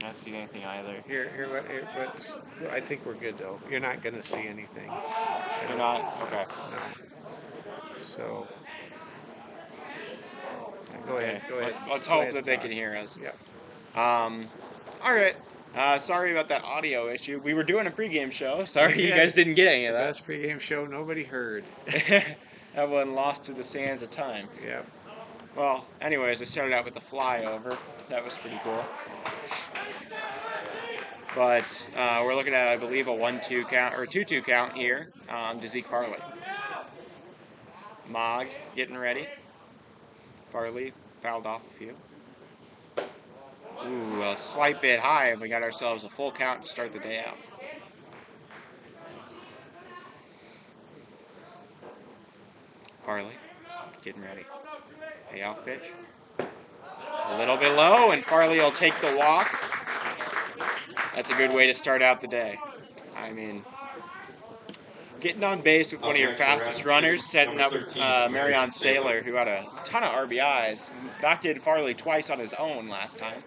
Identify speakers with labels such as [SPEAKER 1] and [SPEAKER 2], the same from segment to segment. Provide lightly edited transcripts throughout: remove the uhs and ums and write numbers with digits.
[SPEAKER 1] Not seeing anything either.
[SPEAKER 2] What's, I think we're good though. You're not gonna see anything.
[SPEAKER 1] You're not? Okay.
[SPEAKER 2] No. So. Go
[SPEAKER 1] Okay.
[SPEAKER 2] ahead.
[SPEAKER 1] Let's
[SPEAKER 2] Go
[SPEAKER 1] hope
[SPEAKER 2] ahead
[SPEAKER 1] that
[SPEAKER 2] and
[SPEAKER 1] they
[SPEAKER 2] talk.
[SPEAKER 1] can hear us.
[SPEAKER 2] Yep.
[SPEAKER 1] All right. Sorry about that audio issue. We were doing a pregame show. Sorry
[SPEAKER 2] We
[SPEAKER 1] you
[SPEAKER 2] did.
[SPEAKER 1] guys didn't get any
[SPEAKER 2] It's
[SPEAKER 1] of
[SPEAKER 2] the
[SPEAKER 1] that.
[SPEAKER 2] best pregame show nobody heard.
[SPEAKER 1] That one lost to the sands of time.
[SPEAKER 2] Yep.
[SPEAKER 1] Well, anyways, I started out with the flyover. That was pretty cool. But we're looking at, I believe, a 1-2 count or 2-2 count here to Zeke Farley. Mog getting ready. Farley fouled off a few. Ooh, a slight bit high, and we got ourselves a full count to start the day out. Farley getting ready. Payoff pitch. A little bit low, and Farley will take the walk. That's a good way to start out the day. I mean, getting on base with one of your fastest runners, setting up Marion Saylor, who had a ton of RBIs, knocked Farley twice on his own last time,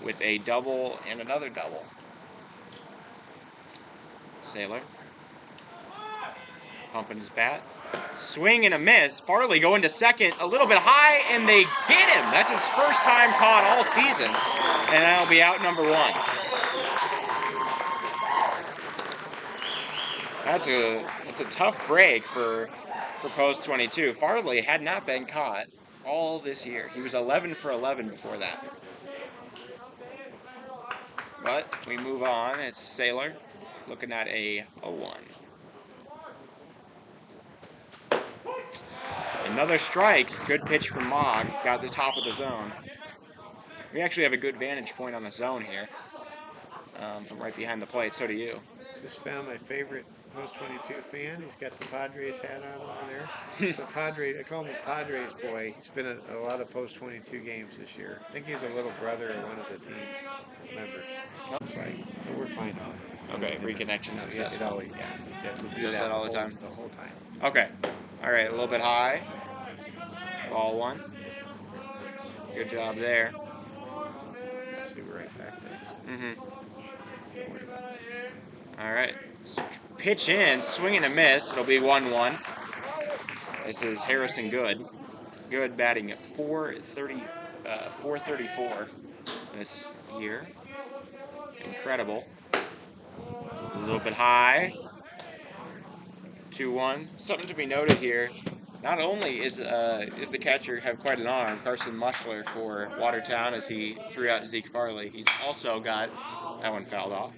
[SPEAKER 1] with a double and another double. Saylor pumping his bat. Swing and a miss. Farley going to second, a little bit high, and they get him. That's his first time caught all season, and that'll be out number one. That's a tough break for post 22. Farley had not been caught all this year. He was 11 for 11 before that. But we move on. It's Saylor looking at a 0-1. Another strike. Good pitch from Mog. Got the top of the zone. We actually have a good vantage point on the zone here from right behind the plate. So do you.
[SPEAKER 2] Just found my favorite Post 22 fan. He's got the Padres hat on over there. It's a Padre. I call him a Padres boy. He's been at a lot of Post 22 games this year. I think he's a little brother of one of the team members. Looks like, but we're fine on it.
[SPEAKER 1] Okay, reconnection successful.
[SPEAKER 2] We
[SPEAKER 1] does that all the time?
[SPEAKER 2] The whole time.
[SPEAKER 1] Okay. All right, a little bit high. Ball one. Good job there.
[SPEAKER 2] See, we're right back. Thanks.
[SPEAKER 1] All right. Pitch in, swing and a miss. It'll be 1-1. This is Harrison Good. Good batting at 434 this year. Incredible. A little bit high. 2-1. Something to be noted here. Not only is the catcher have quite an arm, Carson Mushler for Watertown, as he threw out Zeke Farley. He's also got that one fouled off.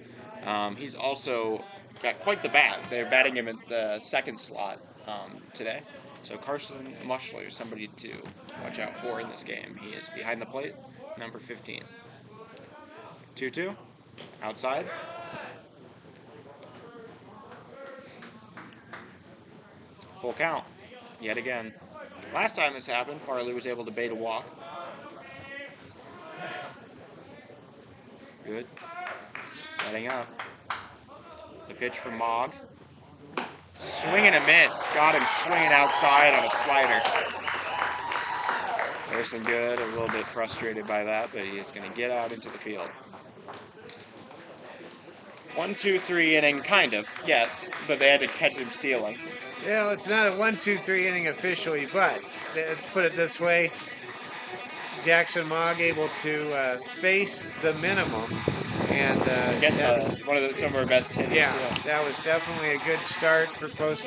[SPEAKER 1] He's also got quite the bat. They're batting him at the second slot today. So Carson Mushler is somebody to watch out for in this game. He is behind the plate, number 15. 2-2, outside. Full count, yet again. Last time this happened, Farley was able to bait a walk. Good. Setting up. The pitch from Mog. Swing and a miss. Got him swinging outside on a slider. Harrison Good, a little bit frustrated by that, but he is going to get out into the field. 1-2-3 inning, kind of, yes, but they had to catch him stealing.
[SPEAKER 2] Yeah, it's not a 1-2-3 inning officially, but let's put it this way. Jackson Mogg able to face the minimum, and
[SPEAKER 1] against some of our best hitters.
[SPEAKER 2] Yeah, that was definitely a good start for post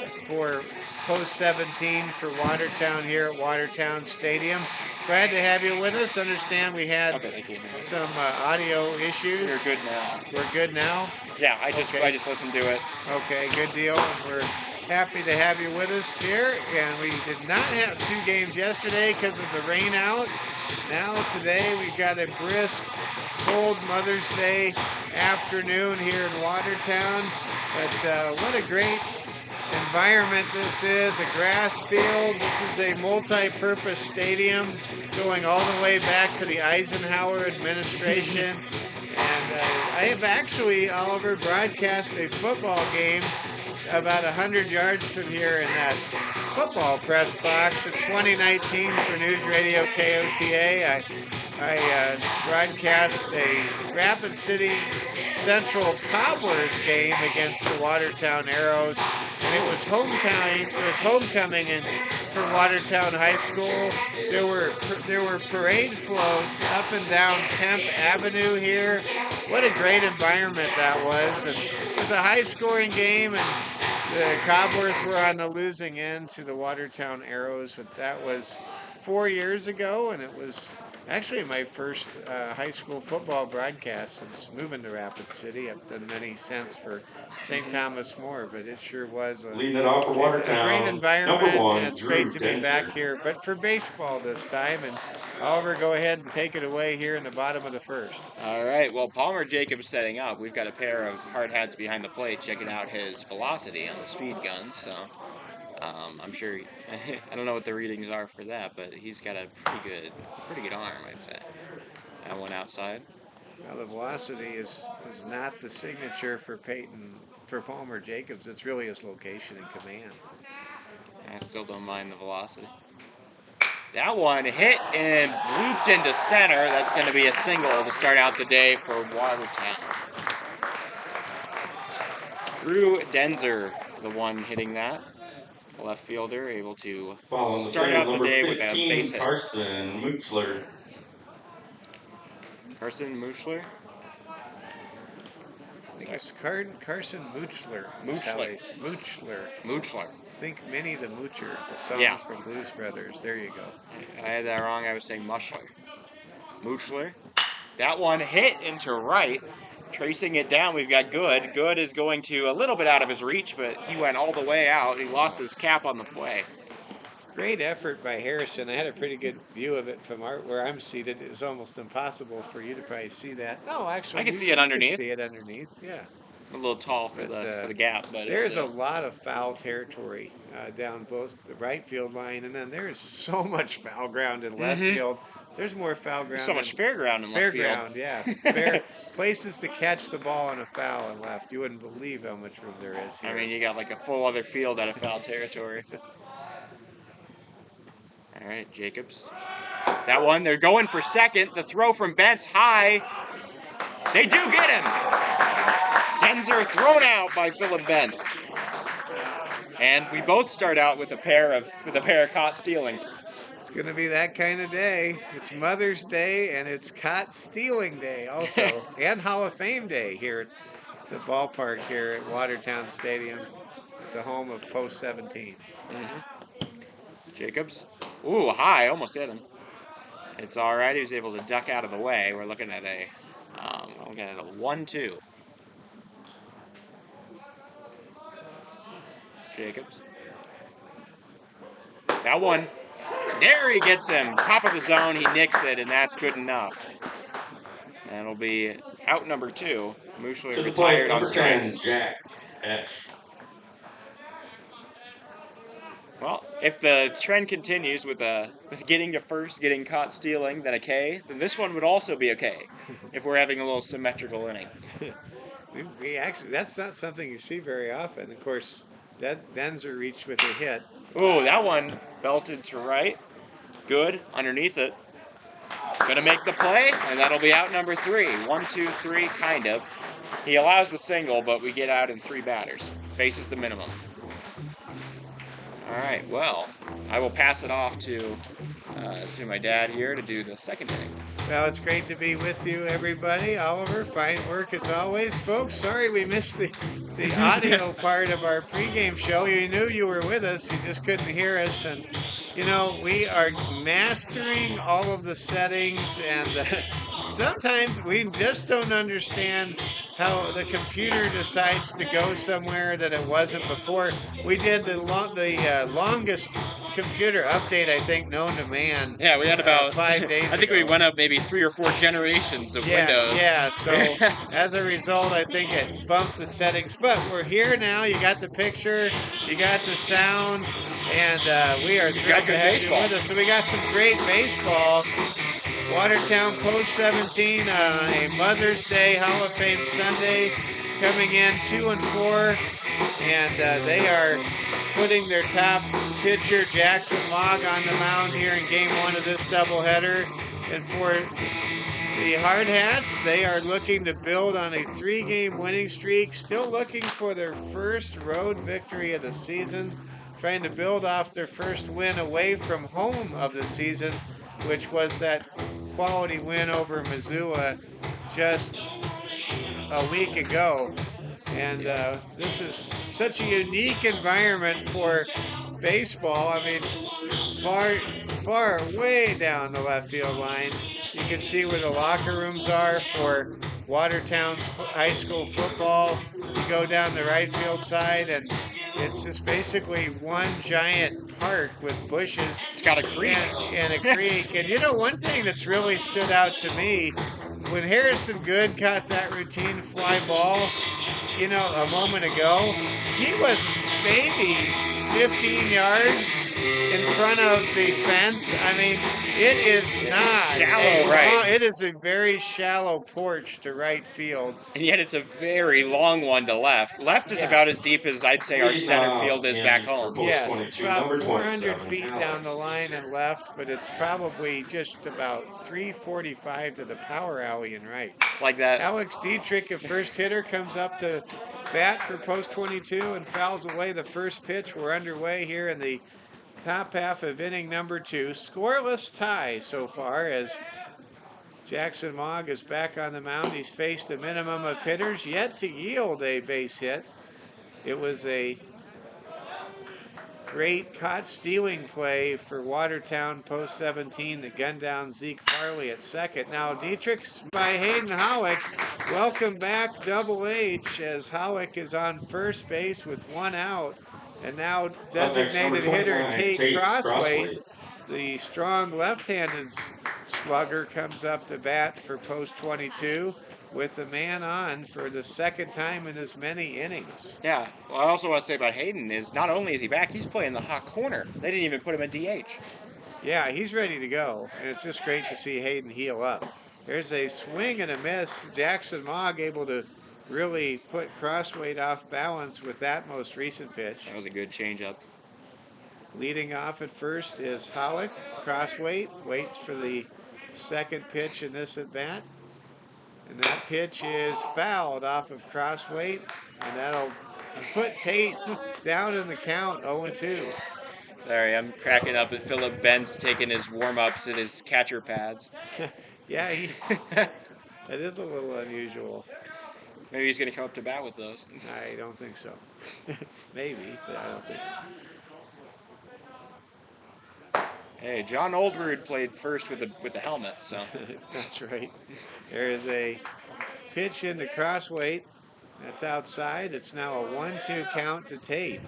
[SPEAKER 2] 17 for Watertown here at Watertown Stadium. Glad to have you with us. Understand we had some audio issues.
[SPEAKER 1] We're good now.
[SPEAKER 2] We're good now.
[SPEAKER 1] Yeah, I just listened to it.
[SPEAKER 2] Okay, good deal. We're happy to have you with us here, and we did not have two games yesterday because of the rain out. Now today we've got a brisk, cold Mother's Day afternoon here in Watertown. But what a great environment this is, a grass field. This is a multi-purpose stadium going all the way back to the Eisenhower administration. And I have actually, Oliver, broadcast a football game about 100 yards from here in that football press box in 2019 for News Radio KOTA. I broadcast a Rapid City Central Cobblers game against the Watertown Arrows, and it was homecoming, and for Watertown High School, there were parade floats up and down Kemp Avenue here. What a great environment that was, and it was a high-scoring game, and the Cobblers were on the losing end to the Watertown Arrows, but that was 4 years ago, and it was actually my first high school football broadcast since moving to Rapid City. I've done many since for St. Thomas More, but it sure was
[SPEAKER 3] Leading it off for
[SPEAKER 2] a great
[SPEAKER 3] Watertown,
[SPEAKER 2] environment,
[SPEAKER 3] number
[SPEAKER 2] and
[SPEAKER 3] 1,
[SPEAKER 2] it's
[SPEAKER 3] Drew
[SPEAKER 2] great to be back
[SPEAKER 3] Denzer.
[SPEAKER 2] here, but for baseball this time. And Oliver, go ahead and take it away here in the bottom of the first.
[SPEAKER 1] All right, well, Palmer Jacobs setting up. We've got a pair of hard hats behind the plate checking out his velocity on the speed gun, so I'm sure, I don't know what the readings are for that, but he's got a pretty good arm, I'd say. That one outside.
[SPEAKER 2] Well, the velocity is not the signature for Palmer Jacobs. It's really his location and command.
[SPEAKER 1] I still don't mind the velocity. That one hit and looped into center. That's going to be a single to start out the day for Watertown. Drew Denzer, the one hitting that. Left fielder, able to start out the day with a base hit.
[SPEAKER 3] Carson Muchler.
[SPEAKER 1] Carson Muchler?
[SPEAKER 2] I think it's Carson Muchler.
[SPEAKER 1] Muchler.
[SPEAKER 2] Think Minnie the Moocher, the song from Blues Brothers. There you go.
[SPEAKER 1] I had that wrong. I was saying Muchler. Muchler. That one hit into right. Tracing it down, we've got Good. Good is going to a little bit out of his reach, but he went all the way out. He lost his cap on the play.
[SPEAKER 2] Great effort by Harrison. I had a pretty good view of it from where I'm seated. It was almost impossible for you to probably see that. No, actually,
[SPEAKER 1] I can see it underneath.
[SPEAKER 2] You can see it underneath, yeah.
[SPEAKER 1] A little tall for the gap, but
[SPEAKER 2] there's a lot of foul territory down both the right field line, and then there's so much foul ground in left field. There's more foul ground.
[SPEAKER 1] There's so much fair ground in left field.
[SPEAKER 2] Fair ground, yeah. Fair places to catch the ball on a foul in left. You wouldn't believe how much room there is here.
[SPEAKER 1] I mean, you got like a full other field out of foul territory. All right, Jacobs. That one, they're going for second. The throw from Bentz high. They do get him. Denzer thrown out by Philip Bentz. And we both start out with a pair of caught stealings.
[SPEAKER 2] It's going to be that kind of day. It's Mother's Day and it's caught stealing day also, and Hall of Fame Day here at the ballpark here at Watertown Stadium, at the home of Post 17.
[SPEAKER 1] Jacobs. Ooh, high, almost hit him. It's all right. He was able to duck out of the way. We're looking at a 1-2. Jacobs. That one. There he gets him. Top of the zone. He nicks it, and that's good enough. And it'll be out number 2. Muchler retired on strikes.
[SPEAKER 3] Jack Esch.
[SPEAKER 1] Well, if the trend continues with getting to first, getting caught stealing, then a K, then this one would also be a K if we're having a little symmetrical inning.
[SPEAKER 2] we actually, that's not something you see very often. Of course, Denzer reached with a hit.
[SPEAKER 1] Ooh, that one belted to right. Good, underneath it. Gonna make the play, and that'll be out number 3. 1, 2, 3, kind of. He allows the single, but we get out in 3 batters. Faces the minimum. All right, well, I will pass it off to my dad here to do the second inning.
[SPEAKER 2] Well, it's great to be with you, everybody. Oliver, fine work as always. Folks, sorry we missed the audio part of our pregame show. You knew you were with us. You just couldn't hear us. And, you know, we are mastering all of the settings. And sometimes we just don't understand how the computer decides to go somewhere that it wasn't before. We did the longest computer update, I think, known to man.
[SPEAKER 1] Yeah, we had about
[SPEAKER 2] 5 days
[SPEAKER 1] I think
[SPEAKER 2] ago.
[SPEAKER 1] we went up maybe 3 or 4 generations of Windows.
[SPEAKER 2] Yeah, so as a result, I think it bumped the settings. But we're here now. You got the picture, you got the sound, and we are thrilled to have you with us. So we got some great baseball. Watertown Post 17 on a Mother's Day Hall of Fame Sunday, coming in 2-4, and they are putting their top pitcher, Jackson Locke, on the mound here in Game 1 of this doubleheader. And for the Hardhats, they are looking to build on a 3-game winning streak, still looking for their first road victory of the season, trying to build off their first win away from home of the season, which was that quality win over Missoula just a week ago. And this is such a unique environment for baseball. I mean, far way down the left field line, you can see where the locker rooms are for Watertown's high school football. You go down the right field side, and it's just basically one giant park with bushes.
[SPEAKER 1] It's got a creek.
[SPEAKER 2] And a creek. And you know, one thing that's really stood out to me, when Harrison Good caught that routine fly ball, you know, a moment ago, he was maybe 15 yards in front of the fence. I mean, it is not
[SPEAKER 1] shallow, right?
[SPEAKER 2] It is a very shallow porch to right field.
[SPEAKER 1] And yet it's a very long one to left. Left is about as deep as I'd say our center field is back home.
[SPEAKER 2] Yes, it's about 400 feet down the line and left, but it's probably just about 345 to the power alley and right.
[SPEAKER 1] It's like that.
[SPEAKER 2] Alex Dietrich, a first hitter, comes up to bat for post 22 and fouls away the first pitch. We're underway here in the top half of inning number 2. Scoreless tie so far as Jackson Mogg is back on the mound. He's faced a minimum of hitters, yet to yield a base hit. It was a great caught stealing play for Watertown post 17 to gun down Zeke Farley at second. Now Dietrich's by Hayden Howick. Welcome back, Double H, as Howick is on first base with 1 out. And now designated hitter Tate Crossway, the strong left-handed slugger, comes up to bat for post 22 with the man on for the second time in as many innings.
[SPEAKER 1] Yeah. Well, I also want to say about Hayden is not only is he back, he's playing the hot corner. They didn't even put him in DH.
[SPEAKER 2] Yeah, he's ready to go, and it's just great to see Hayden heal up. There's a swing and a miss. Jackson Mogg able to really put Crossweight off balance with that most recent pitch.
[SPEAKER 1] That was a good changeup.
[SPEAKER 2] Leading off at first is Howick. Crossweight waits for the second pitch in this at bat. And that pitch is fouled off of Crossweight, and that'll put Tate down in the count 0-2.
[SPEAKER 1] Sorry, I'm cracking up at Philip Bentz taking his warm-ups at his catcher pads.
[SPEAKER 2] Yeah, that is a little unusual.
[SPEAKER 1] Maybe he's going to come up to bat with those.
[SPEAKER 2] I don't think so. Maybe, but I don't think so.
[SPEAKER 1] Hey, John Oldroyd played first with the helmet, so.
[SPEAKER 2] That's right. There is a pitch into Crossweight. That's outside. It's now a 1-2 count to Tate.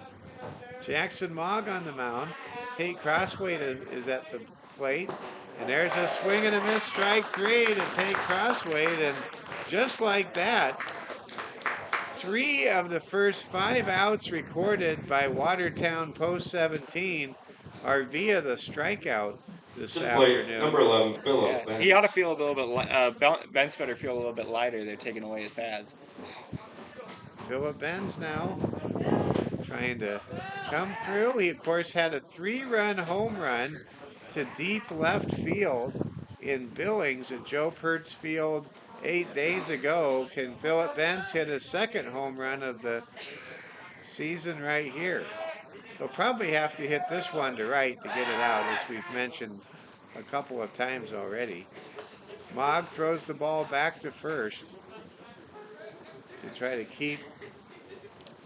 [SPEAKER 2] Jackson Mogg on the mound. Tate Crossweight is at the plate. And there's a swing and a miss, strike 3 to Tate Crossweight. And just like that, 3 of the first 5 outs recorded by Watertown post 17 are via the strikeout this afternoon.
[SPEAKER 3] Number 11, Philip.
[SPEAKER 1] Yeah, he ought to feel a little bit. Bentz better feel a little bit lighter. They're taking away his pads.
[SPEAKER 2] Philip Benz now trying to come through. He, of course, had a 3-run home run to deep left field in Billings at Joe Pertz Field 8 days ago. Can Philip Benz hit his second home run of the season right here? He'll probably have to hit this one to right to get it out, as we've mentioned a couple of times already. Mogg throws the ball back to first to try to keep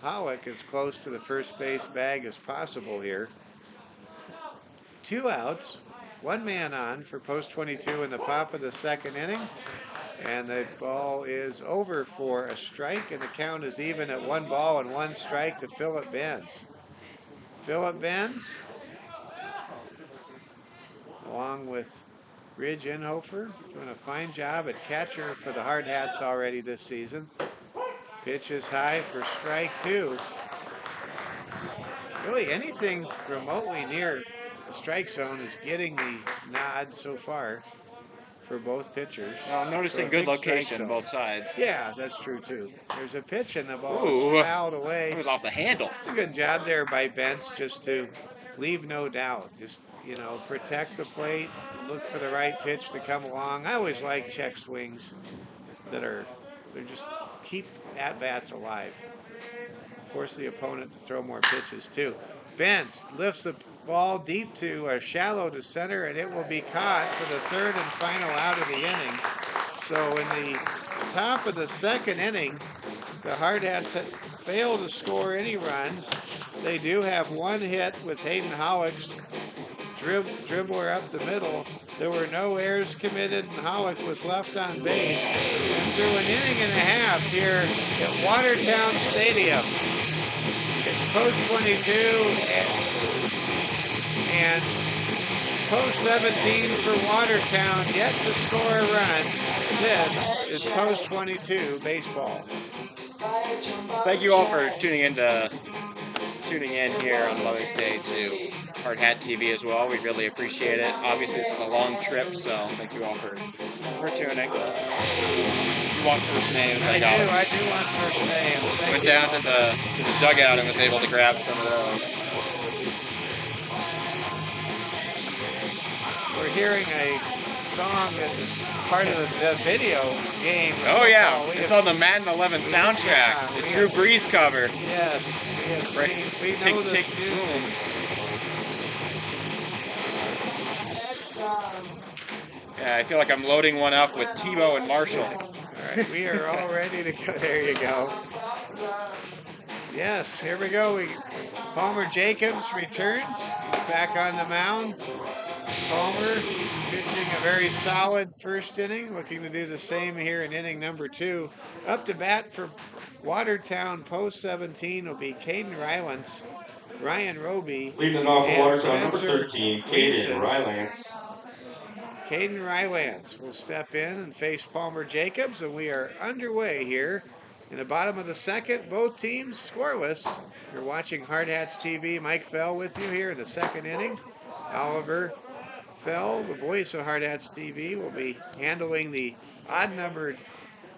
[SPEAKER 2] Howick as close to the first base bag as possible here. 2 outs, 1 man on for post 22 in the top of the second inning. And the ball is over for a strike, and the count is even at 1 ball and 1 strike to Philip Benz. Philip Benz, along with Ridge Inhofer, doing a fine job at catcher for the Hardhats already this season. Pitch is high for strike 2. Really, anything remotely near the strike zone is getting the nod so far for both pitchers.
[SPEAKER 1] Well, I'm noticing good location both sides.
[SPEAKER 2] Yeah, that's true too. There's a pitch and the ball is fouled away.
[SPEAKER 1] It was off the handle.
[SPEAKER 2] It's a good job there by Bentz just to leave no doubt. Just protect the plate, look for the right pitch to come along. I always like check swings they're just keep at bats alive. Force the opponent to throw more pitches too. Benz lifts the ball deep to or shallow to center, and it will be caught for the third and final out of the inning. So in the top of the second inning, the Hardhats failed to score any runs. They do have one hit with Hayden Hollick's dribbler up the middle. There were no errors committed, and Hollick was left on base. And through an inning and a half here at Watertown Stadium, it's post 22 and post 17 for Watertown, yet to score a run. This is post 22 baseball.
[SPEAKER 1] Thank you all for tuning in here on Mother's Day to Hardhat TV as well. We really appreciate it. Obviously, this is a long trip, so thank you all for tuning. You want first names?
[SPEAKER 2] I do want first names.
[SPEAKER 1] Went down to the dugout and was able to grab some of those.
[SPEAKER 2] We're hearing a song that is part of the video game.
[SPEAKER 1] Oh yeah, it's on the Madden 11 soundtrack.
[SPEAKER 2] Yeah,
[SPEAKER 1] the Drew Brees cover.
[SPEAKER 2] Yes, we know this music.
[SPEAKER 1] Yeah, I feel like I'm loading one up with Tebow and Marshall.
[SPEAKER 2] All right, we are all ready to go. There you go. Yes, here we go. Palmer Jacobs returns. He's back on the mound. Palmer pitching a very solid first inning, looking to do the same here in inning number 2. Up to bat for Watertown post 17 will be Caden Rylance, Ryan Roby,
[SPEAKER 3] Leading off
[SPEAKER 2] and
[SPEAKER 3] Watertown, number
[SPEAKER 2] Spencer
[SPEAKER 3] 13, Caden
[SPEAKER 2] Rylance.
[SPEAKER 3] Rylance.
[SPEAKER 2] Caden Rylance will step in and face Palmer Jacobs, and we are underway here in the bottom of the second. Both teams scoreless. You're watching Hardhats TV. Mike Fell with you here in the second inning. Oliver Fell, the voice of Hardhats TV, will be handling the odd-numbered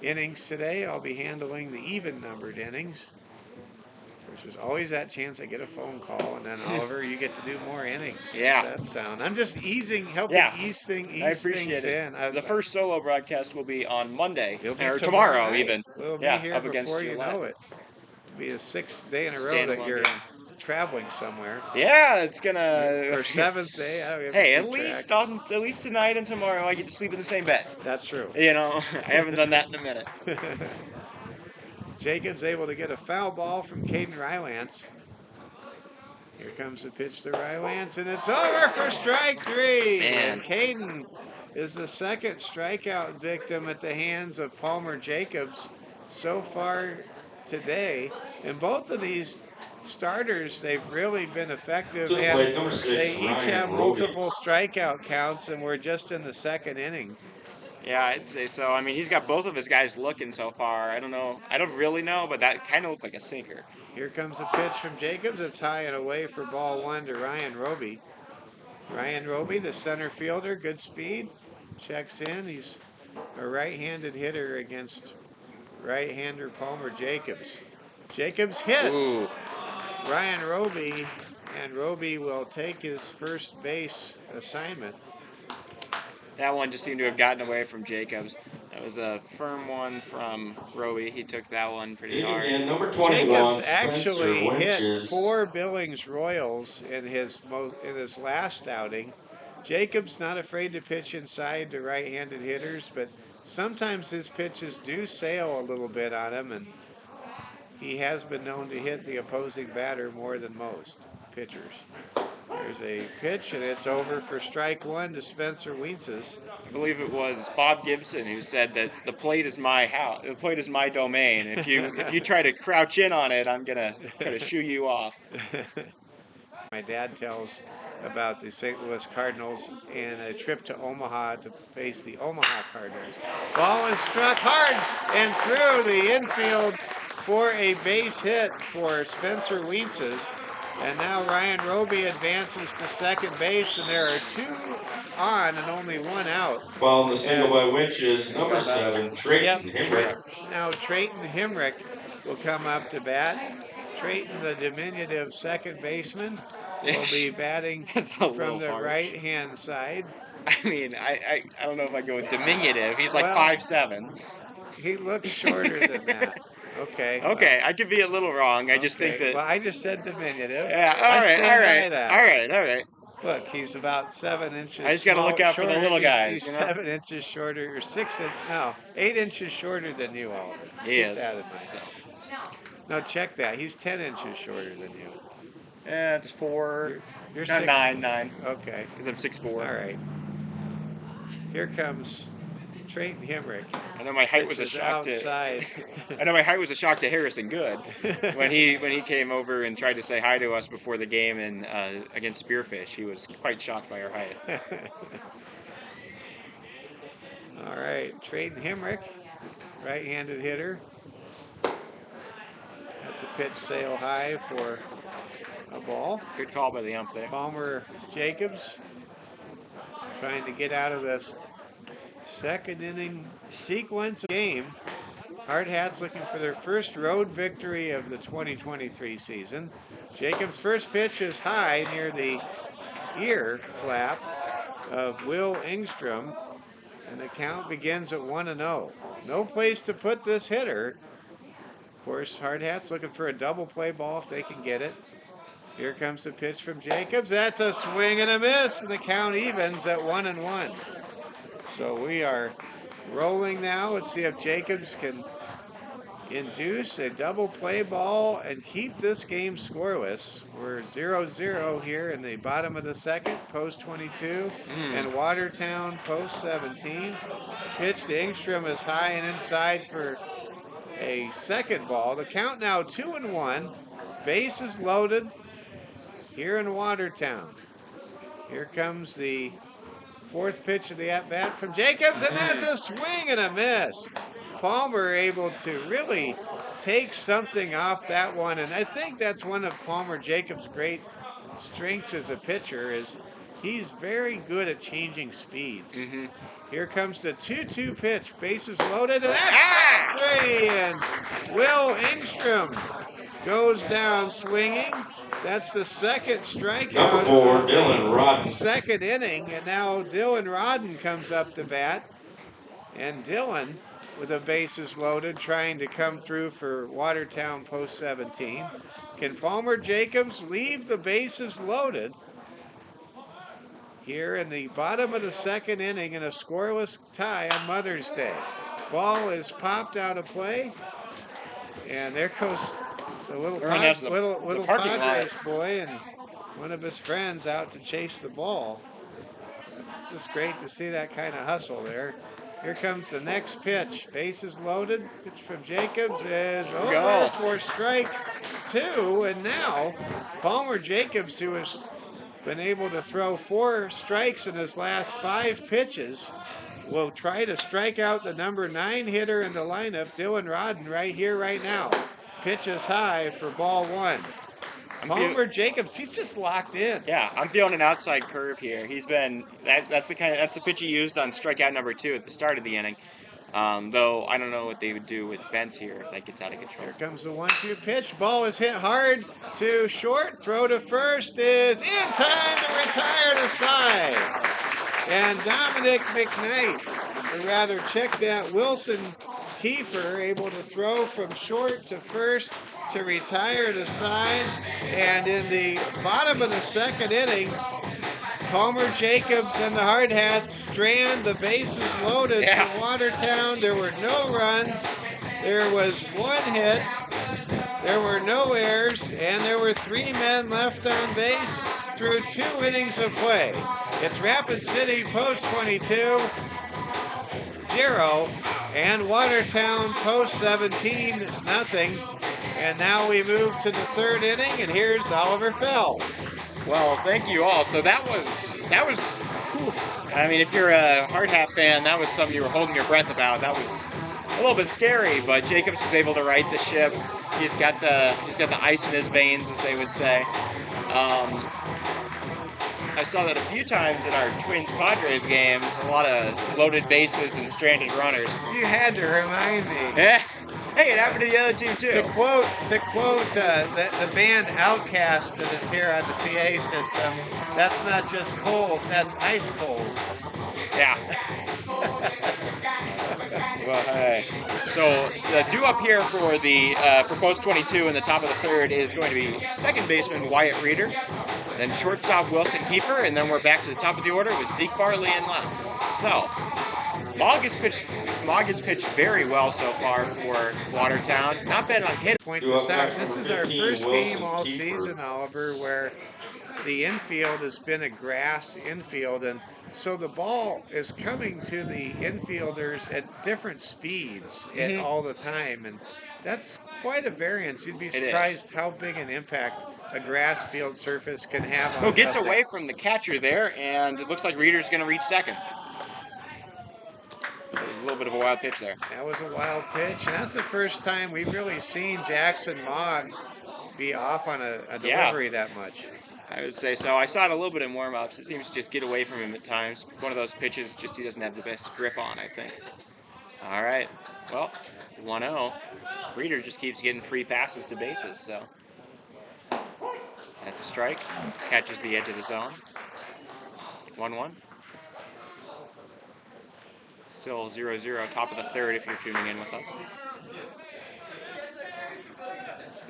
[SPEAKER 2] innings today. I'll be handling the even-numbered innings. There's always that chance I get a phone call, and then Oliver, you get to do more innings.
[SPEAKER 1] Yeah,
[SPEAKER 2] that sound. I'm just ease things in.
[SPEAKER 1] The first solo broadcast will be on Monday or
[SPEAKER 2] tomorrow
[SPEAKER 1] tomorrow,
[SPEAKER 2] night.
[SPEAKER 1] even.
[SPEAKER 2] We'll be here before you know it. It'll be the 6th day in a row that you're traveling somewhere.
[SPEAKER 1] Yeah, it's gonna.
[SPEAKER 2] Or 7th day.
[SPEAKER 1] Hey, at least tonight and tomorrow I get to sleep in the same bed.
[SPEAKER 2] That's true.
[SPEAKER 1] I haven't done that in a minute.
[SPEAKER 2] Jacobs able to get a foul ball from Caden Rylance. Here comes the pitch to Rylance, and it's over for strike 3.
[SPEAKER 1] Man.
[SPEAKER 2] And Caden is the second strikeout victim at the hands of Palmer Jacobs so far today. And both of these starters, they've really been effective, and they each have multiple strikeout counts, and we're just in the second inning.
[SPEAKER 1] Yeah, I'd say so. I mean, he's got both of his guys looking so far. I don't know. I don't really know, but that kind of looked like a sinker.
[SPEAKER 2] Here comes a pitch from Jacobs. It's high and away for ball 1 to Ryan Roby. Ryan Roby, the center fielder, good speed. Checks in. He's a right-handed hitter against right-hander Palmer Jacobs. Jacobs hits
[SPEAKER 1] Ooh.
[SPEAKER 2] Ryan Roby, and Roby will take his first base assignment.
[SPEAKER 1] That one just seemed to have gotten away from Jacobs. That was a firm one from Roby. He took that one pretty hard.
[SPEAKER 3] And number 21,
[SPEAKER 2] Jacobs actually hit
[SPEAKER 3] Winches.
[SPEAKER 2] 4 Billings Royals in his last outing. Jacobs not afraid to pitch inside to right-handed hitters, but sometimes his pitches do sail a little bit on him, and he has been known to hit the opposing batter more than most pitchers. There's a pitch, and it's over for strike 1 to Spencer Winces.
[SPEAKER 1] I believe it was Bob Gibson who said that the plate is my house. The plate is my domain. If you try to crouch in on it, I'm gonna try to shoo you off.
[SPEAKER 2] My dad tells about the St. Louis Cardinals and a trip to Omaha to face the Omaha Cardinals. Ball is struck hard and through the infield for a base hit for Spencer Winces. And now Ryan Roby advances to second base, and there are 2 on and only 1 out.
[SPEAKER 3] Following the single by Winches, number 7, Trayton Hemrick.
[SPEAKER 2] Now Trayton Hemrick will come up to bat. Trayton, the diminutive second baseman, will be batting from the
[SPEAKER 1] harsh.
[SPEAKER 2] right-hand side.
[SPEAKER 1] I mean, I don't know if I go with diminutive. He's like
[SPEAKER 2] Well,
[SPEAKER 1] 5'7".
[SPEAKER 2] He looks shorter than that. Okay.
[SPEAKER 1] Okay, I could be a little wrong. I just think that.
[SPEAKER 2] Well, I just said diminutive.
[SPEAKER 1] Yeah.
[SPEAKER 2] I
[SPEAKER 1] All right.
[SPEAKER 2] stand
[SPEAKER 1] All right.
[SPEAKER 2] by that.
[SPEAKER 1] All right. All right.
[SPEAKER 2] Look, he's about 7 inches.
[SPEAKER 1] I just got to look out for the little guys.
[SPEAKER 2] He's
[SPEAKER 1] You know?
[SPEAKER 2] 7 inches shorter, or 8 inches shorter than you, Alden.
[SPEAKER 1] He
[SPEAKER 2] Keep
[SPEAKER 1] is.
[SPEAKER 2] that in mind.
[SPEAKER 1] So.
[SPEAKER 2] No, check that. He's 10 inches shorter than you.
[SPEAKER 1] Yeah, it's 4.
[SPEAKER 2] You're
[SPEAKER 1] no,
[SPEAKER 2] 6.
[SPEAKER 1] 9.
[SPEAKER 2] Okay.
[SPEAKER 1] Because I'm 6'4".
[SPEAKER 2] All right. Here comes Trayton Hemrick.
[SPEAKER 1] I know my height was a shock to. I know my height was a shock to Harrison Good when he came over and tried to say hi to us before the game and against Spearfish. He was quite shocked by our height.
[SPEAKER 2] All right, Trayton Hemrick, right-handed hitter. That's a pitch sail high for a ball.
[SPEAKER 1] Good call by the ump there.
[SPEAKER 2] Palmer Jacobs trying to get out of this second inning sequence game. Hardhats looking for their first road victory of the 2023 season. Jacobs' first pitch is high near the ear flap of Will Engstrom, and the count begins at 1-0. No place to put this hitter. Of course, Hardhats looking for a double play ball if they can get it. Here comes the pitch from Jacobs. That's a swing and a miss, and the count evens at 1-1. So we are rolling now. Let's see if Jacobs can induce a double play ball and keep this game scoreless. We're 0-0 here in the bottom of the second, post 22, and Watertown post 17. Pitch to Engstrom is high and inside for a second ball. The count now 2-1. Bases loaded here in Watertown. Here comes the fourth pitch of the at-bat from Jacobs, and that's a swing and a miss. Palmer able to really take something off that one, and I think that's one of Palmer Jacobs' great strengths as a pitcher is he's very good at changing speeds. Here comes the 2-2 pitch, bases loaded, and that's 3, and Will Engstrom goes down swinging. That's the second strikeout.
[SPEAKER 3] Number 4, Dylan Rodden.
[SPEAKER 2] Second inning, and now Dylan Rodden comes up to bat. And Dylan, with the bases loaded, trying to come through for Watertown post 17. Can Palmer Jacobs leave the bases loaded here in the bottom of the second inning in a scoreless tie on Mother's Day? Ball is popped out of play, and there goes the little Padres boy and one of his friends out to chase the ball. It's just great to see that kind of hustle there. Here comes the next pitch. Bases loaded. Pitch from Jacobs is over for strike 2. And now Palmer Jacobs, who has been able to throw 4 strikes in his last 5 pitches, will try to strike out the number 9 hitter in the lineup, Dylan Rodden, right here, right now. Pitch is high for ball 1. Palmer Jacobs, he's just locked in.
[SPEAKER 1] Yeah, I'm feeling an outside curve here. He's been that's the pitch he used on strikeout number 2 at the start of the inning. Though I don't know what they would do with Bentz here if that gets out of control.
[SPEAKER 2] Here comes the 1-2 pitch. Ball is hit hard to short. Throw to first is in time to retire the side. And Dominic McKnight, or rather check that, Wilson Kiefer able to throw from short to first to retire the side. And in the bottom of the second inning, Palmer Jacobs and the Hardhats strand the bases loaded for Watertown. There were no runs. There was 1 hit. There were no errors. And there were 3 men left on base through 2 innings of play. It's Rapid City post 22, 0. And Watertown post 17, nothing. And now we move to the 3rd inning, and here's Oliver Fell.
[SPEAKER 1] Well, thank you all. So that was. I mean, if you're a Hardhat fan, that was something you were holding your breath about. That was a little bit scary, but Jacobs was able to right the ship. He's got the ice in his veins, as they would say. I saw that a few times in our Twins Padres games. A lot of loaded bases and stranded runners.
[SPEAKER 2] You had to remind me.
[SPEAKER 1] Yeah. Hey, it happened to the other team too.
[SPEAKER 2] To quote the band Outcast that is here on the PA system, that's not just cold, that's ice cold.
[SPEAKER 1] Yeah. Well, hey. So the due up here for the for post 22 in the top of the third is going to be second baseman Wyatt Reeder, then shortstop Wilson Kiefer, and then we're back to the top of the order with Zeke Farley in left. So Mogg has pitched very well so far for Watertown. Not bad on hit.
[SPEAKER 2] Point
[SPEAKER 3] Due
[SPEAKER 2] this
[SPEAKER 3] up
[SPEAKER 2] out.
[SPEAKER 3] next,
[SPEAKER 2] This
[SPEAKER 3] number
[SPEAKER 2] is our
[SPEAKER 3] 15,
[SPEAKER 2] first game
[SPEAKER 3] Wilson
[SPEAKER 2] all
[SPEAKER 3] Kiefer.
[SPEAKER 2] season, Oliver, where the infield has been a grass infield, and so the ball is coming to the infielders at different speeds all the time, and that's quite a variance. You'd be
[SPEAKER 1] It is.
[SPEAKER 2] surprised how big an impact a grass field surface can have
[SPEAKER 1] Who
[SPEAKER 2] on
[SPEAKER 1] gets
[SPEAKER 2] something.
[SPEAKER 1] away from the catcher there, and it looks like Reeder's going to reach second. A little bit of a wild pitch there.
[SPEAKER 2] That was a wild pitch, and that's the first time we've really seen Jackson Mogg be off on a delivery that much.
[SPEAKER 1] I would say so. I saw it a little bit in warm-ups. It seems to just get away from him at times. One of those pitches just he doesn't have the best grip on, I think. All right. Well, 1-0. Reeder just keeps getting free passes to bases, so that's a strike. Catches the edge of the zone. 1-1. Still 0-0, top of the third if you're tuning in with us.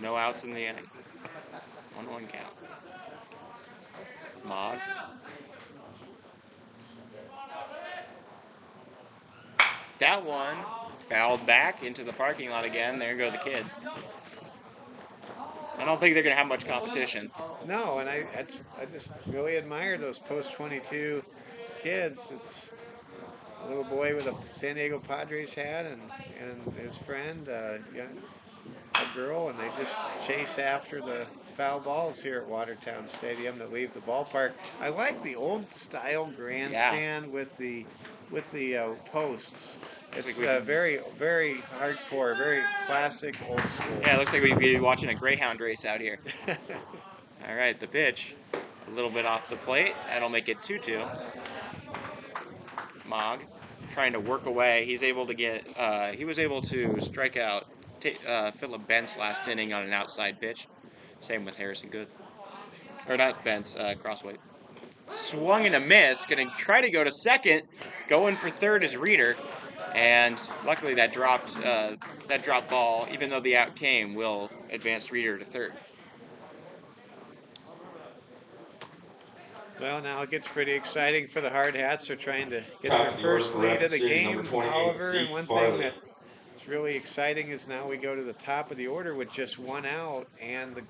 [SPEAKER 1] No outs in the inning. 1-1 count. Mogg. That one fouled back into the parking lot again. There go the kids. I don't think they're going to have much competition.
[SPEAKER 2] No, and I just really admire those post 22 kids. It's a little boy with a San Diego Padres hat and his friend, a girl, and they just chase after the foul balls here at Watertown Stadium to leave the ballpark. I like the old style grandstand with the posts. It's very, very hardcore, very classic, old school.
[SPEAKER 1] Yeah, it looks like we'd be watching a Greyhound race out here. All right, the pitch. A little bit off the plate. That'll make it 2-2. Mogg trying to work away. He's able to get. He was able to strike out Philip Bentz last inning on an outside pitch. Same with Harrison Good. Or not Bentz, Crossway. Swung and a miss. Going to try to go to second. Going for third is Reeder. And luckily that dropped ball, even though the out came, will advance Reeder to third.
[SPEAKER 2] Well, now it gets pretty exciting for the Hardhats. They're trying to get their first lead of the game, Oliver. And one thing that's really exciting is now we go to the top of the order with just one out and the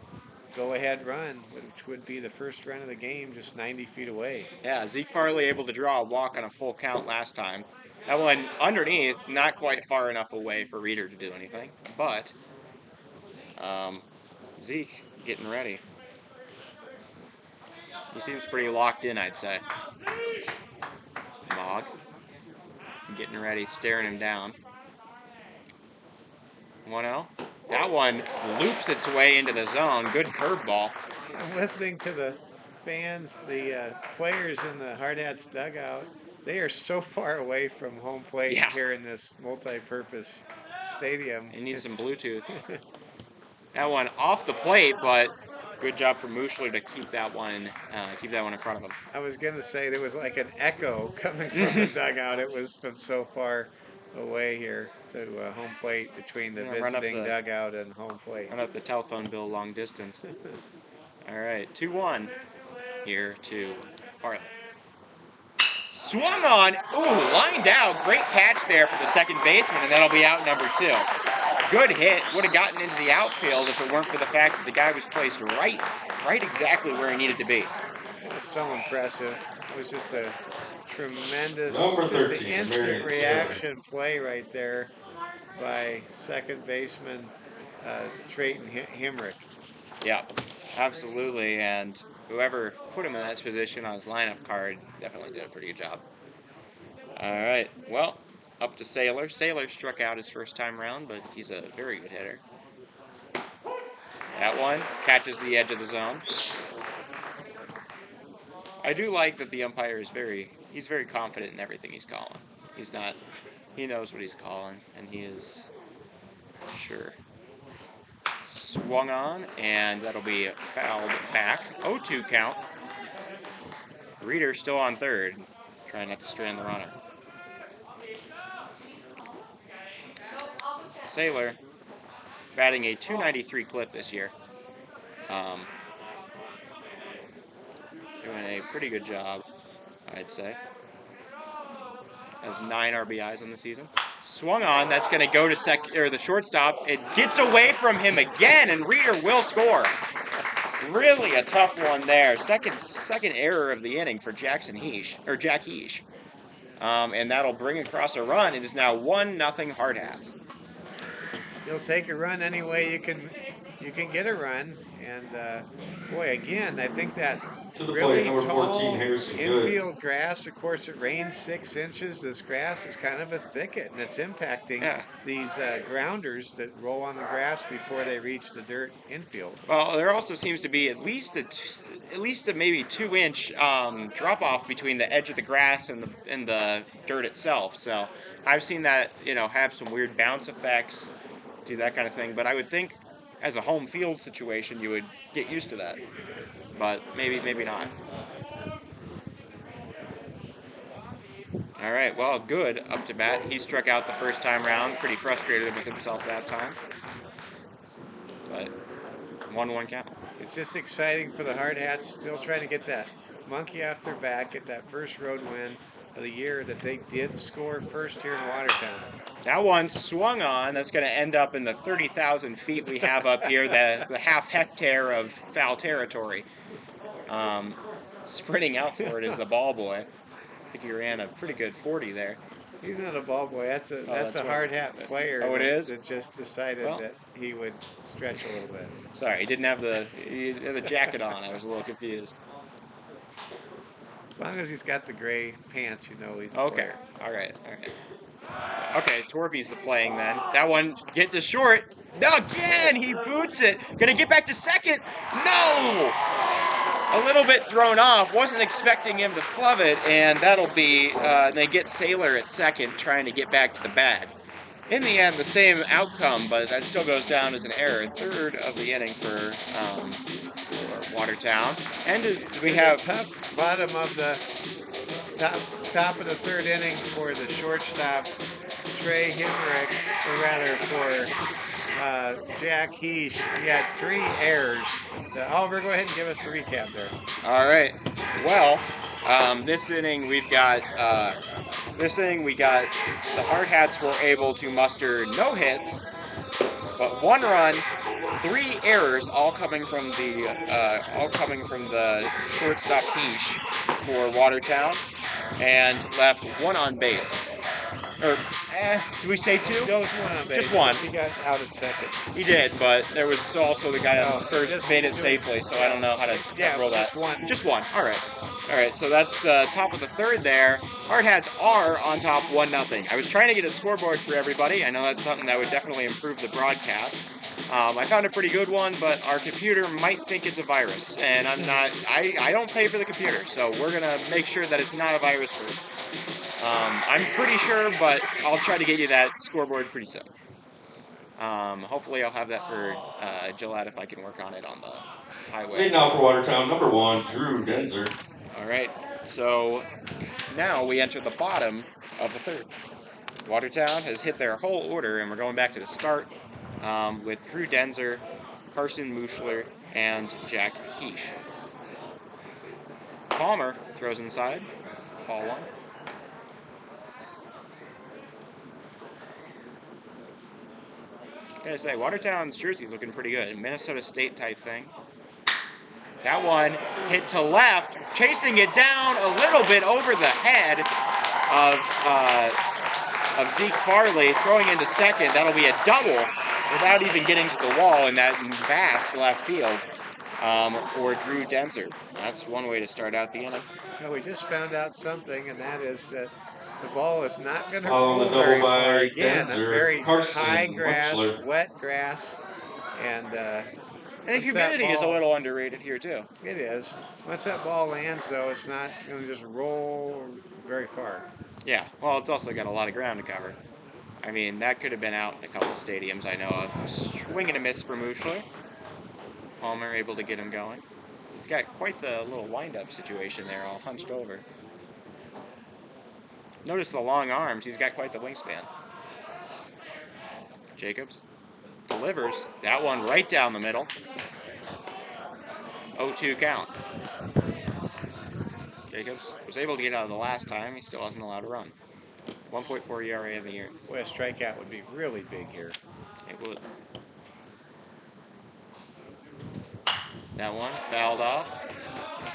[SPEAKER 2] go-ahead run, which would be the first run of the game, just 90 feet away.
[SPEAKER 1] Yeah, Zeke Farley able to draw a walk on a full count last time. That one underneath, not quite far enough away for Reeder to do anything, but Zeke getting ready. He seems pretty locked in, I'd say. Mogg getting ready, staring him down. 1-0. That one loops its way into the zone. Good curveball.
[SPEAKER 2] I'm listening to the fans, the players in the Hardhats dugout. They are so far away from home plate here in this multi-purpose stadium.
[SPEAKER 1] It needs some Bluetooth. That one off the plate, but good job for Muschler to keep that one in front of him.
[SPEAKER 2] I was going to say there was like an echo coming from the dugout. It was from so far away here to home plate between the visiting dugout and home plate.
[SPEAKER 1] Run up the telephone bill long distance. All right, 2-1 here to Farley. Swung on, lined out. Great catch there for the second baseman, and that'll be out number 2. Good hit. Would have gotten into the outfield if it weren't for the fact that the guy was placed right exactly where he needed to be.
[SPEAKER 2] It was so impressive. It was just a tremendous, just an instant reaction play right there by second baseman Trayton Hemrick.
[SPEAKER 1] Yeah, absolutely, and whoever put him in that position on his lineup card definitely did a pretty good job. All right, well, up to Saylor. Saylor struck out his first time around, but he's a very good hitter. That one catches the edge of the zone. I do like that the umpire is he's very confident in everything he's calling. He knows what he's calling, and he is Sure. Swung on, and that'll be fouled back. 0-2 count. Reader still on third, trying not to strand the runner. Sailor batting a 293 clip this year. Doing a pretty good job, I'd say. Has 9 RBIs on the season. Swung on, that's going to go to the shortstop. It gets away from him again, and Reader will score. Really a tough one there. Second error of the inning for Jack Heesh. And that'll bring across a run. It is now 1-0 Hardhats.
[SPEAKER 2] You'll take a run any way you can get a run. And boy, again, I think that
[SPEAKER 3] To the
[SPEAKER 2] really
[SPEAKER 3] plate, number 14,
[SPEAKER 2] tall
[SPEAKER 3] Harrison Good.
[SPEAKER 2] infield grass. Of course, it rains 6 inches. This grass is kind of a thicket, and it's impacting these grounders that roll on the grass before they reach the dirt infield.
[SPEAKER 1] Well, there also seems to be at least a maybe 2-inch drop off between the edge of the grass and the dirt itself. So I've seen that have some weird bounce effects, do that kind of thing. But I would think, as a home field situation, you would get used to that. But maybe not. All right, well, Good up to bat. He struck out the first time round. Pretty frustrated with himself that time. But 1-1 count.
[SPEAKER 2] It's just exciting for the Hardhats, still trying to get that monkey off their back, get that first road win of the year that they did score first here in Watertown.
[SPEAKER 1] That one swung on. That's going to end up in the 30,000 feet we have up here, the half hectare of foul territory. Sprinting out for it is the ball boy. I think he ran a pretty good 40 there.
[SPEAKER 2] He's not a ball boy. That's a hard hat player.
[SPEAKER 1] Oh, it is?
[SPEAKER 2] That just decided that he would stretch a little bit.
[SPEAKER 1] Sorry, he didn't have the jacket on. I was a little confused.
[SPEAKER 2] As long as he's got the gray pants, he's a player.
[SPEAKER 1] All right. Okay, Torby's the playing then. That one get to short. Again, he boots it. Gonna get back to second. No! A little bit thrown off. Wasn't expecting him to club it, and that'll be, they get Sailor at second, trying to get back to the bag. In the end, the same outcome, but that still goes down as an error. Third of the inning for Watertown. And we have
[SPEAKER 2] tough bottom of the top of the third inning for the shortstop, Trey Himrick, or rather for Jack Heesh. He had 3 errors. Oliver, go ahead and give us the recap there.
[SPEAKER 1] All right. Well, this inning we got the Hardhats were able to muster no hits, but 1 run, 3 errors, all coming from the shortstop Heesh for Watertown, and left 1 on base. Or, did we say 2?
[SPEAKER 2] No, it was 1 on base.
[SPEAKER 1] Just 1.
[SPEAKER 2] He got out at second.
[SPEAKER 1] He did, but there was also the guy on first made it safely, so I don't know how to roll that. Just one. All right, so that's the top of the third there. Hardhats are on top 1-0. I was trying to get a scoreboard for everybody. I know that's something that would definitely improve the broadcast. I found a pretty good one, but our computer might think it's a virus, and I don't pay for the computer, so we're going to make sure that it's not a virus first. I'm pretty sure, but I'll try to get you that scoreboard pretty soon. Hopefully I'll have that for Gillette if I can work on it on the highway.
[SPEAKER 3] Lead now for Watertown, number 1, Drew Denzer.
[SPEAKER 1] All right, so now we enter the bottom of the third. Watertown has hit their whole order, and we're going back to the start with Drew Denzer, Carson Muschler, and Jack Heesh. Palmer throws inside, ball 1. Gotta say, Watertown's jersey's looking pretty good. Minnesota State type thing. That one hit to left, chasing it down a little bit over the head of Zeke Farley, throwing into second. That'll be a double without even getting to the wall in that vast left field for Drew Denzer. That's one way to start out the inning.
[SPEAKER 2] We just found out something, and that is that the ball is not going to
[SPEAKER 3] roll
[SPEAKER 2] very far.
[SPEAKER 3] by
[SPEAKER 2] Again,
[SPEAKER 3] Denzer,
[SPEAKER 2] a very
[SPEAKER 3] Carson
[SPEAKER 2] high grass,
[SPEAKER 3] Muschler.
[SPEAKER 2] wet grass, and
[SPEAKER 1] the humidity is a little underrated here too.
[SPEAKER 2] It is. Once that ball lands, though, it's not going to just roll very far.
[SPEAKER 1] Yeah, well, it's also got a lot of ground to cover. I mean, that could have been out in a couple of stadiums I know of. Swing and a miss for Muschler. Palmer able to get him going. He's got quite the little wind-up situation there, all hunched over. Notice the long arms. He's got quite the wingspan. Jacobs delivers. That one right down the middle. 0-2 count. Jacobs was able to get out of the last time. He still hasn't allowed a run. 1.4 ERA of the year.
[SPEAKER 2] Boy, a strikeout would be really big here.
[SPEAKER 1] It would. That one fouled off.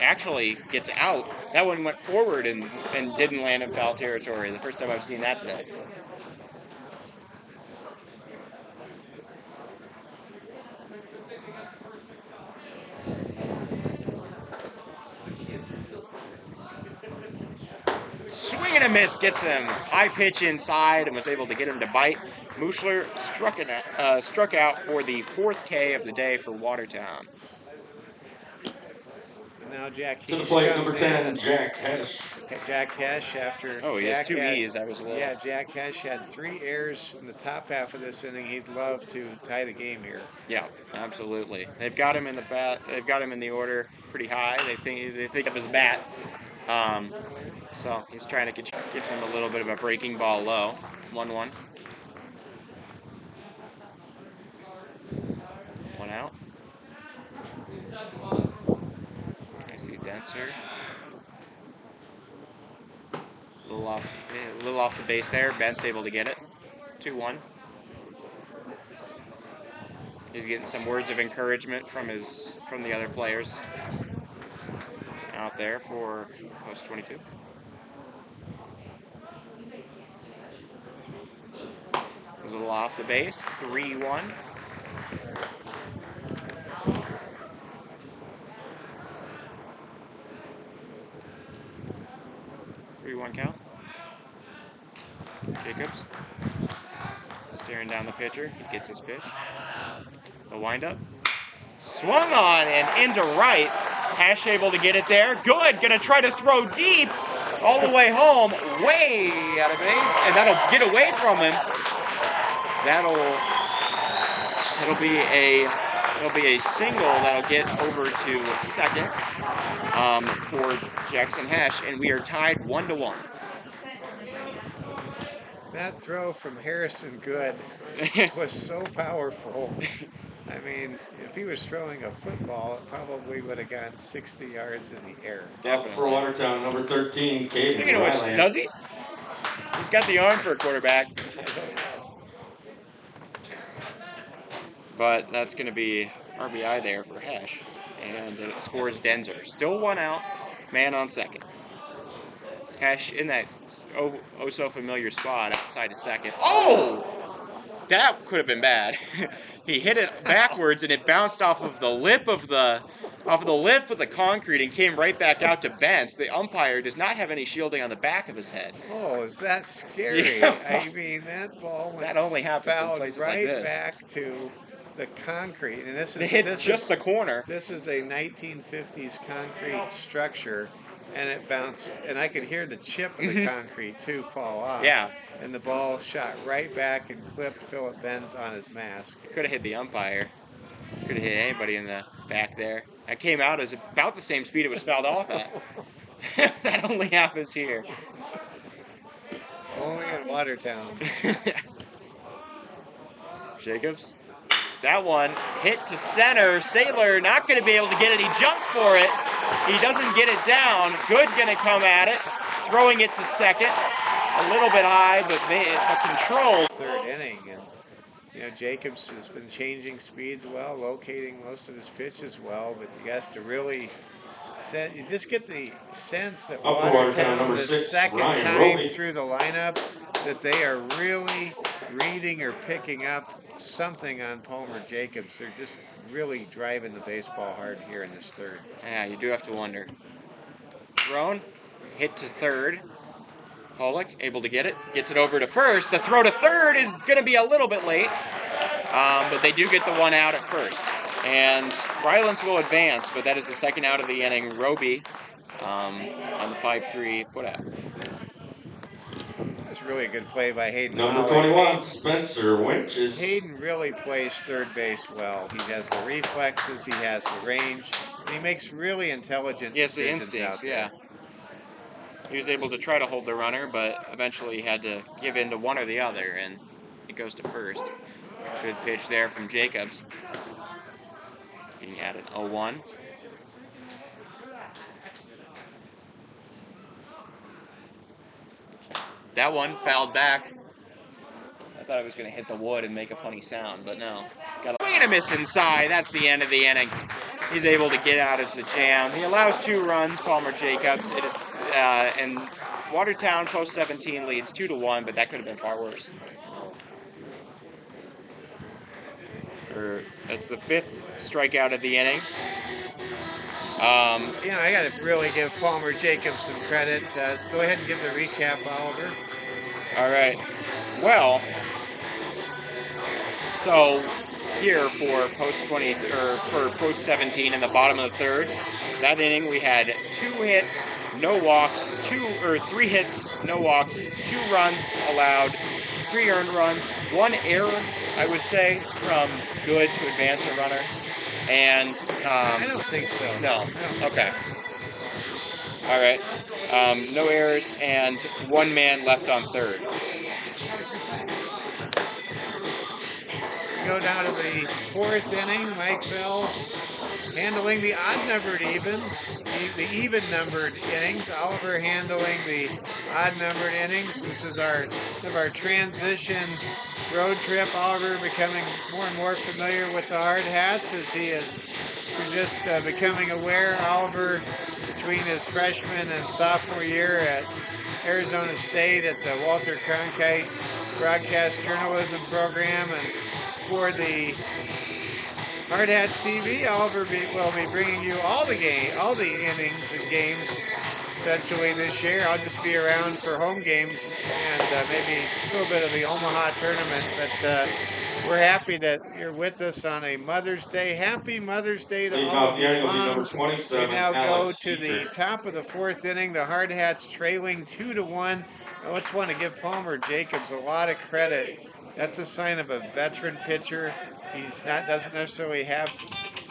[SPEAKER 1] Actually gets out. That one went forward and didn't land in foul territory. The first time I've seen that today. Swing and a miss gets him. High pitch inside and was able to get him to bite. Muschler struck out for the 4th K of the day for Watertown.
[SPEAKER 2] And now Jack
[SPEAKER 3] To the
[SPEAKER 2] Hesh
[SPEAKER 3] plate,
[SPEAKER 2] comes
[SPEAKER 3] number 10, Jack Hesh.
[SPEAKER 2] Jack Hesh after.
[SPEAKER 1] Oh, he
[SPEAKER 2] Jack
[SPEAKER 1] has 2
[SPEAKER 2] had,
[SPEAKER 1] E's. I was a little.
[SPEAKER 2] Yeah, Jack Hesh had 3 errors in the top half of this inning. He'd love to tie the game here.
[SPEAKER 1] Yeah, absolutely. They've got him in the bat. They've got him in the order pretty high. They think of his bat. So he's trying to give him a little bit of a breaking ball low. 1-1. 1 out. I see Denser. A little off the base there. Bent's able to get it. 2-1. He's getting some words of encouragement from the other players out there for post 22. A little off the base. 3-1. Count. Jacobs staring down the pitcher. He gets his pitch. The windup. Swung on and into right. Hash able to get it there. Good. Gonna try to throw deep all the way home. Way out of base. And that'll get away from him. It'll be a single that'll get over to second for Jackson Hash, and we are tied 1-1.
[SPEAKER 2] That throw from Harrison Good was so powerful. I mean, if he was throwing a football, it probably would have gone 60 yards in the air.
[SPEAKER 3] Definitely. For Watertown, number 13, Caden.
[SPEAKER 1] Speaking of which, does he? He's got the arm for a quarterback. But that's going to be RBI there for Hesh. And it scores Denzer. Still 1 out, man on second. Hesh in that so familiar spot outside of second. Oh! That could have been bad. He hit it backwards and it bounced off of the lip of the concrete and came right back out to Bentz. The umpire does not have any shielding on the back of his head.
[SPEAKER 2] Oh, is that scary?
[SPEAKER 1] Yeah.
[SPEAKER 2] I mean, that ball went
[SPEAKER 1] that only happens in places
[SPEAKER 2] right
[SPEAKER 1] like this.
[SPEAKER 2] Back to the concrete, and this is
[SPEAKER 1] the corner.
[SPEAKER 2] This is a 1950s concrete structure, and it bounced, and I could hear the chip of the concrete too fall off.
[SPEAKER 1] Yeah.
[SPEAKER 2] And the ball shot right back and clipped Philip Benz on his mask.
[SPEAKER 1] Could have hit the umpire. Could have hit anybody in the back there. That came out as about the same speed it was fouled off at. That only happens here.
[SPEAKER 2] Only in Watertown.
[SPEAKER 1] Jacobs. That one hit to center. Saylor not going to be able to get it. He jumps for it. He doesn't get it down. Good going to come at it. Throwing it to second. A little bit high, but controlled.
[SPEAKER 2] Third inning, and you know Jacobs has been changing speeds well, locating most of his pitches well, but you have to really you just get the sense that Watertown, the second time through the lineup, that they are really reading or picking up something on Palmer Jacobs. They're just really driving the baseball hard here in this third.
[SPEAKER 1] Yeah, you do have to wonder. Thrown, hit to third. Pollock able to get it, gets it over to first. The throw to third is going to be a little bit late, but they do get the 1 out at first. And Rylands will advance, but that is the second out of the inning. Roby on the 5-3 put out.
[SPEAKER 2] It's really good play by Hayden.
[SPEAKER 3] Number
[SPEAKER 2] Hollick.
[SPEAKER 3] 21, Spencer Winches.
[SPEAKER 2] Hayden really plays third base well. He has the reflexes, he has the range, and he makes really intelligent
[SPEAKER 1] He has the
[SPEAKER 2] decisions
[SPEAKER 1] instincts,
[SPEAKER 2] out there.
[SPEAKER 1] yeah. He was able to try to hold the runner, but eventually he had to give in to one or the other, and it goes to first. Good pitch there from Jacobs. Getting at an 0-1. That one fouled back. I thought it was going to hit the wood and make a funny sound, but no. Got a swing and a miss inside. That's the end of the inning. He's able to get out of the jam. He allows 2 runs, Palmer Jacobs. It is, and Watertown post 17 leads 2-1, but that could have been far worse. That's the 5th strikeout of the inning.
[SPEAKER 2] I got to really give Palmer Jacobs some credit. Go ahead and give the recap, Oliver.
[SPEAKER 1] All right. Well, so here for post 20 or for post 17 in the bottom of the 3rd, that inning we had 2 hits, no walks, 3 hits, no walks, 2 runs allowed, 3 earned runs, 1 error, I would say, from good to advance a runner, and
[SPEAKER 2] I don't think so.
[SPEAKER 1] No. Okay. All right. No errors and 1 man left on 3rd.
[SPEAKER 2] Go down to the 4th inning. Mike Bell handling the odd-numbered evens, the even-numbered innings. Oliver handling the odd-numbered innings. This is our transition road trip. Oliver becoming more and more familiar with the Hardhats as he is just becoming aware. Oliver, between his freshman and sophomore year at Arizona State at the Walter Cronkite Broadcast Journalism Program, and for the Hardhats TV, Oliver will be bringing you all the innings and games essentially this year. I'll just be around for home games and maybe a little bit of the Omaha tournament. But we're happy that you're with us on a Mother's Day. Happy Mother's Day to all of you moms. We now go to the top of the 4th inning. The Hardhats trailing 2-1. I just want to give Palmer Jacobs a lot of credit. That's a sign of a veteran pitcher. Doesn't necessarily have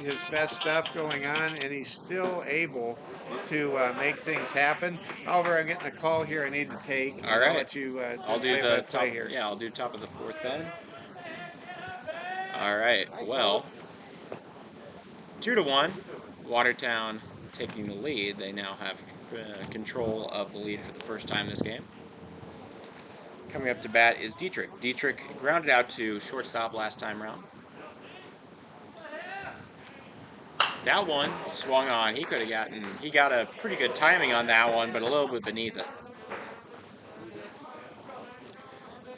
[SPEAKER 2] his best stuff going on, and he's still able to make things happen. However, I'm getting a call here I need to take.
[SPEAKER 1] All right.
[SPEAKER 2] I'll let you
[SPEAKER 1] I'll do the top
[SPEAKER 2] here.
[SPEAKER 1] Yeah, I'll do top of the 4th then. All right. Well, 2-1. Watertown taking the lead. They now have control of the lead for the first time this game. Coming up to bat is Dietrich. Dietrich grounded out to shortstop last time round. That one swung on. He got a pretty good timing on that one, but a little bit beneath it.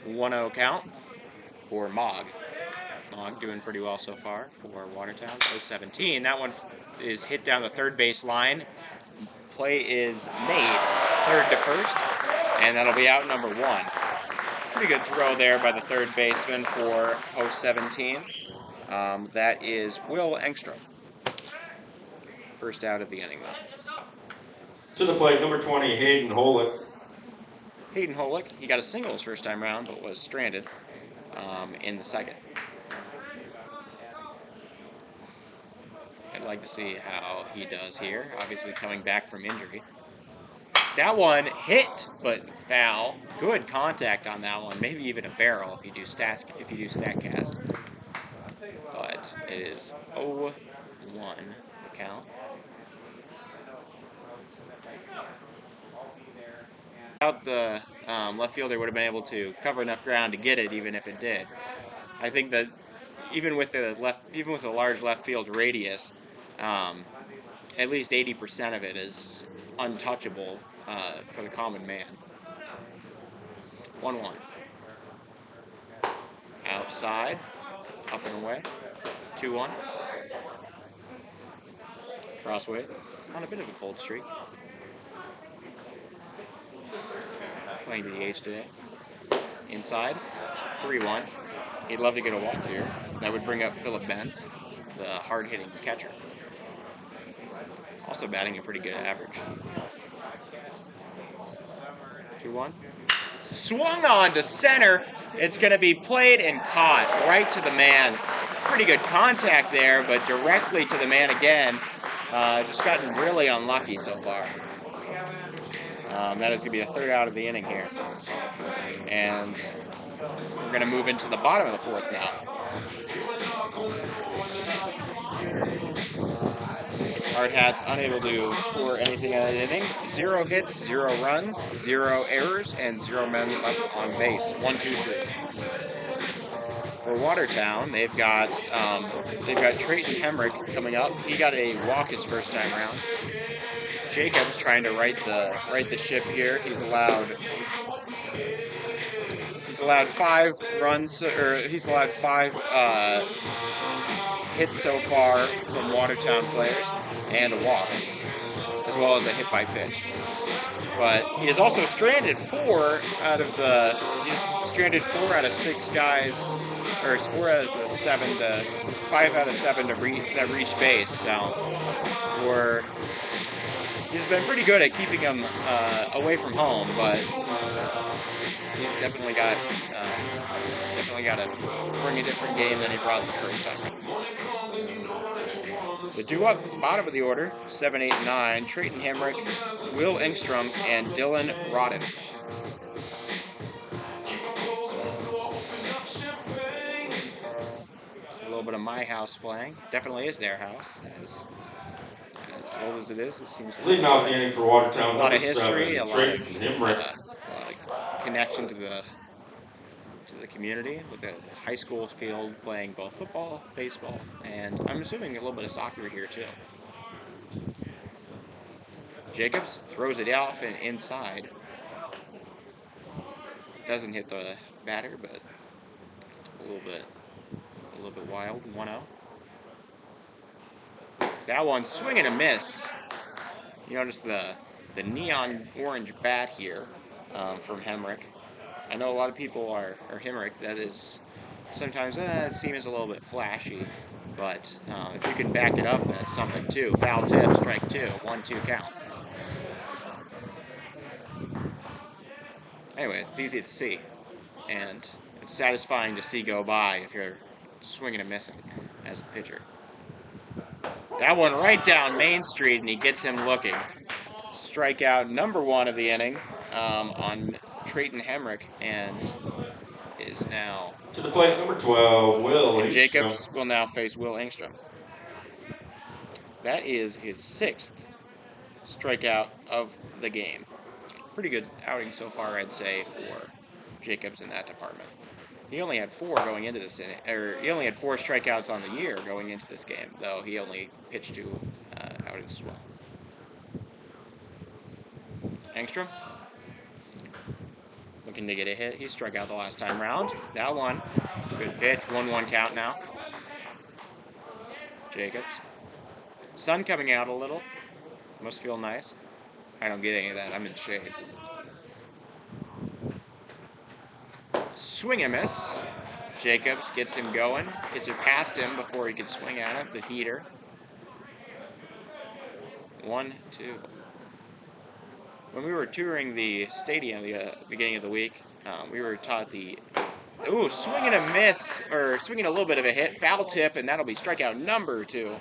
[SPEAKER 1] 1-0 count for Mogg. Mogg doing pretty well so far for Watertown. 0-17. That one is hit down the 3rd base line. Play is made 3rd to 1st, and that'll be out number 1. Pretty good throw there by the 3rd baseman for 0-17. That is Will Engstrom. First out of the inning, though.
[SPEAKER 3] To the plate, number 20, Hayden Holick.
[SPEAKER 1] Hayden Holick, he got a single his first time around, but was stranded in the 2nd. I'd like to see how he does here. Obviously coming back from injury. That one hit, but foul. Good contact on that one. Maybe even a barrel if you do StatCast. But it is 0-1 the count. Without the left fielder would have been able to cover enough ground to get it, even if it did. I think that even with a large left field radius, at least 80% of it is untouchable for the common man. 1-1. Outside, up and away. 2-1. Crossway on a bit of a cold streak. Playing DH today. Inside, 3-1. He'd love to get a walk here. That would bring up Philip Benz, the hard-hitting catcher. Also batting a pretty good average. 2-1. swung on to center. It's going to be played and caught right to the man. Pretty good contact there, but directly to the man again. Just gotten really unlucky so far. That is going to be a third out of the inning here. And we're going to move into the bottom of the fourth now. Hardhats unable to score anything in that inning. 0 hits, 0 runs, 0 errors, and 0 men left on base. 1, 2, 3. For Watertown, they've got Trayton Hemrick coming up. He got a walk his first time around. Jacobs trying to right the ship here. He's allowed 5 runs, or he's allowed 5 hits so far from Watertown players and a walk, as well as a hit by pitch. But he is also stranded 4 out of 6 guys, or 4 out of the 7 to 5 out of 7 that reach base. So he's been pretty good at keeping him away from home, but he's definitely got to bring a different game than he brought the first time. The due up bottom of the order, 7, 8, 9, Trayton Hemrick, Will Engstrom, and Dylan Rodden. A little bit of my house playing. Definitely is their house. As old as it is, it seems to
[SPEAKER 3] leading off the inning for Watertown.
[SPEAKER 1] A lot of history, a lot of
[SPEAKER 3] Hemrick.
[SPEAKER 1] connection to the community with the high school field, playing both football, baseball, and I'm assuming a little bit of soccer here too. Jacobs throws it off and inside. Doesn't hit the batter, but a little bit wild. 1-0. That one swing and a miss. You notice the neon orange bat here from Hemrick. I know a lot of people are Hemrick. That is sometimes it seems a little bit flashy, but if you can back it up, that's something too. Foul tip, strike 2, 1-2 count. Anyway, it's easy to see, and it's satisfying to see go by if you're swinging and missing as a pitcher. That one right down Main Street, and he gets him looking. Strikeout number 1 of the inning on Trayton Hemrick, and is now
[SPEAKER 3] to the plate, number 12, Will Engstrom.
[SPEAKER 1] Jacobs will now face Will Engstrom. That is his 6th strikeout of the game. Pretty good outing so far, I'd say, for Jacobs in that department. He only had 4 going into this inning, or he only had 4 strikeouts on the year going into this game, though he only pitched 2 outings as well. Engstrom looking to get a hit. He struck out the last time round. That one, good pitch. 1-1 count now. Jacobs. Sun coming out a little. Must feel nice. I don't get any of that. I'm in shade. Swing and miss. Jacobs gets him going. Gets it past him before he could swing at it. The heater. 1-2. When we were touring the stadium the beginning of the week, we were taught swing and a miss, or swinging a little bit of a hit, foul tip, and that'll be strikeout number 2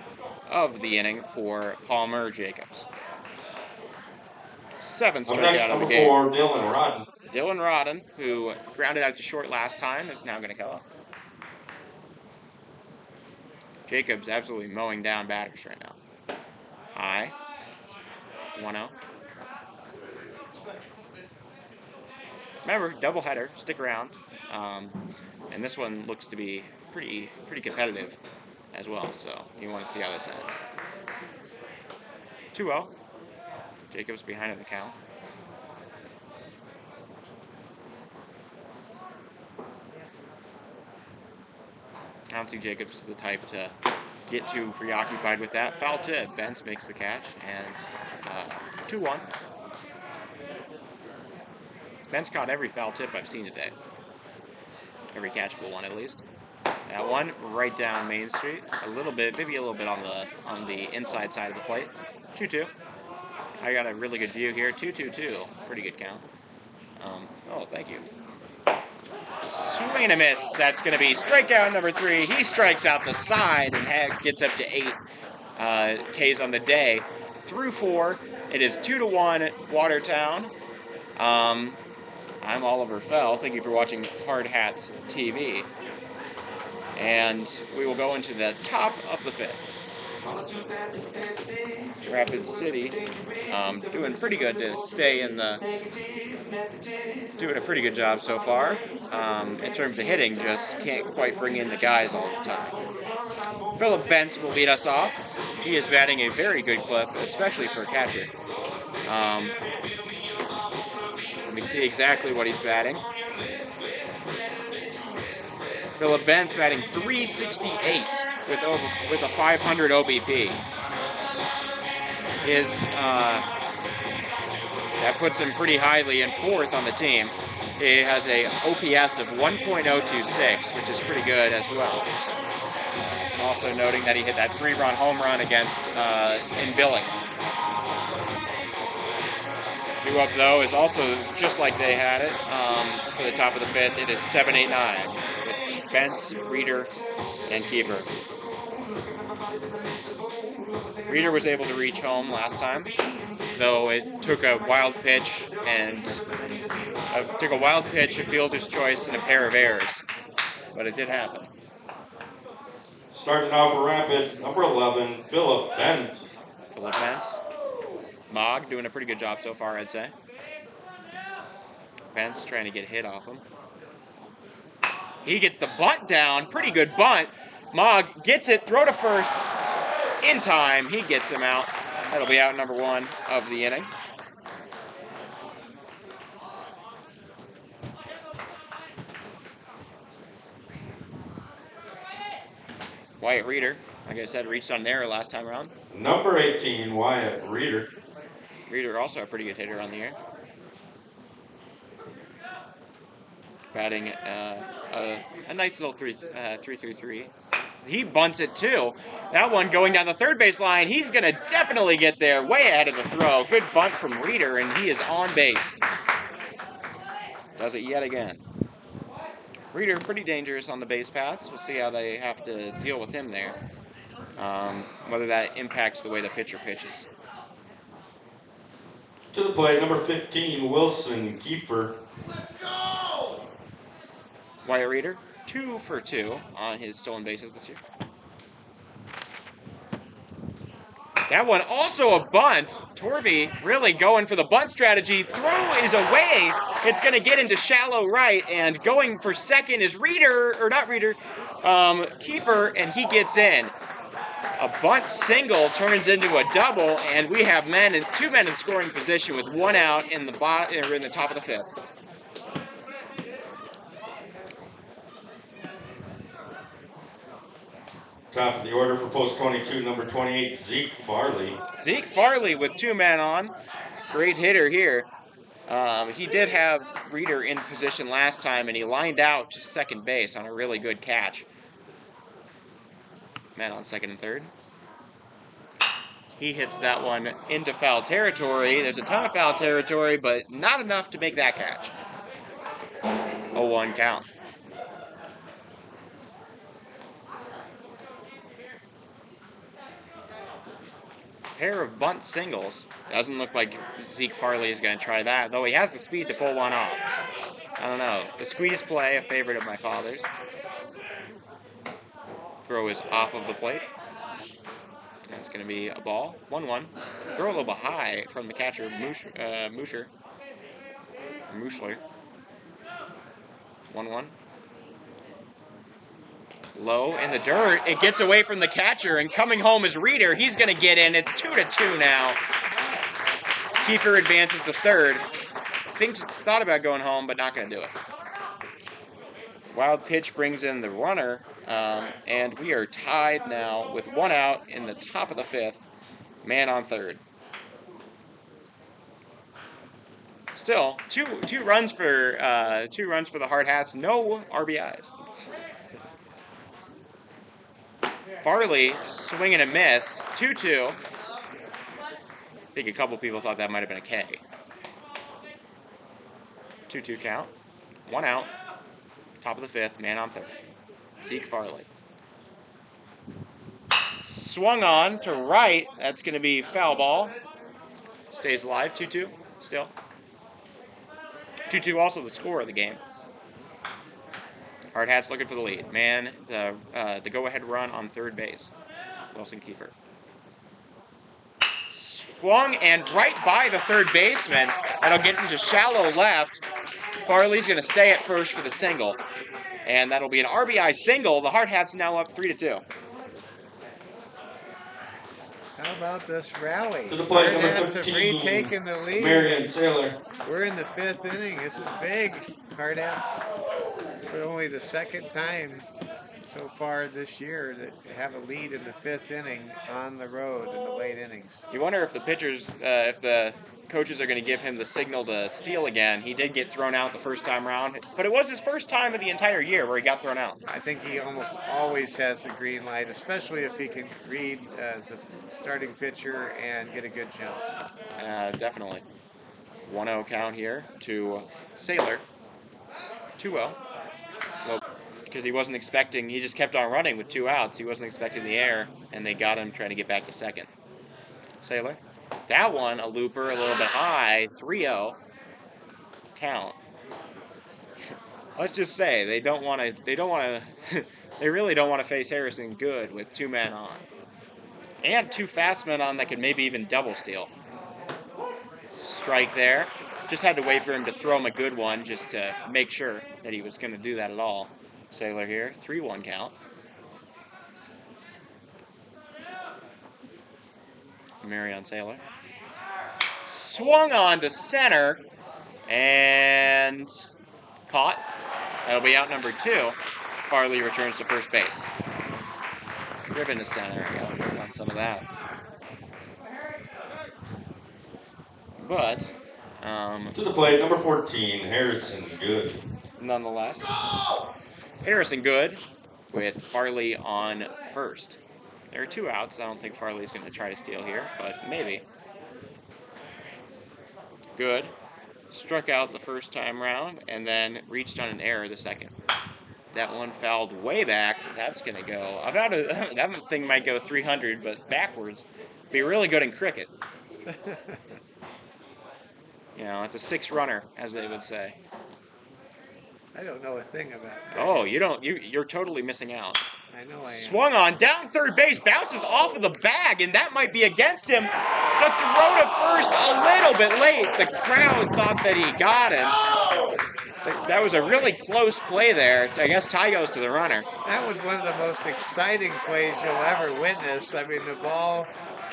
[SPEAKER 1] of the inning for Palmer Jacobs. 7th strikeout of the game.
[SPEAKER 3] 4, Dylan Rodden.
[SPEAKER 1] Dylan Rodden, who grounded out to short last time, is now going to come up. Jacobs absolutely mowing down batters right now. High. 1-0. Remember, doubleheader, stick around. And this one looks to be pretty competitive as well, so you want to see how this ends. 2-0. Jacobs behind in the count. I don't see Jacobs as the type to get too preoccupied with that. Foul tip. Bentz makes the catch, and 2-1. Bentz caught every foul tip I've seen today. Every catchable one, at least. That one right down Main Street. A little bit, maybe a little bit on the inside side of the plate. 2-2. I got a really good view here. 2-2-2. Pretty good count. Oh, thank you. Swing and a miss. That's going to be strikeout number 3. He strikes out the side and gets up to 8 Ks on the day. Through 4, it is 2-1 Watertown. I'm Oliver Fell. Thank you for watching Hardhats TV. And we will go into the top of the 5th. Rapid City doing pretty good to stay in the... Doing a pretty good job so far. In terms of hitting, just can't quite bring in the guys all the time. Philip Bentz will lead us off. He is batting a very good clip, especially for a catcher. Let me see exactly what he's batting. Philip Bentz batting .368 with a 500 OBP. That puts him pretty highly in 4th on the team. He has a OPS of 1.026, which is pretty good as well. Also noting that he hit that 3-run home run against in Billings. Due up though is also just like they had it for the top of the 5th. It is 7-8-9 with Bentz, Reeder, and Keeper. Reeder was able to reach home last time, though it took a wild pitch a fielder's choice, and a pair of errors. But it did happen.
[SPEAKER 3] Starting off rapid, number 11, Philip Bentz.
[SPEAKER 1] Philip Bentz. Mogg doing a pretty good job so far, I'd say. Bentz trying to get hit off him. He gets the bunt down. Pretty good bunt. Mogg gets it. Throw to first. In time. He gets him out. That'll be out number 1 of the inning. Wyatt Reeder, like I said, reached on there last time around.
[SPEAKER 3] Number 18, Wyatt Reeder.
[SPEAKER 1] Reeder also a pretty good hitter on the air. Batting a nice little 3-3-3. He bunts it too. That one going down the third base line. He's going to definitely get there way ahead of the throw. Good bunt from Reeder, and he is on base. Does it yet again. Reeder pretty dangerous on the base paths. We'll see how they have to deal with him there. Whether that impacts the way the pitcher pitches.
[SPEAKER 3] To the plate, number 15, Wilson Kiefer.
[SPEAKER 4] Let's go!
[SPEAKER 1] Wyatt Reeder, 2 for 2 on his stolen bases this year. That one also a bunt. Torvey really going for the bunt strategy. Throw is away. It's going to get into shallow right, and going for second is Kiefer, and he gets in. A bunt single turns into a double, and we have 2 men in scoring position with 1 out in the top of the 5th.
[SPEAKER 3] Top of the order for post 22, number 28, Zeke Farley.
[SPEAKER 1] Zeke Farley with 2 men on. Great hitter here. He did have Reeder in position last time, and he lined out to second base on a really good catch. Man on second and third. He hits that one into foul territory. There's a ton of foul territory, but not enough to make that catch. 0-1 count. Pair of bunt singles. Doesn't look like Zeke Farley is going to try that, though he has the speed to pull one off. I don't know. The squeeze play, a favorite of my father's. Throw is off of the plate. That's going to be a ball. 1-1. Throw a little bit high from the catcher, Muschler. 1-1. Low in the dirt. It gets away from the catcher, and coming home is Reeder. He's going to get in. It's 2-2 now. Kiefer advances to third. Thought about going home, but not going to do it. Wild pitch brings in the runner, and we are tied now with 1 out in the top of the 5th. Man on third. Still, two runs for the Hardhats. No RBIs. Farley, swing and a miss, 2-2. I think a couple people thought that might have been a K. 2-2 count. 1 out. Top of the 5th, man on third. Zeke Farley. Swung on to right. That's going to be foul ball. Stays alive. 2-2 still. 2-2 also the score of the game. Hardhats looking for the lead. Man, the go-ahead run on third base. Wilson Kiefer. Swung and right by the third baseman. That'll get into shallow left. Farley's going to stay at first for the single. And that'll be an RBI single. The Hardhats now up 3-2.
[SPEAKER 2] How about this rally?
[SPEAKER 3] To the plate, number
[SPEAKER 2] Hardhats have
[SPEAKER 3] 13,
[SPEAKER 2] retaken the lead.
[SPEAKER 3] Marion Sailor.
[SPEAKER 2] We're in the 5th inning. This is big. Hardhats for only the 2nd time so far this year to have a lead in the 5th inning on the road in the late innings.
[SPEAKER 1] You wonder if the pitchers, if the coaches are going to give him the signal to steal again. He did get thrown out the first time around, but it was his first time of the entire year where he got thrown out.
[SPEAKER 2] I think he almost always has the green light, especially if he can read the starting pitcher and get a good jump.
[SPEAKER 1] Definitely. 1-0 count here to Sailor. 2-0. Well, because he wasn't expecting, he just kept on running with 2 outs. He wasn't expecting the air, and they got him trying to get back to second. Sailor. That one, a looper, a little bit high. 3-0 count. Let's just say they don't want to. They really don't want to face Harrison Good with 2 men on, and 2 fast men on that could maybe even double steal. Strike there. Just had to wait for him to throw him a good one just to make sure that he was going to do that at all. Sailor here, 3-1 count. Marion Sailor. Swung on to center and caught. That'll be out number 2. Farley returns to first base. Driven to center. Got on some of that. But
[SPEAKER 3] To the plate, number 14, Harrison Good.
[SPEAKER 1] nonetheless, Harrison Good with Farley on first. There are 2 outs. I don't think Farley's going to try to steal here, but maybe. Good. Struck out the first time round and then reached on an error the second. That one fouled way back. That's going to go. That thing might go 300, but backwards. Be really good in cricket. You know, it's a 6 runner, as they would say.
[SPEAKER 2] I don't know a thing about cricket.
[SPEAKER 1] Oh, you don't. You're totally missing out.
[SPEAKER 2] I know I am.
[SPEAKER 1] Swung on, down third base, bounces off of the bag, and that might be against him. The throw to first a little bit late. The crowd thought that he got him. That was a really close play there. I guess tie goes to the runner.
[SPEAKER 2] That was one of the most exciting plays you'll ever witness. I mean, the ball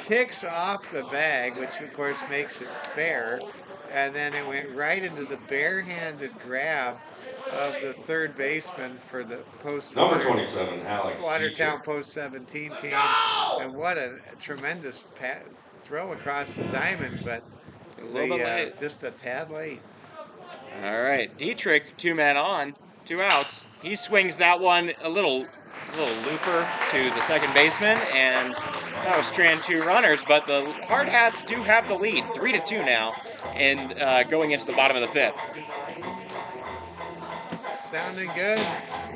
[SPEAKER 2] kicks off the bag, which of course makes it fair, and then it went right into the barehanded grab of the third baseman for the
[SPEAKER 3] Number 27, Alex.
[SPEAKER 2] Watertown post 17 team. And what a tremendous throw across the diamond, but
[SPEAKER 1] A little bit late.
[SPEAKER 2] just a tad late.
[SPEAKER 1] All right, Dietrich, 2 men on, 2 outs. He swings that one a little looper to the second baseman, and that was strand 2 runners. But the Hardhats do have the lead, 3-2 now, and going into the bottom of the 5th.
[SPEAKER 2] Sounding good.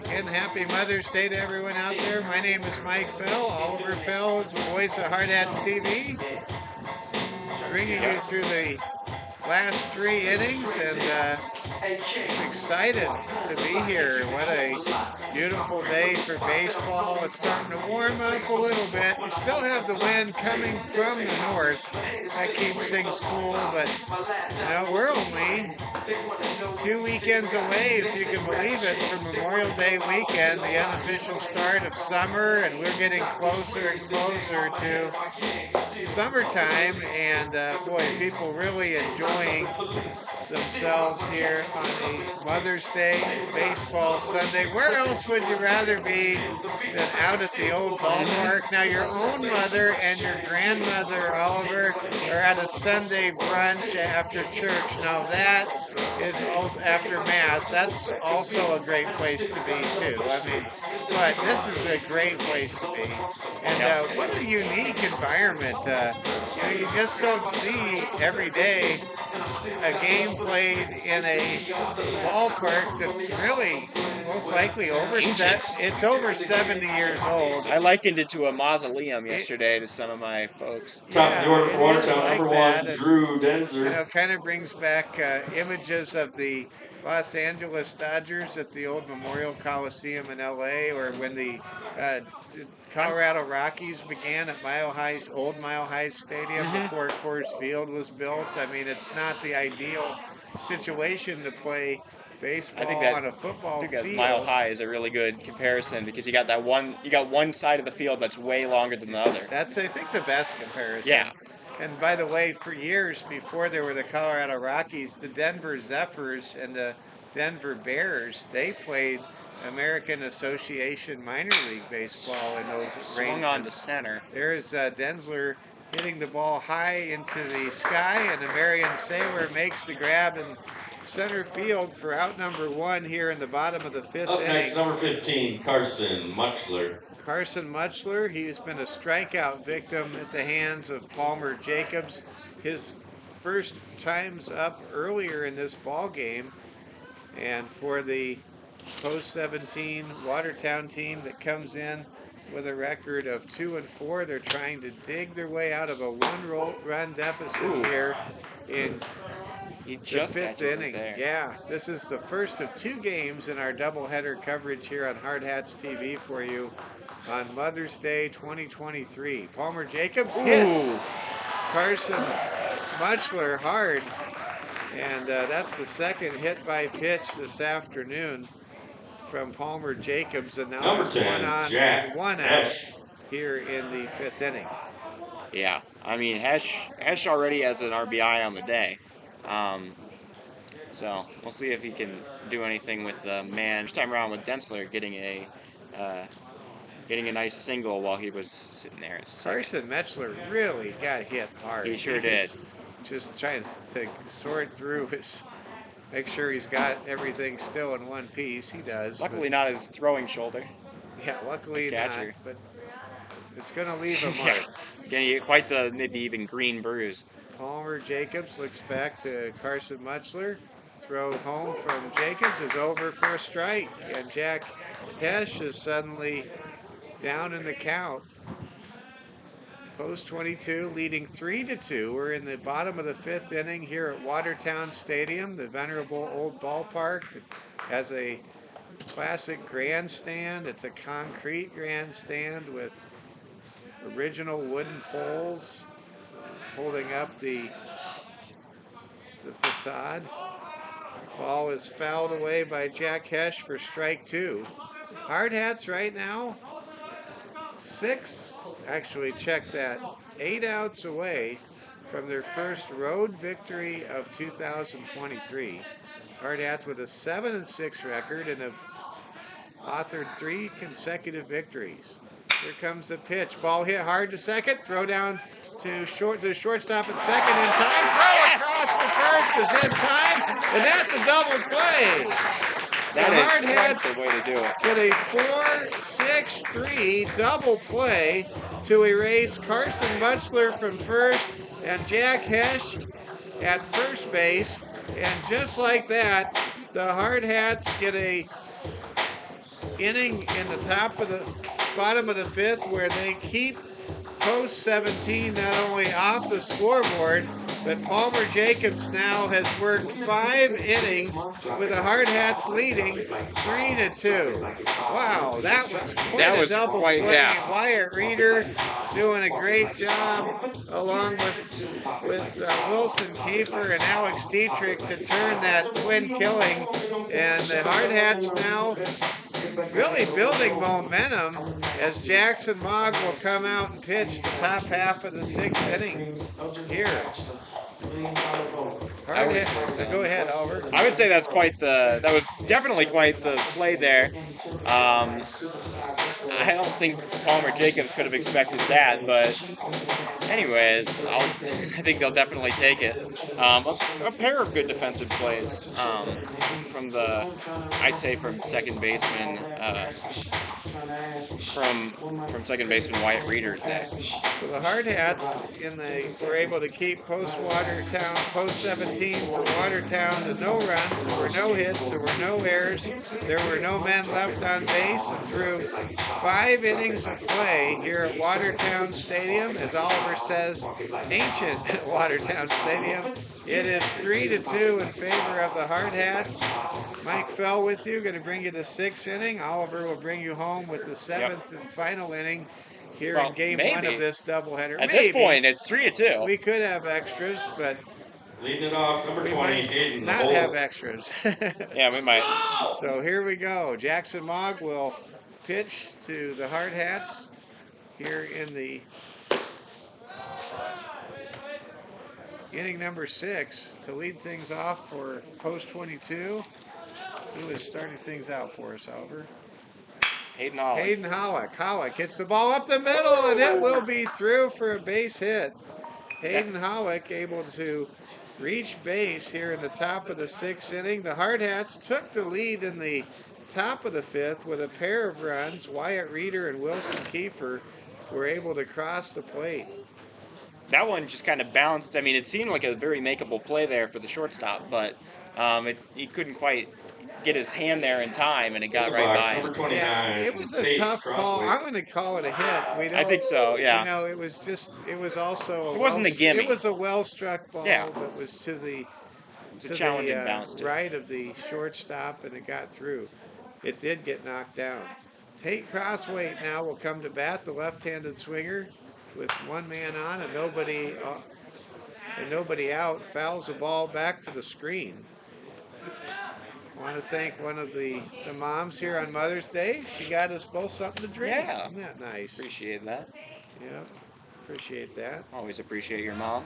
[SPEAKER 2] Again, happy Mother's Day to everyone out there. My name is Mike Fell, Oliver Fell, voice of Hardhats TV, bringing you through the last 3 innings, and just excited to be here. What a beautiful day for baseball. It's starting to warm up a little bit. We still have the wind coming from the north. That keeps things cool, but you know, we're only 2 weekends away, if you can believe it, from Memorial Day weekend, the unofficial start of summer, and we're getting closer and closer to summertime, and boy, people really enjoying themselves here on a Mother's Day baseball Sunday. Where else would you rather be than out at the old ballpark? Now, your own mother and your grandmother, Oliver, are at a Sunday brunch after church. Now, that is also after Mass. That's also a great place to be too. I mean, but this is a great place to be, and what a unique environment. You just don't see every day a game played in a ballpark that's really most likely over
[SPEAKER 1] Ancient.
[SPEAKER 2] it's over 70 years old.
[SPEAKER 1] I likened it to a mausoleum
[SPEAKER 2] It,
[SPEAKER 1] yesterday to some of my folks.
[SPEAKER 3] Top of the
[SPEAKER 2] yeah,
[SPEAKER 3] order
[SPEAKER 2] it
[SPEAKER 3] for
[SPEAKER 2] is
[SPEAKER 3] Watertown,
[SPEAKER 2] like
[SPEAKER 3] number
[SPEAKER 2] that,
[SPEAKER 3] 1,
[SPEAKER 2] and
[SPEAKER 3] Drew Denzer.
[SPEAKER 2] kind of brings back images of the Los Angeles Dodgers at the old Memorial Coliseum in L.A., or when the uh, Colorado Rockies began at old Mile High Stadium before Coors Field was built. I mean, it's not the ideal situation to play
[SPEAKER 1] I
[SPEAKER 2] baseball on a football
[SPEAKER 1] think that Mile
[SPEAKER 2] field.
[SPEAKER 1] High is a really good comparison because you got one side of the field that's way longer than the other.
[SPEAKER 2] That's, I think, the best comparison.
[SPEAKER 1] Yeah.
[SPEAKER 2] And by the way, for years before there were the Colorado Rockies, the Denver Zephyrs and the Denver Bears, they played American Association minor league baseball in those
[SPEAKER 1] Swung on to
[SPEAKER 2] arrangements.
[SPEAKER 1] center.
[SPEAKER 2] There's Densler hitting the ball high into the sky, and Marion Saylor makes the grab in center field for out number 1 here in the bottom of the 5th
[SPEAKER 3] Up
[SPEAKER 2] inning.
[SPEAKER 3] next, number 15, Carson Muchler.
[SPEAKER 2] Carson Muchler, he's been a strikeout victim at the hands of Palmer Jacobs. His first time's up earlier in this ball game, and for the post-17 Watertown team that comes in with a record of 2-4, they're trying to dig their way out of a one-run deficit here in
[SPEAKER 1] He
[SPEAKER 2] the
[SPEAKER 1] just
[SPEAKER 2] 5th
[SPEAKER 1] catches it
[SPEAKER 2] inning.
[SPEAKER 1] there.
[SPEAKER 2] Yeah, this is the first of 2 games in our doubleheader coverage here on Hardhats TV for you on Mother's Day 2023. Palmer Jacobs hits
[SPEAKER 1] Ooh.
[SPEAKER 2] Carson Muchler hard, and that's the second hit by pitch this afternoon from Palmer Jacobs, and now
[SPEAKER 3] Number
[SPEAKER 2] there's
[SPEAKER 3] 10,
[SPEAKER 2] one on
[SPEAKER 3] Jack
[SPEAKER 2] and one out
[SPEAKER 3] Hesh.
[SPEAKER 2] here in the 5th inning.
[SPEAKER 1] Yeah, I mean Hesh already has an RBI on the day, so we'll see if he can do anything with the man. First time around with Densler getting a nice single while he was sitting there.
[SPEAKER 2] Carson Muchler really got hit hard.
[SPEAKER 1] He sure
[SPEAKER 2] He's
[SPEAKER 1] did.
[SPEAKER 2] Just trying to sort through his, make sure he's got everything still in one piece. He does.
[SPEAKER 1] Luckily, not his throwing shoulder.
[SPEAKER 2] Yeah, luckily not,
[SPEAKER 1] catcher.
[SPEAKER 2] but it's going to leave a
[SPEAKER 1] Yeah,
[SPEAKER 2] mark.
[SPEAKER 1] getting quite the maybe even green bruise.
[SPEAKER 2] Palmer Jacobs looks back to Carson Muchler. Throw home from Jacobs is over for a strike, and Jack Hesh is suddenly down in the count. Post 22 leading 3-2. We're in the bottom of the 5th inning here at Watertown Stadium, the venerable old ballpark that has a classic grandstand. It's a concrete grandstand with original wooden poles holding up the facade. Ball is fouled away by Jack Hesh for strike 2. Hardhats right now, 8 outs away from their first road victory of 2023. Hardhats with a 7-6 record and have authored 3 consecutive victories. Here comes the pitch. Ball hit hard to second. Throw down to shortstop at second in time. Throw across the first is in time, and that's a double play.
[SPEAKER 1] That is quite
[SPEAKER 2] Hardhats
[SPEAKER 1] the way to do it.
[SPEAKER 2] get a 4-6-3 double play to erase Carson Muchler from first and Jack Hesh at first base. And just like that, the Hardhats get a inning in the bottom of the 5th where they keep post 17 not only off the scoreboard, but Palmer Jacobs now has worked 5 innings with the Hardhats leading 3-2. Wow, that was quite a double play.
[SPEAKER 1] Yeah.
[SPEAKER 2] Wyatt Reeder doing a great job along with Wilson Kiefer and Alex Dietrich to turn that twin killing, and the Hardhats now really building momentum as Jackson Mogg will come out and pitch the top half of the 6th inning here. Go ahead, Oliver.
[SPEAKER 1] I would say that was definitely quite the play there. I don't think Palmer Jacobs could have expected that, but anyways, I think they'll definitely take it. A pair of good defensive plays I'd say from second baseman, from second baseman Wyatt Reeder's day.
[SPEAKER 2] So the Hardhats were able to keep post 17 for Watertown to no runs. There were no hits. There were no errors. There were no men left on base. And through 5 innings of play here at Watertown Stadium, as Oliver says, ancient Watertown Stadium, it is 3-2 in favor of the Hardhats. Mike Fell with you, going to bring you the 6th inning. Oliver will bring you home with the 7th and final inning here in game 1 of this doubleheader.
[SPEAKER 1] At this point, it's 3-2.
[SPEAKER 2] We could have extras, but
[SPEAKER 3] leading it off, number 20, Hayden.
[SPEAKER 2] Not have extras.
[SPEAKER 1] Yeah, we might.
[SPEAKER 2] So here we go. Jackson Mogg will pitch to the Hardhats here in the inning number 6 to lead things off for post 22. Who is starting things out for us, Oliver?
[SPEAKER 1] Hayden Hollick.
[SPEAKER 2] Hayden Hollick. Hollick hits the ball up the middle, and it will be through for a base hit. Hayden Hollick able to reach base here in the top of the 6th inning. The Hardhats took the lead in the top of the 5th with a pair of runs. Wyatt Reeder and Wilson Kiefer were able to cross the plate.
[SPEAKER 1] That one just kind of bounced. I mean, it seemed like a very makeable play there for the shortstop, but he couldn't quite get his hand there in time, and it got right by him.
[SPEAKER 3] Number 29.
[SPEAKER 2] Yeah, it was a tough call. I'm going to call it a hit.
[SPEAKER 1] I think so, yeah.
[SPEAKER 2] You know, it was also
[SPEAKER 1] it wasn't a gimme.
[SPEAKER 2] It was a well-struck ball that was to the
[SPEAKER 1] bounce
[SPEAKER 2] right of the shortstop, and it got through. It did get knocked down. Tate Crosswaite now will come to bat, the left-handed swinger, with one man on and nobody out, fouls the ball back to the screen. I want to thank one of the moms here on Mother's Day. She got us both something to drink.
[SPEAKER 1] Yeah.
[SPEAKER 2] Isn't that nice?
[SPEAKER 1] Appreciate that.
[SPEAKER 2] Yeah, appreciate that.
[SPEAKER 1] Always appreciate your mom.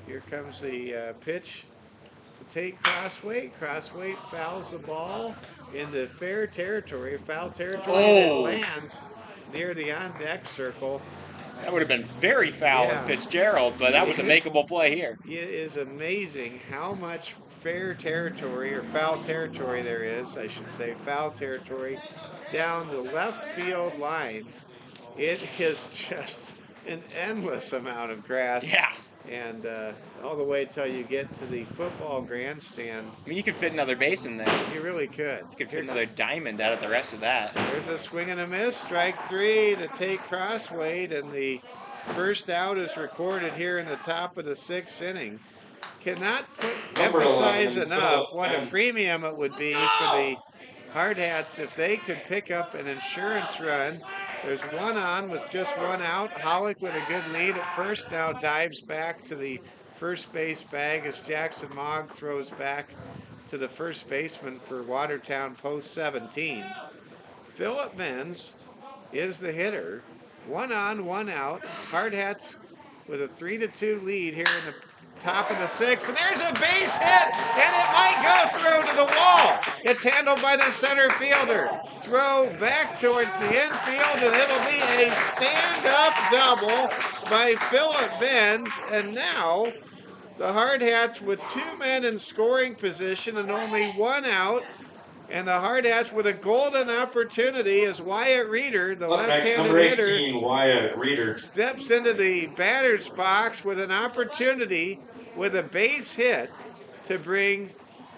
[SPEAKER 2] Here comes the pitch to Tate Crosswaite. Crosswaite fouls the ball into foul territory that lands near the on-deck circle.
[SPEAKER 1] That would have been very foul in Fitzgerald, but that was a makeable play here.
[SPEAKER 2] It is amazing how much foul territory there is, I should say, foul territory, down the left field line. It is just an endless amount of grass.
[SPEAKER 1] Yeah.
[SPEAKER 2] And all the way till you get to the football grandstand.
[SPEAKER 1] I mean, you could fit another base in there.
[SPEAKER 2] You really could.
[SPEAKER 1] You could fit another diamond out of the rest of that.
[SPEAKER 2] There's a swing and a miss. Strike 3 to Tate Crosswaite, and the first out is recorded here in the top of the 6th inning. Cannot emphasize enough what a premium it would be for the Hardhats if they could pick up an insurance run. There's one on with just one out. Hollick with a good lead at first, now dives back to the first base bag as Jackson Mogg throws back to the first baseman for Watertown post 17. Philip Benz is the hitter. One on, one out. Hardhats with a 3-2 lead here in the top of the 6th, and there's a base hit, and it might go through to the wall. It's handled by the center fielder. Throw back towards the infield, and it'll be a stand-up double by Philip Benz, and now the Hardhats with 2 men in scoring position and only one out, and the Hardhats with a golden opportunity as Wyatt Reeder, the left-handed hitter,
[SPEAKER 3] 18, Wyatt Reeder,
[SPEAKER 2] steps into the batter's box with an opportunity with a base hit to bring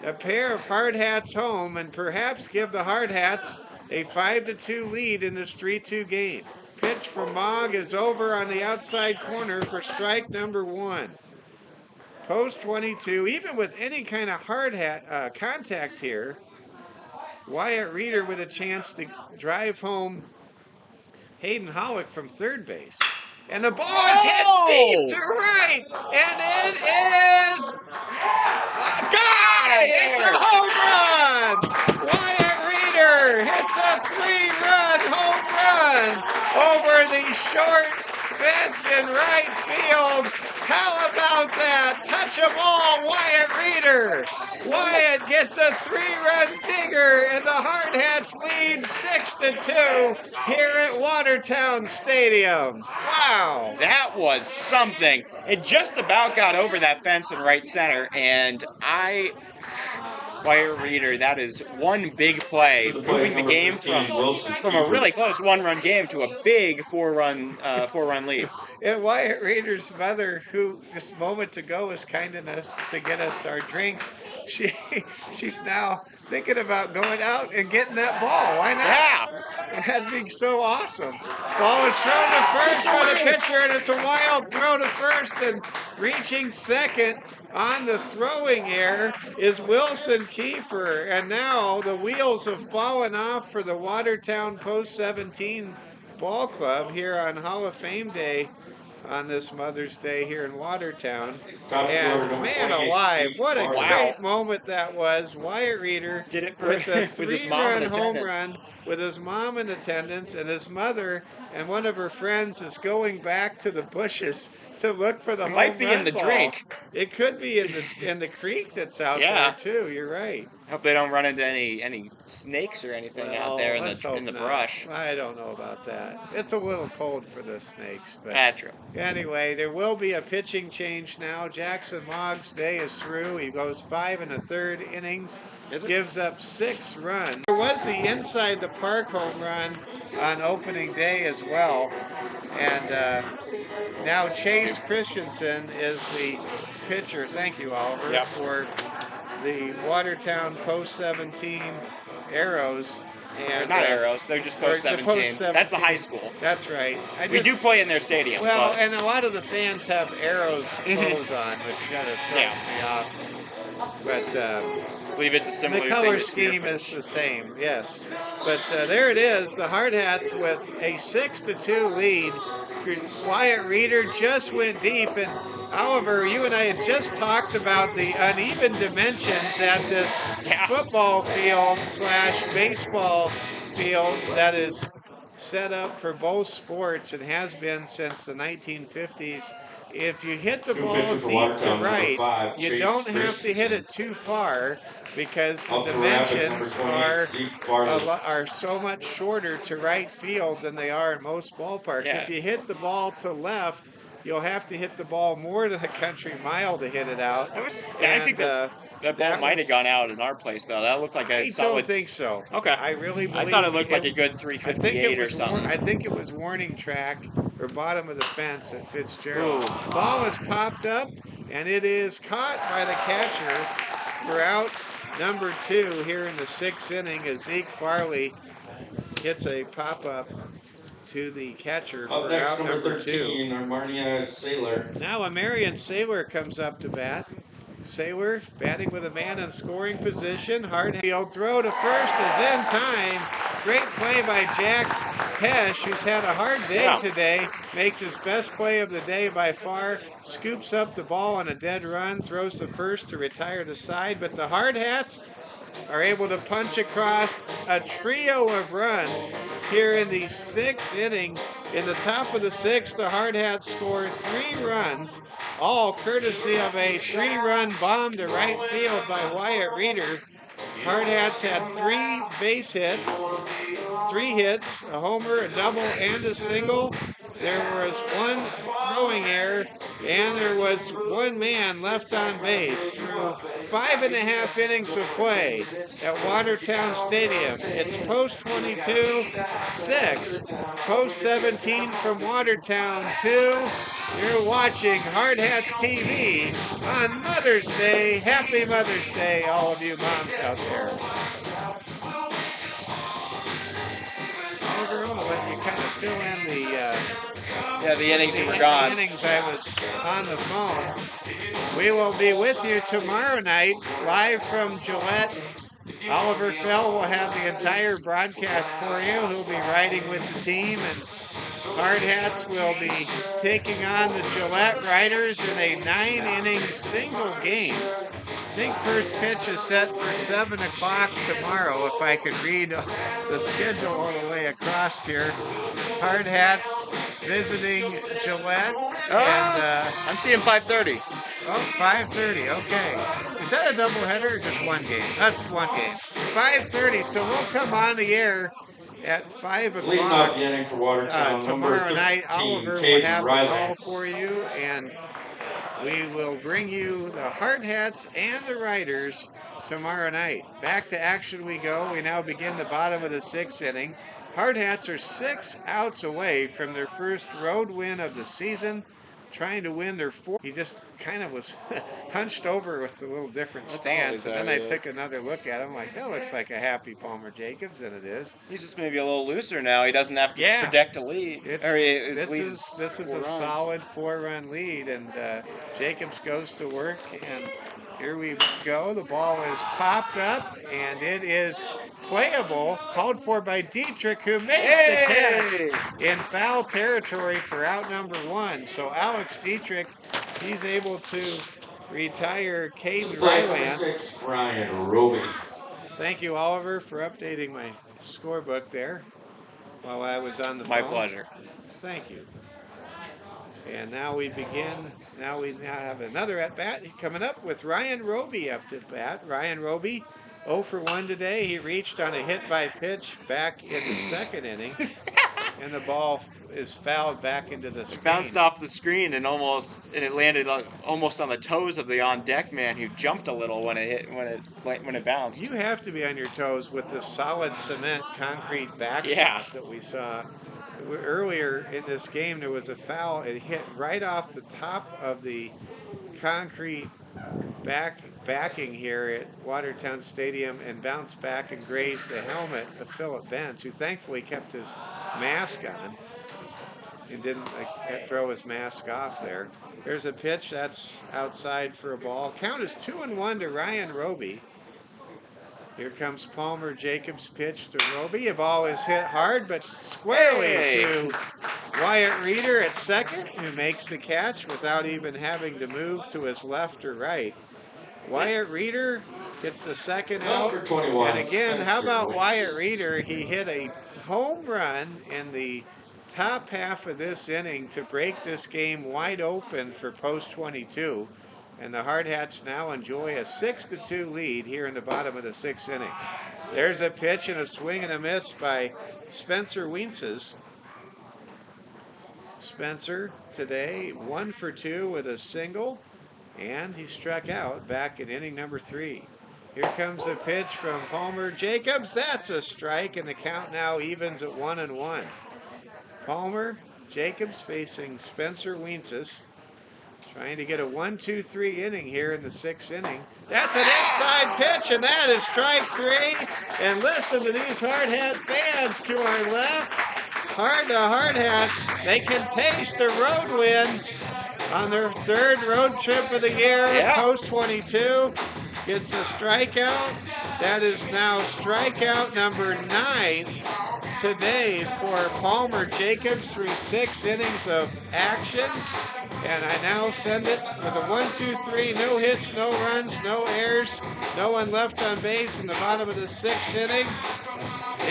[SPEAKER 2] a pair of Hardhats home and perhaps give the Hardhats a 5-2 lead in this 3-2 game. Pitch from Mogg is over on the outside corner for strike number 1. Post 22, even with any kind of contact here, Wyatt Reeder with a chance to drive home Hayden Hollick from third base. And the ball is hit deep to right. And it is gone. It's a home run. Wyatt Reeder hits a 3-run home run over the short fence in right field. How about that? Touch them all, Wyatt Reeder. Wyatt gets a 3-run dinger, and the Hardhats lead 6-2 here at Watertown Stadium. Wow.
[SPEAKER 1] That was something. It just about got over that fence in right center, and Wyatt Reeder, that is one big play,
[SPEAKER 3] For the play,
[SPEAKER 1] moving the
[SPEAKER 3] number
[SPEAKER 1] game
[SPEAKER 3] 15, Wilson
[SPEAKER 1] from a
[SPEAKER 3] Keeper.
[SPEAKER 1] really close 1-run game to a big 4-run lead.
[SPEAKER 2] And Wyatt Reeder's mother, who just moments ago was kind enough to get us our drinks, she's now thinking about going out and getting that ball. Why not?
[SPEAKER 1] Yeah.
[SPEAKER 2] That'd be so awesome. Ball is thrown to first by the pitcher, and it's a wild throw to first, and reaching second on the throwing error is Wilson Kiefer. And now the wheels have fallen off for the Watertown Post 17 Ball Club here on Hall of Fame Day on this Mother's Day here in Watertown.
[SPEAKER 3] Top
[SPEAKER 2] And
[SPEAKER 3] scorer, number
[SPEAKER 2] man
[SPEAKER 3] 28,
[SPEAKER 2] alive,
[SPEAKER 3] Zeke
[SPEAKER 2] what a
[SPEAKER 3] Farley.
[SPEAKER 2] great moment that was. Wyatt Reeder
[SPEAKER 1] Did it for,
[SPEAKER 2] with a
[SPEAKER 1] with his mom in
[SPEAKER 2] 3-run home
[SPEAKER 1] attendance.
[SPEAKER 2] run with his mom in attendance, and his mother and one of her friends is going back to the bushes to look for the
[SPEAKER 1] It
[SPEAKER 2] home
[SPEAKER 1] might be
[SPEAKER 2] run
[SPEAKER 1] in the
[SPEAKER 2] ball.
[SPEAKER 1] drink.
[SPEAKER 2] It could be in the creek that's out
[SPEAKER 1] Yeah.
[SPEAKER 2] there too. You're right.
[SPEAKER 1] Hope they don't run into any snakes or anything out there in
[SPEAKER 2] let's
[SPEAKER 1] the
[SPEAKER 2] hope not.
[SPEAKER 1] brush.
[SPEAKER 2] I don't know about that. It's a little cold for the snakes, but
[SPEAKER 1] True.
[SPEAKER 2] anyway, there will be a pitching change now. Jackson Moggs' day is through. He goes 5 1/3 innings,
[SPEAKER 1] Is it?
[SPEAKER 2] gives up 6 runs. There was the inside the park home run on opening day as well, and now Chase Christensen is the pitcher. Thank you, Oliver,
[SPEAKER 1] Yep.
[SPEAKER 2] for the Watertown Post 17 Arrows. And
[SPEAKER 1] Not Arrows, they're just
[SPEAKER 2] or
[SPEAKER 1] post
[SPEAKER 2] the
[SPEAKER 1] 17.
[SPEAKER 2] post
[SPEAKER 1] That's the
[SPEAKER 2] 17.
[SPEAKER 1] high school.
[SPEAKER 2] That's right.
[SPEAKER 1] We do play in their stadium.
[SPEAKER 2] Well,
[SPEAKER 1] but
[SPEAKER 2] and a lot of the fans have Arrows clothes on, which kind of throws
[SPEAKER 1] Yeah.
[SPEAKER 2] me off. But
[SPEAKER 1] I believe it's a similar
[SPEAKER 2] the
[SPEAKER 1] thing
[SPEAKER 2] color
[SPEAKER 1] this year.
[SPEAKER 2] scheme is the same, yes. But there it is, the Hardhats with a 6-2 lead. Wyatt Reeder just went deep, and Oliver, you and I had just talked about the uneven dimensions at this football field / baseball field that is set up for both sports and has been since the 1950s. If you hit the
[SPEAKER 3] New
[SPEAKER 2] ball
[SPEAKER 3] pitcher for
[SPEAKER 2] deep
[SPEAKER 3] Watertown,
[SPEAKER 2] to
[SPEAKER 3] number
[SPEAKER 2] right,
[SPEAKER 3] 5,
[SPEAKER 2] you
[SPEAKER 3] Chase
[SPEAKER 2] don't have to hit
[SPEAKER 3] Christensen.
[SPEAKER 2] it too far because the
[SPEAKER 3] Up for Rapid, number
[SPEAKER 2] dimensions
[SPEAKER 3] 28, Zeke Farley.
[SPEAKER 2] are so much shorter to right field than they are in most ballparks.
[SPEAKER 1] Yeah.
[SPEAKER 2] If you hit the ball to left, you'll have to hit the ball more than a country mile to hit it out.
[SPEAKER 1] I think
[SPEAKER 2] And,
[SPEAKER 1] that ball
[SPEAKER 2] that
[SPEAKER 1] might
[SPEAKER 2] was-
[SPEAKER 1] have gone out in our place, though. That looked like a
[SPEAKER 2] I
[SPEAKER 1] solid.
[SPEAKER 2] don't think so.
[SPEAKER 1] Okay.
[SPEAKER 2] I really believe
[SPEAKER 1] I thought it looked like a good
[SPEAKER 2] I think
[SPEAKER 1] 358
[SPEAKER 2] it
[SPEAKER 1] or
[SPEAKER 2] was
[SPEAKER 1] something.
[SPEAKER 2] I think it was warning track or bottom of the fence at Fitzgerald.
[SPEAKER 1] Ooh.
[SPEAKER 2] Ball is popped up, and it is caught by the catcher for out number 2 here in the 6th inning as Zeke Farley hits a pop-up to the catcher
[SPEAKER 3] Up
[SPEAKER 2] for
[SPEAKER 3] next,
[SPEAKER 2] out
[SPEAKER 3] number
[SPEAKER 2] number 2.
[SPEAKER 3] 13, Armania Sailor.
[SPEAKER 2] Now a Marion Saylor comes up to bat. Saylor batting with a man in scoring position. Hard field throw to first is in time. Great play by Jack Pesh, who's had a hard day today. Makes his best play of the day by far. Scoops up the ball on a dead run. Throws to first to retire the side. But the Hardhats are able to punch across a trio of runs here in the 6th inning. In the top of the 6th, the Hardhats score 3 runs, all courtesy of a 3-run bomb to right field by Wyatt Reeder. Hardhats had 3 base hits, 3 hits, a homer, a double, and a single. There was 1 throwing error, and there was 1 man left on base through 5.5 innings of play at Watertown Stadium. It's post 22, 6, post 17 from Watertown 2. You're watching Hardhats TV on Mother's Day. Happy Mother's Day, all of you moms out there. Oliver, I'll let you kind of fill in
[SPEAKER 1] The innings
[SPEAKER 2] the
[SPEAKER 1] were gone.
[SPEAKER 2] innings I was on the phone. We will be with you tomorrow night, live from Gillette. Oliver Fell will have the entire broadcast for you. He'll be riding with the team, and Hardhats will be taking on the Gillette Riders in a 9-inning single game. think first pitch is set for 7 o'clock tomorrow, if I could read the schedule all the way across here. Hardhats visiting Gillette.
[SPEAKER 1] I'm seeing 5:30.
[SPEAKER 2] Oh, 5:30. Okay. Is that a doubleheader or just one game? That's one game. 5:30. So we'll come on the air at 5
[SPEAKER 3] Leading off
[SPEAKER 2] o'clock
[SPEAKER 3] the inning for Watertown,
[SPEAKER 2] tomorrow
[SPEAKER 3] number
[SPEAKER 2] night.
[SPEAKER 3] 13,
[SPEAKER 2] Oliver will
[SPEAKER 3] Caden
[SPEAKER 2] have the
[SPEAKER 3] Riley.
[SPEAKER 2] call for you, and we will bring you the Hardhats and the Riders tomorrow night. Back to action we go. We now begin the bottom of the 6th inning. Hardhats are 6 outs away from their first road win of the season, trying to win their 4th. He just kind of was hunched over with a little different stance, and then I took another look at him like, that looks like a happy Palmer Jacobs, and it is.
[SPEAKER 1] He's just maybe a little looser now. He doesn't have to protect a lead.
[SPEAKER 2] This is a solid 4-run lead, and Jacobs goes to work, and here we go. The ball is popped up, and it is playable, called for by Dietrich, who makes the catch in foul territory for out number 1. So Alex Dietrich, he's able to retire Caden Rylance.
[SPEAKER 3] Ryan Roby.
[SPEAKER 2] Thank you, Oliver, for updating my scorebook there while I was on the phone.
[SPEAKER 1] My pleasure.
[SPEAKER 2] Thank you. And now we begin. Now we have another at bat coming up with Ryan Roby up to bat. Ryan Roby, 0 for 1 today. He reached on a hit by pitch back in the 2nd inning, and the ball is fouled back into the screen.
[SPEAKER 1] It bounced off the screen and it landed almost on the toes of the on-deck man, who jumped a little when it bounced.
[SPEAKER 2] You have to be on your toes with the solid cement concrete backstop that we saw. Earlier in this game, there was a foul. It hit right off the top of the concrete backing here at Watertown Stadium and bounced back and grazed the helmet of Philip Bentz, who thankfully kept his mask on and didn't throw his mask off there. There's a pitch that's outside for a ball. Count is 2-1 to Ryan Roby. Here comes Palmer Jacobs' pitch to Roby. A ball is hit hard, but squarely to Wyatt Reeder at second, who makes the catch without even having to move to his left or right. Wyatt Reeder gets the second out. And again, how about Wyatt Reeder? He hit a home run in the top half of this inning to break this game wide open for post 22. And the Hardhats now enjoy a 6-2 lead here in the bottom of the 6th inning. There's a pitch and a swing and a miss by Spencer Wienses. Spencer today 1 for 2 with a single, and he struck out back in inning number 3. Here comes a pitch from Palmer Jacobs. That's a strike, and the count now evens at 1-1. Palmer Jacobs facing Spencer Wienses. Trying to get a 1-2-3 inning here in the 6th inning. That's an inside pitch, and that is strike 3. And listen to these Hardhat fans to our left. The Hardhats, they can taste a road win on their 3rd road trip of the year, post 22. Gets a strikeout. That is now strikeout number 9 today for Palmer Jacobs through 6 innings of action. And I now send it with a 1-2-3, no hits, no runs, no errors, no one left on base in the bottom of the 6th inning.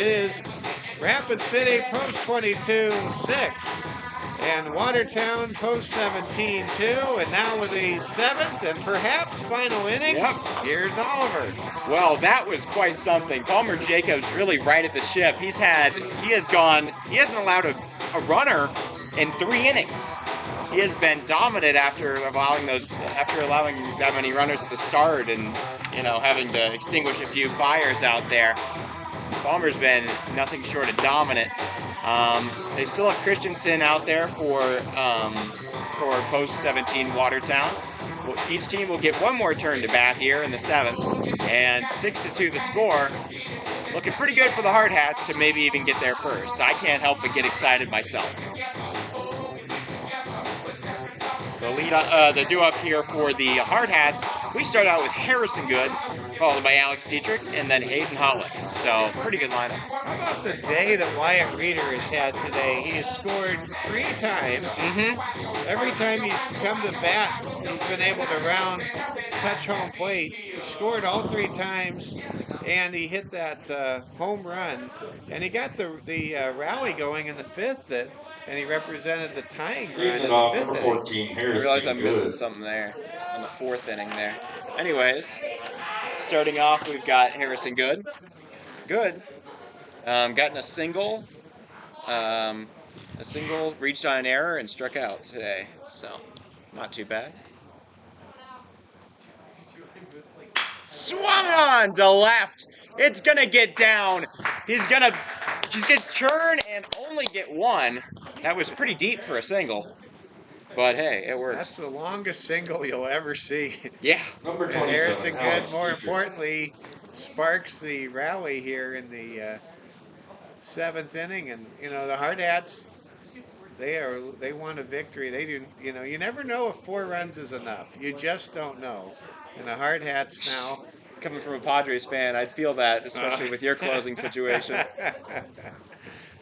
[SPEAKER 2] It is Rapid City post 22-6 and Watertown post 17-2. And now with the 7th and perhaps final inning, here's Oliver.
[SPEAKER 1] Well, that was quite something. Palmer Jacobs really righted the ship. He hasn't allowed a runner in 3 innings. He has been dominant after allowing that many runners at the start and having to extinguish a few fires out there. Palmer's been nothing short of dominant. They still have Christensen out there for post 17 Watertown. Each team will get one more turn to bat here in the 7th, and 6-2 the score. Looking pretty good for the Hardhats to maybe even get there first. I can't help but get excited myself. The due up here for the Hardhats, we start out with Harrison Good, followed by Alex Dietrich, and then Hayden Hollick. So, pretty good lineup.
[SPEAKER 2] How about the day that Wyatt Reeder has had today? He has scored 3 times. Every time he's come to bat, he's been able to round touch home plate. He scored all 3 times, and he hit that home run. And he got the rally going in the 5th, and he represented the tying run
[SPEAKER 3] Leading
[SPEAKER 2] in
[SPEAKER 3] it
[SPEAKER 2] the
[SPEAKER 3] off,
[SPEAKER 2] 5th
[SPEAKER 3] number
[SPEAKER 2] inning.
[SPEAKER 3] 14,
[SPEAKER 1] I realize
[SPEAKER 3] Harrison
[SPEAKER 1] I'm missing
[SPEAKER 3] Good.
[SPEAKER 1] something there in the 4th inning there. Anyways, starting off, we've got Harrison Good. Good. Gotten a single, reached on an error, and struck out today. So, not too bad. Swung on to left. It's gonna get down. He's gonna just get churn and only get one. That was pretty deep for a single. But hey, it works.
[SPEAKER 2] That's the longest single you'll ever see.
[SPEAKER 1] Yeah.
[SPEAKER 3] Number
[SPEAKER 2] And
[SPEAKER 3] 27,
[SPEAKER 2] Harrison Good,
[SPEAKER 3] Alex
[SPEAKER 2] more
[SPEAKER 3] Dietrich.
[SPEAKER 2] importantly, sparks the rally here in the 7th inning. And you know the Hardhats, they want a victory. They do. You know, you never know if 4 runs is enough. You just don't know. And the Hardhats now.
[SPEAKER 1] Coming from a Padres fan, I'd feel that, especially with your closing situation.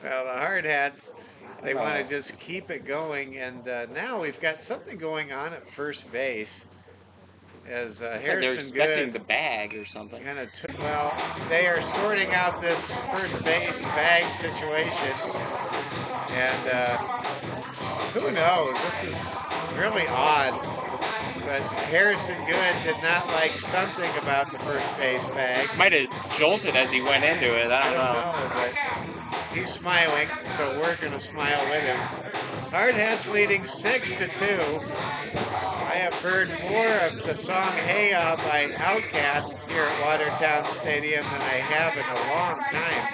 [SPEAKER 2] Well, the Hardhats, they want to just keep it going, and now we've got something going on at first base. As
[SPEAKER 1] Like they're
[SPEAKER 2] Harrison
[SPEAKER 1] expecting
[SPEAKER 2] Good
[SPEAKER 1] the bag or something.
[SPEAKER 2] kind of well, they are sorting out this first base bag situation, and who knows? This is really odd. But Harrison Good did not like something about the first base bag.
[SPEAKER 1] Might have jolted as he went into it. I don't know.
[SPEAKER 2] But he's smiling, so we're going to smile with him. Hardhats leading 6-2. I have heard more of the song Hey Ya by Outkast here at Watertown Stadium than I have in a long time.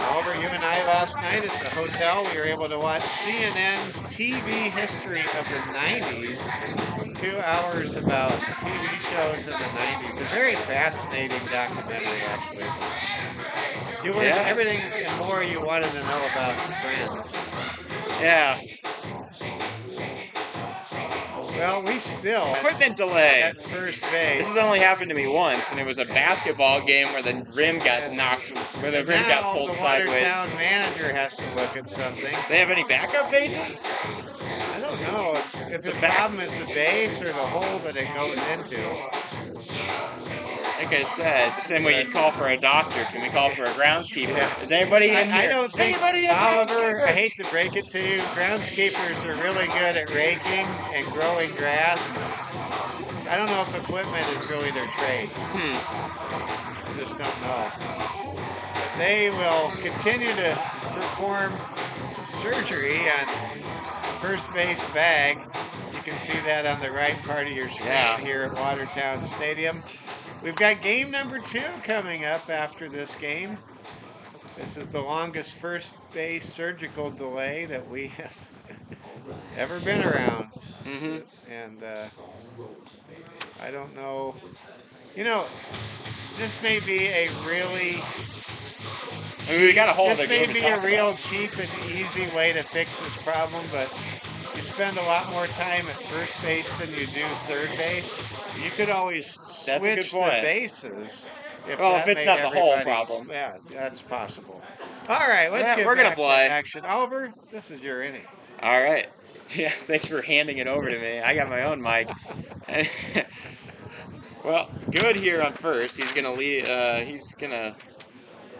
[SPEAKER 2] Oliver, you and I last night at the hotel, we were able to watch CNN's TV history of the 90s. 2 hours about TV shows in the 90s. A very fascinating documentary, actually. You learned everything and more you wanted to know about Friends.
[SPEAKER 1] Yeah.
[SPEAKER 2] Well, we still
[SPEAKER 1] Equipment delay
[SPEAKER 2] at first base.
[SPEAKER 1] This has only happened to me once, and it was a basketball game where the rim got knocked, where the rim got pulled sideways.
[SPEAKER 2] The Watertown manager has to look at something.
[SPEAKER 1] They have any backup bases?
[SPEAKER 2] I don't know if the problem is the base or the hole that it goes into.
[SPEAKER 1] Like I said, the same way you'd call for a doctor, can we call for a groundskeeper? Is anybody in here?
[SPEAKER 2] I don't think, Oliver, I hate to break it to you, groundskeepers are really good at raking and growing grass. I don't know if equipment is really their trade. I just don't know. But they will continue to perform surgery on first base bag. You can see that on the right part of your screen here at Watertown Stadium. We've got game number 2 coming up after this game. This is the longest first base surgical delay that we have ever been around. And I don't know. You know, this may be a really
[SPEAKER 1] we got a whole
[SPEAKER 2] this may be a real cheap and easy way to fix this problem, but you spend a lot more time at first base than you do third base. You could always switch the bases. If it's not the whole problem. Yeah, that's possible. All right, let's get back to action. Oliver, this is your inning.
[SPEAKER 1] All right. Yeah, thanks for handing it over to me. I got my own mic. Well, Good here on first. He's gonna lead. He's gonna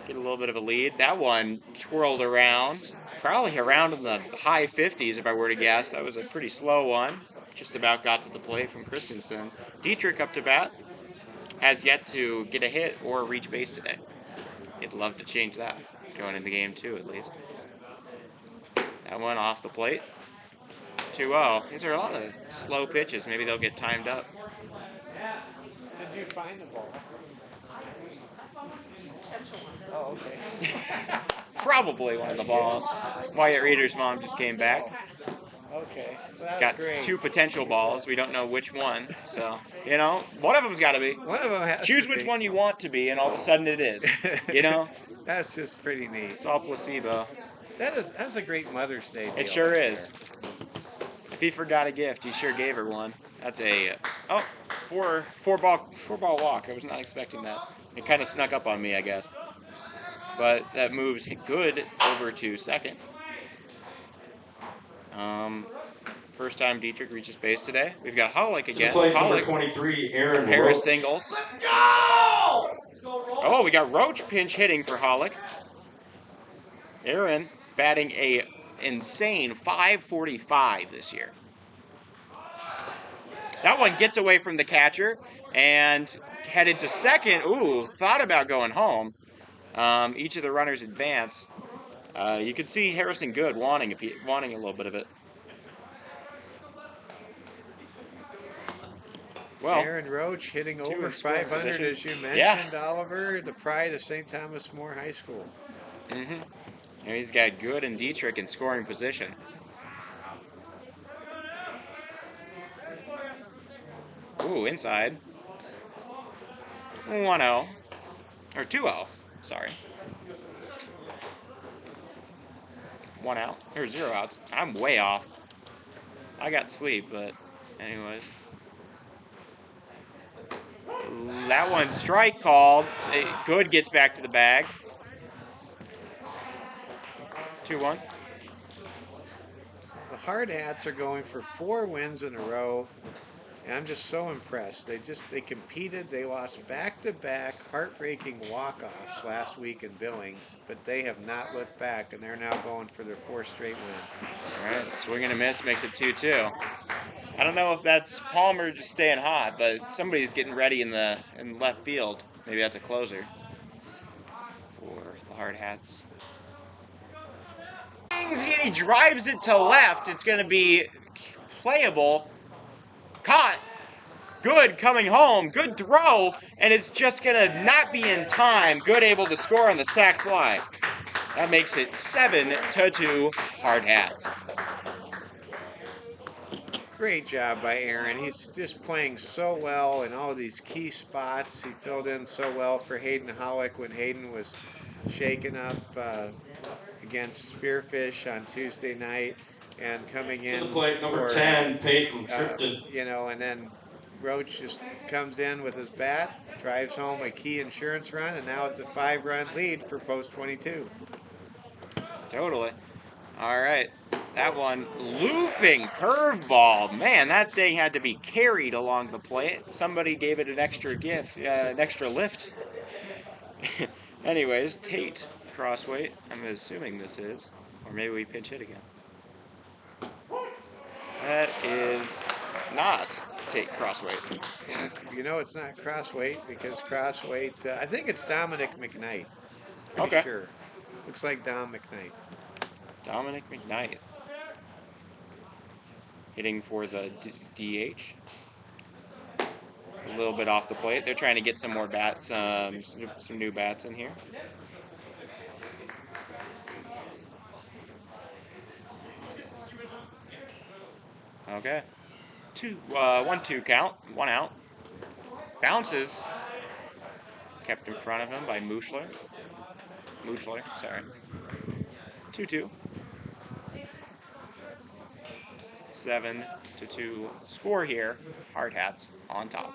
[SPEAKER 1] get a little bit of a lead. That one twirled around, probably around in the high 50s if I were to guess. That was a pretty slow one. Just about got to the plate from Christensen. Dietrich up to bat. Has yet to get a hit or reach base today. He'd love to change that going into game 2 at least. That one off the plate. 2-0. These are a lot of slow pitches. Maybe they'll get timed up.
[SPEAKER 2] Did you find the ball? Oh, okay.
[SPEAKER 1] Probably one of the balls. Wyatt Reeder's mom just came back.
[SPEAKER 2] Okay.
[SPEAKER 1] Got
[SPEAKER 2] great.
[SPEAKER 1] 2 potential balls. We don't know which one. So, you know, one of them's got to be.
[SPEAKER 2] One of them has
[SPEAKER 1] Choose which one you want to be, and all of a sudden it is. You know?
[SPEAKER 2] That's just pretty neat.
[SPEAKER 1] It's all placebo.
[SPEAKER 2] That's a great Mother's Day deal.
[SPEAKER 1] It sure is. If he forgot a gift, he sure gave her one. That's a four ball walk. I was not expecting that. It kind of snuck up on me, I guess. But that moves Good over to second. First time Dietrich reaches base today. We've got Hollick
[SPEAKER 3] To the
[SPEAKER 1] again.
[SPEAKER 3] plate, number
[SPEAKER 1] Hollick
[SPEAKER 3] 23, Aaron
[SPEAKER 1] pair of
[SPEAKER 3] Roach.
[SPEAKER 1] singles.
[SPEAKER 4] Let's go!
[SPEAKER 1] Oh, we got Roach pinch hitting for Hollick. Aaron batting a insane .545 this year. That one gets away from the catcher and headed to second. Ooh, thought about going home. Each of the runners advance. You can see Harrison Good wanting a little bit of it. Well,
[SPEAKER 2] Aaron Roach hitting
[SPEAKER 1] two
[SPEAKER 2] over
[SPEAKER 1] in scoring
[SPEAKER 2] 500,
[SPEAKER 1] position.
[SPEAKER 2] as you
[SPEAKER 1] Yeah.
[SPEAKER 2] mentioned, Oliver, the pride of St. Thomas More High School.
[SPEAKER 1] Mm-hmm. And he's got Good and Dietrich in scoring position. Ooh, inside. 1-0. Or 2-0. Sorry. 1 out. Or 0 outs. I'm way off. I got sleep, but anyways. That one strike called. Good gets back to the bag. 2-1.
[SPEAKER 2] The Hardhats are going for 4 wins in a row, and I'm just so impressed. They competed. They lost back-to-back heartbreaking walk-offs last week in Billings, but they have not looked back, and they're now going for their 4th straight win.
[SPEAKER 1] All right, swing and a miss makes it 2-2. I don't know if that's Palmer just staying hot, but somebody's getting ready in left field. Maybe that's a closer for the Hardhats. He drives it to left. It's going to be playable. Caught. Good coming home. Good throw. And it's just going to not be in time. Good able to score on the sac fly. That makes it 7-2 Hardhats.
[SPEAKER 2] Great job by Aaron. He's just playing so well in all of these key spots. He filled in so well for Hayden Hollick when Hayden was shaken up against Spearfish on Tuesday night, and coming in
[SPEAKER 3] To the plate, number
[SPEAKER 2] for,
[SPEAKER 3] 10, Peyton Tripton.
[SPEAKER 2] and then Roach just comes in with his bat, drives home a key insurance run, and now it's a 5-run lead for post 22.
[SPEAKER 1] Totally. All right. That one, looping curveball. Man, that thing had to be carried along the plate. Somebody gave it an extra an extra lift. Anyways, Tate crossweight. I'm assuming this is. Or maybe we pinch hit again. That is not Tate crossweight.
[SPEAKER 2] You know it's not crossweight because crossweight, I think it's Dominic McKnight. Pretty
[SPEAKER 1] Okay.
[SPEAKER 2] sure. Looks like Dom McKnight.
[SPEAKER 1] Dominic McKnight. Hitting for the DH. A little bit off the plate. They're trying to get some more bats, some new bats in here. Okay. 1-2 count. 1 out. Bounces. Kept in front of him by Moochler. Sorry. 2-2. 7-2 score here. Hardhats on top.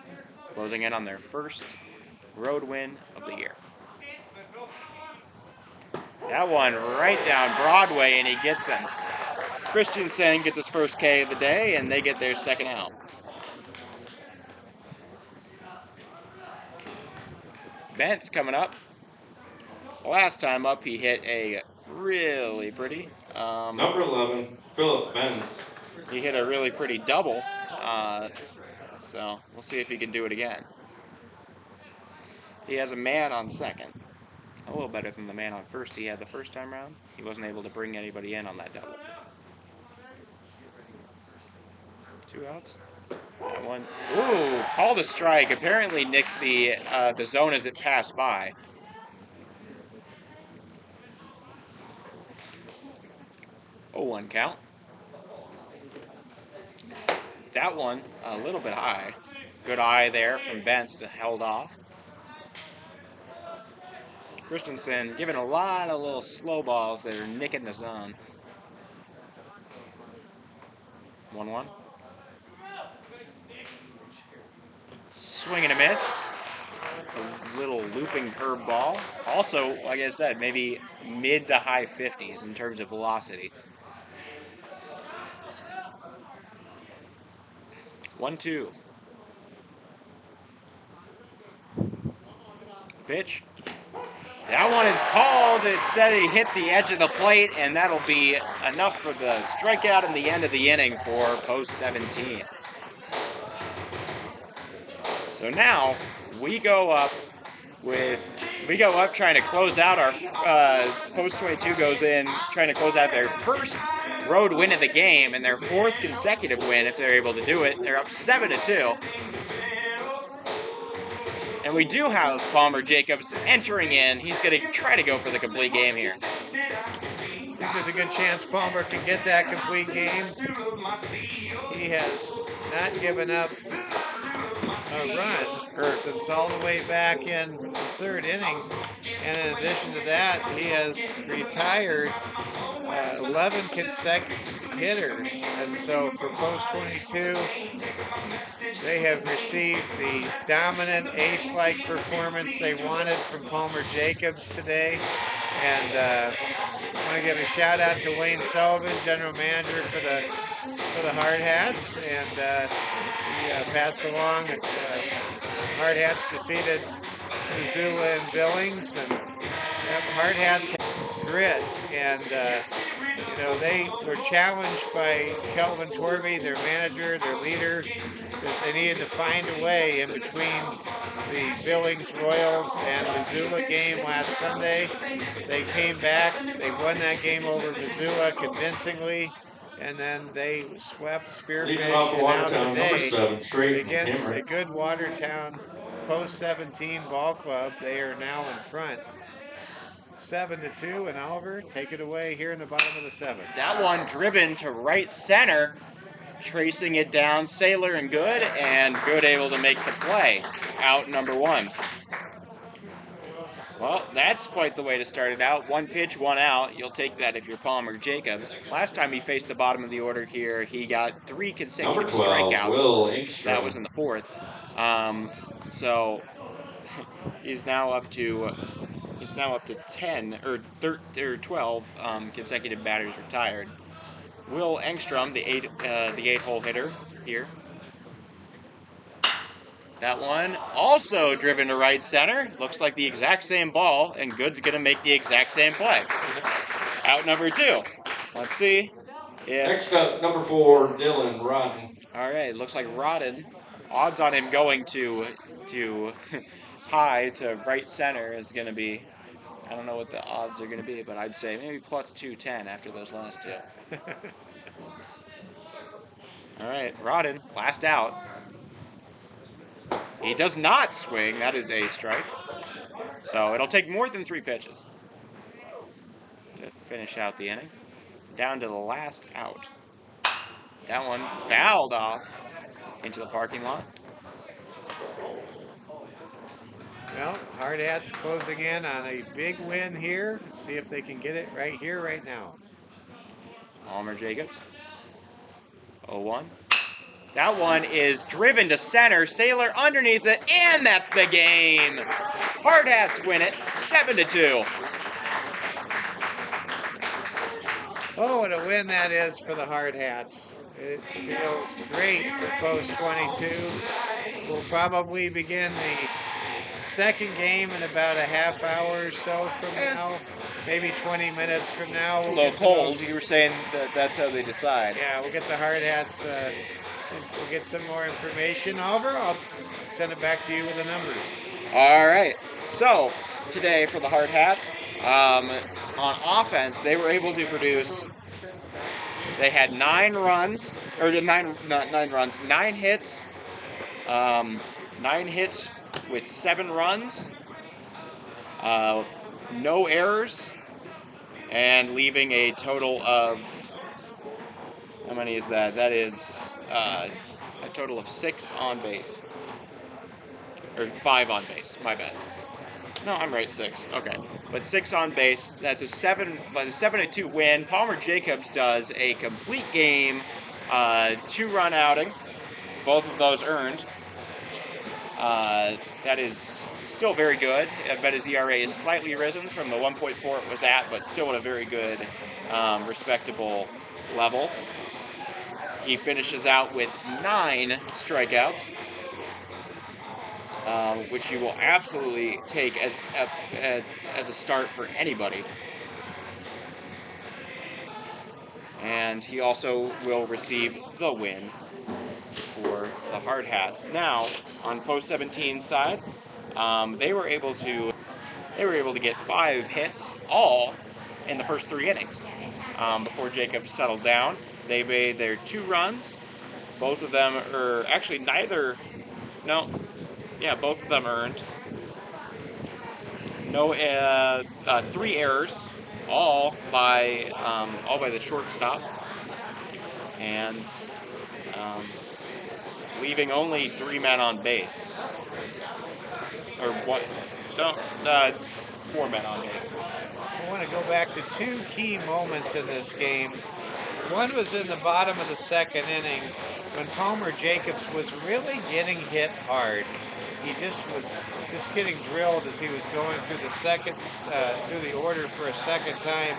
[SPEAKER 1] Closing in on their first road win of the year. That one right down Broadway, and he gets him. Christensen gets his first K of the day, and they get their second out. Bent's coming up. Last time up, he hit a really pretty.
[SPEAKER 3] Number 11, Philip Benz.
[SPEAKER 1] He hit a really pretty double. So we'll see if he can do it again. He has a man on second. A little better than the man on first he had the first time round. He wasn't able to bring anybody in on that double. 2 outs. That one. Ooh, called a strike. Apparently nicked the zone as it passed by. Oh, 1 count. That one a little bit high. Good eye there from Bentz to held off. Christensen giving a lot of little slow balls that are nicking the zone. 1-1. Swing and a miss. A little looping curveball. Also, like I said, maybe mid to high 50s in terms of velocity. 1-2. Pitch. That one is called. It said he hit the edge of the plate, and that'll be enough for the strikeout in the end of the inning for post 17. So now we go up trying to close out our post 22 goes in trying to close out their first road win of the game and their fourth consecutive win if they're able to do it. They're up 7-2. And we do have Palmer Jacobs entering in. He's going to try to go for the complete game here.
[SPEAKER 2] I think there's a good chance Palmer can get that complete game. He has not given up a run since all the way back in the third inning. And in addition to that, he has retired 11 consecutive hitters. And so for post 22, they have received the dominant ace-like performance they wanted from Palmer Jacobs today. And I want to give a shout out to Wayne Sullivan, general manager for the Hardhats, and he passed along that Hardhats defeated Missoula and Billings, and Hardhats have grit, and they were challenged by Kelvin Torby, their manager, their leader, that they needed to find a way in between the Billings Royals and Missoula game last Sunday. They came back, they won that game over Missoula convincingly, and then they swept Spearfish, and now today against a good Watertown post 17 ball club, they are now in front. 7-2, and Oliver, take it away here in the bottom of the 7th.
[SPEAKER 1] That one driven to right center, tracing it down, Sailor and Good able to make the play. Out number 1. Well, that's quite the way to start it out. 1 pitch, 1 out. You'll take that if you're Palmer Jacobs. Last time he faced the bottom of the order here, he got 3 consecutive strikeouts. That was in the 4th. So he's now up to 10 or 12 consecutive batters retired. Will Engstrom, the 8-hole hitter here. That one also driven to right center. Looks like the exact same ball, and Good's going to make the exact same play. Out number 2. Let's see.
[SPEAKER 3] Next up, number 4, Dylan Rodden.
[SPEAKER 1] All right, looks like Rodden. Odds on him going to high to right center is going to be, I don't know what the odds are going to be, but I'd say maybe plus 210 after those last 2. All right, Rodden, last out. He does not swing. That is a strike. So it'll take more than 3 pitches to finish out the inning. Down to the last out. That one fouled off into the parking lot.
[SPEAKER 2] Well, Hardhats closing in on a big win here. Let's see if they can get it right here, right now.
[SPEAKER 1] Palmer Jacobs. 0-1. That one is driven to center. Sailor underneath it, and that's the game. Hardhats win it 7-2.
[SPEAKER 2] Oh, what a win that is for the Hardhats. It feels great for post 22. We'll probably begin the second game in about a half hour or so from now, maybe 20 minutes from now.
[SPEAKER 5] It's a little cold. You were saying that that's how they decide.
[SPEAKER 2] Yeah, we'll get the Hardhats. We'll get some more information. Oliver, I'll send it back to you with the numbers.
[SPEAKER 1] All right. So today for the Hardhats, on offense, they were able to produce. They had 9 runs, or 9 hits. 9 hits with 7 runs. No errors, and leaving a total of, how many is that? That is a total of 6 on base. Or 5 on base, my bad. No, I'm right, 6. Okay. But 6 on base. That's a 7-2 win. Palmer Jacobs does a complete game, 2-run outing. Both of those earned. That is still very good. I bet his ERA is slightly risen from the 1.4 it was at, but still at a very good, respectable level. He finishes out with 9 strikeouts, which you will absolutely take as a start for anybody. And he also will receive the win for the Hardhats. Now, on post 17 side, they were able to get 5 hits all in the first 3 innings. Before Jacob settled down, they made their 2 runs. Both of them, or actually neither, no, yeah, both of them earned. No, 3 errors, all by the shortstop, and leaving only 3 men on base, or what? No, 4 men on base.
[SPEAKER 2] I want to go back to 2 key moments in this game. One was in the bottom of the second inning when Palmer Jacobs was really getting hit hard. He was getting drilled as he was going through the order for a second time,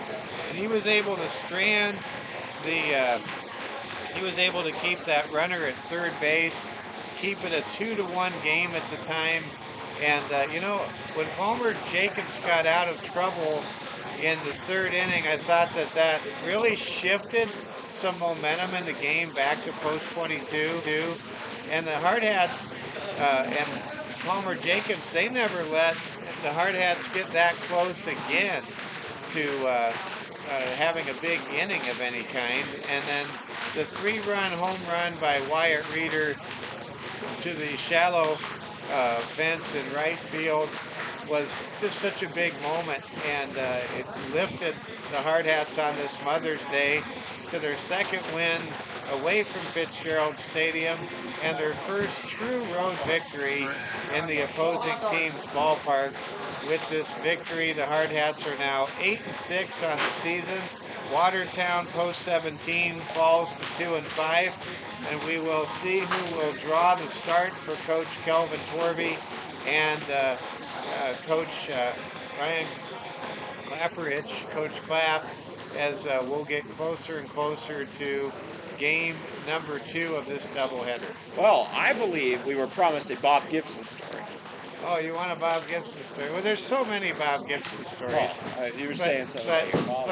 [SPEAKER 2] and he was able to keep that runner at third base, keep it a 2-1 game at the time. And when Palmer Jacobs got out of trouble in the third inning, I thought that really shifted some momentum in the game back to post 22. And the Hardhats and Palmer Jacobs, they never let the Hardhats get that close again to having a big inning of any kind. And then the 3-run home run by Wyatt Reeder to the shallow fence in right field was just such a big moment, and it lifted the Hardhats on this Mother's Day to their second win away from Fitzgerald Stadium and their first true road victory in the opposing team's ballpark. With this victory, the Hardhats are now 8-6 on the season. Watertown post 17 falls to 2-5, and we will see who will draw the start for Coach Kelvin Torvey and Coach Ryan Clapperich, Coach Clapp, as we'll get closer and closer to game number 2 of this doubleheader.
[SPEAKER 1] Well, I believe we were promised a Bob Gibson story.
[SPEAKER 2] Oh, you want a Bob Gibson story? Well, there's so many Bob Gibson stories.
[SPEAKER 1] Well, you were saying something
[SPEAKER 2] but,
[SPEAKER 1] about your mom.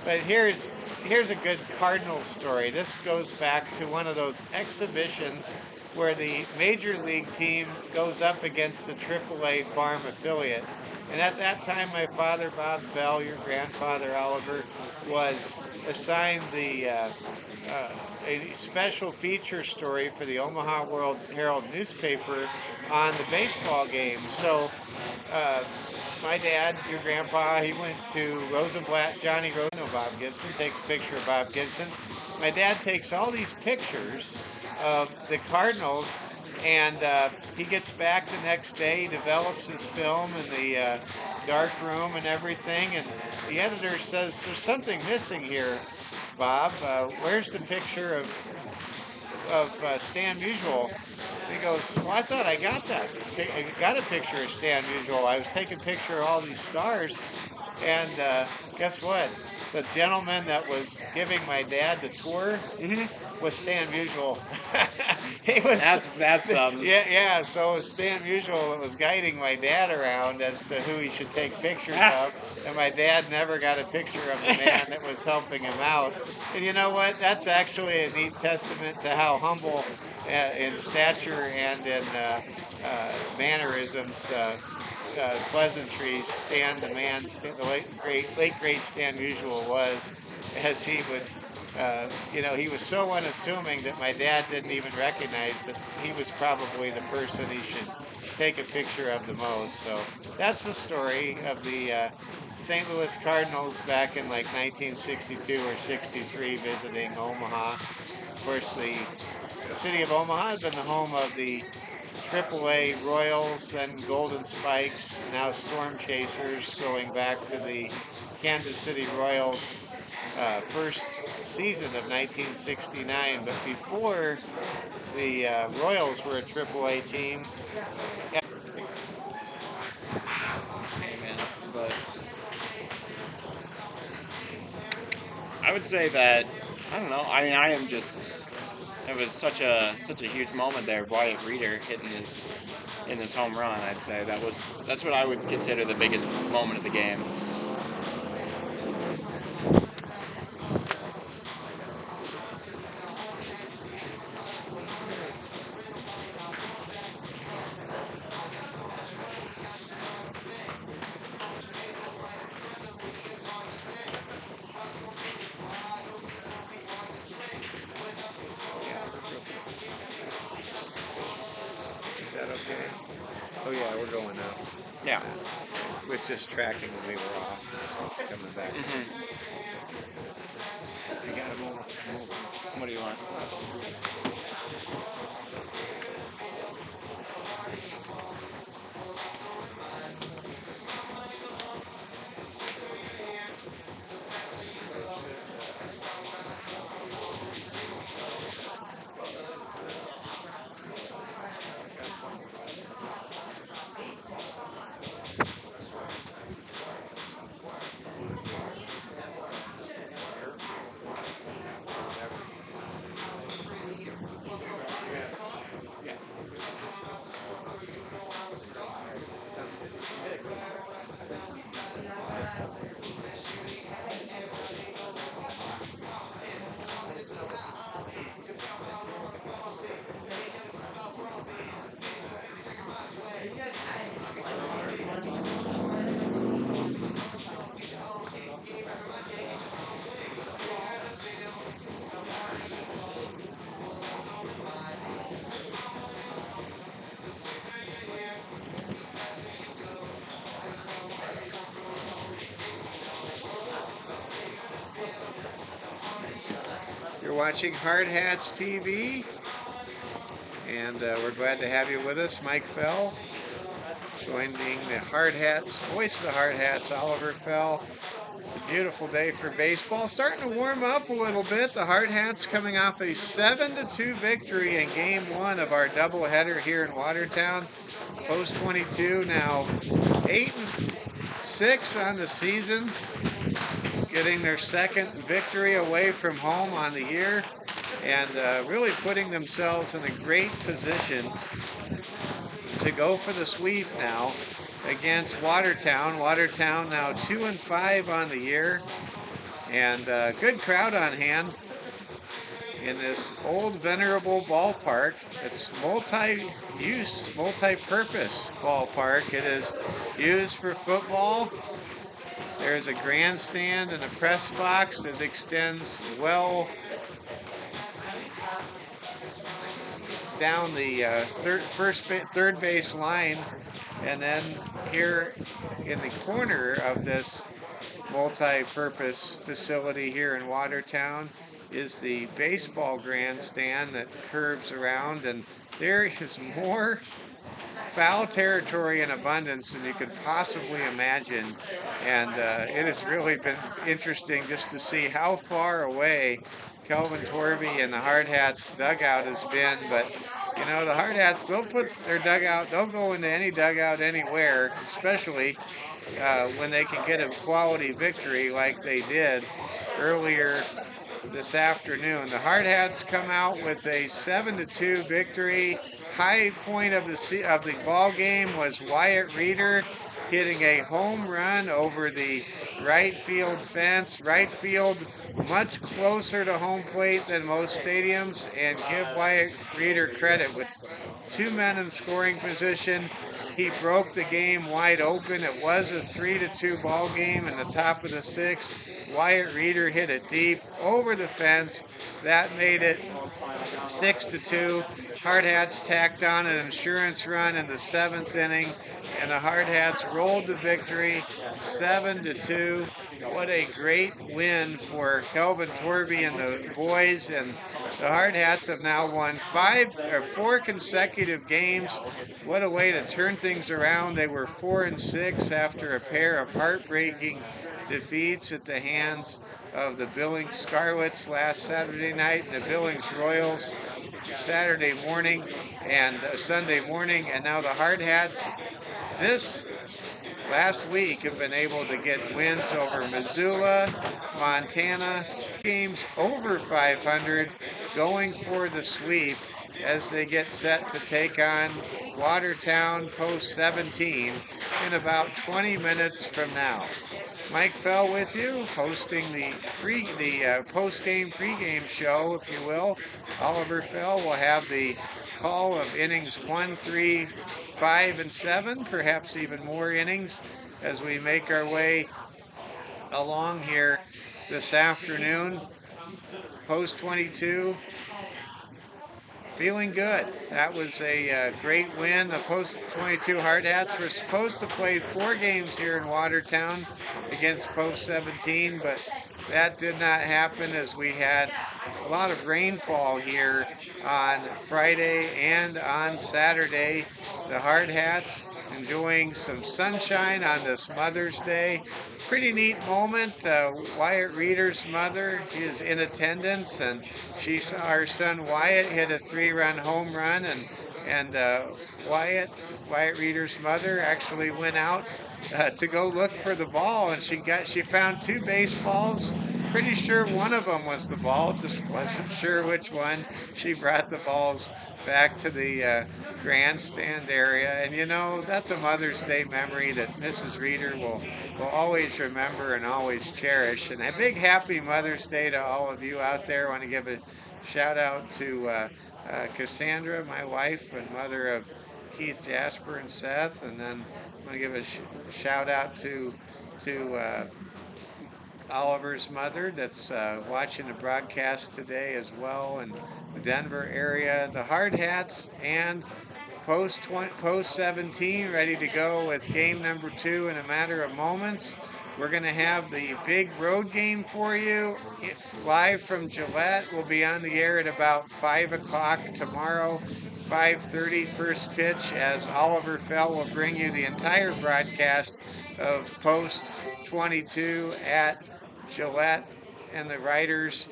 [SPEAKER 2] but here's a good Cardinals story. This goes back to one of those exhibitions where the major league team goes up against a AAA farm affiliate. And at that time, my father, Bob Fell, your grandfather, Oliver, was assigned a special feature story for the Omaha World Herald newspaper on the baseball game. So my dad, your grandpa, he went to Rosenblatt, Johnny Rosenblatt, Bob Gibson, takes a picture of Bob Gibson. My dad takes all these pictures of the Cardinals, and he gets back the next day, he develops his film in the dark room and everything, and the editor says, "There's something missing here, Bob. Where's the picture of Stan Musial?" He goes, "Well, I thought I got that. I got a picture of Stan Musial. I was taking a picture of all these stars." And guess what? The gentleman that was giving my dad the tour was Stan Musial.
[SPEAKER 1] That's
[SPEAKER 2] yeah. So it was Stan Musial that was guiding my dad around as to who he should take pictures of, and my dad never got a picture of the man that was helping him out. And you know what? That's actually a neat testament to how humble in stature and in mannerisms. Pleasantries the late great Stan Musial was, as he would, he was so unassuming that my dad didn't even recognize that he was probably the person he should take a picture of the most. So that's the story of the St. Louis Cardinals back in like 1962 or 63 visiting Omaha. Of course, the city of Omaha has been the home of the AAA Royals, then Golden Spikes, now Storm Chasers, going back to the Kansas City Royals first season of 1969. But before the Royals were a AAA team.
[SPEAKER 1] Amen. But I would say that I don't know. I mean, I am just. It was such a huge moment there. Wyatt Reeder hitting his home run. I'd say that's what I would consider the biggest moment of the game.
[SPEAKER 2] Is that okay? Oh yeah, we're going up.
[SPEAKER 1] Yeah.
[SPEAKER 2] With just tracking when we were off, so it's coming back. You got a moment.
[SPEAKER 1] What do you want?
[SPEAKER 2] You're watching Hardhats TV, and we're glad to have you with us, Mike Fell, joining the Hardhats, voice of the Hardhats, Oliver Fell. It's a beautiful day for baseball. Starting to warm up a little bit. The Hardhats coming off a 7-2 victory in Game 1 of our doubleheader here in Watertown. Post 22 now 8-6 on the season, getting their second victory away from home on the year, and really putting themselves in a great position to go for the sweep now against Watertown. Watertown now 2-5 on the year, and good crowd on hand in this old venerable ballpark. It's multi-use, multi-purpose ballpark. It is used for football. There's a grandstand and a press box that extends well down the third base line, and then here in the corner of this multi-purpose facility here in Watertown is the baseball grandstand that curves around, and there is more foul territory in abundance than you could possibly imagine, and it has really been interesting just to see how far away Kelvin Torvey and the Hardhats dugout has been. But you know, the Hardhats, they'll put their dugout, they'll go into any dugout anywhere, especially when they can get a quality victory like they did earlier this afternoon. The Hardhats come out with a 7-2 victory. High point of the ball game was Wyatt Reeder hitting a home run over the right field fence. Right field much closer to home plate than most stadiums, and give Wyatt Reeder credit. With two men in scoring position, he broke the game wide open. It was a 3-2 ball game in the top of the sixth. Wyatt Reeder hit it deep over the fence. That made it 6-2. Hardhats tacked on an insurance run in the seventh inning, and the Hardhats rolled to victory 7-2. What a great win for Kelvin Torvey and the boys, and the Hardhats have now won 4 consecutive games. What a way to turn things around. They were 4-6 after a pair of heartbreaking defeats at the hands of the Billings Scarlets last Saturday night and the Billings Royals Saturday morning and Sunday morning, and now the Hardhats. This last week have been able to get wins over Missoula, Montana, games over 500, going for the sweep as they get set to take on Watertown Post 17 in about 20 minutes from now. Mike Fell with you, hosting the post-game pregame show, if you will. Oliver Fell will have the call of innings 1, 3, 5, and 7, perhaps even more innings as we make our way along here this afternoon. Post 22, feeling good. That was a great win. The Post 22 Hardhats were supposed to play 4 games here in Watertown against Post 17, but that did not happen as we had a lot of rainfall here on Friday and on Saturday. The Hardhats enjoying some sunshine on this Mother's Day. Pretty neat moment. Wyatt Reeder's mother is in attendance, and she saw our son Wyatt hit a 3-run home run, and Wyatt Reeder's mother actually went out to go look for the ball, and she found 2 baseballs. Pretty sure one of them was the ball, just wasn't sure which one. She brought the balls back to the grandstand area, and you know, that's a Mother's Day memory that Mrs. Reeder will always remember and always cherish. And a big happy Mother's Day to all of you out there. I want to give a shout out to Cassandra, my wife and mother of Keith, Jasper, and Seth, and then I'm going to give a shout out to Oliver's mother that's watching the broadcast today as well in the Denver area. The Hardhats and Post 17 ready to go with game number 2 in a matter of moments. We're going to have the big road game for you live from Gillette. We'll be on the air at about 5 o'clock tomorrow. 5:30 first pitch as Oliver Fell will bring you the entire broadcast of Post 22 at Gillette and the Riders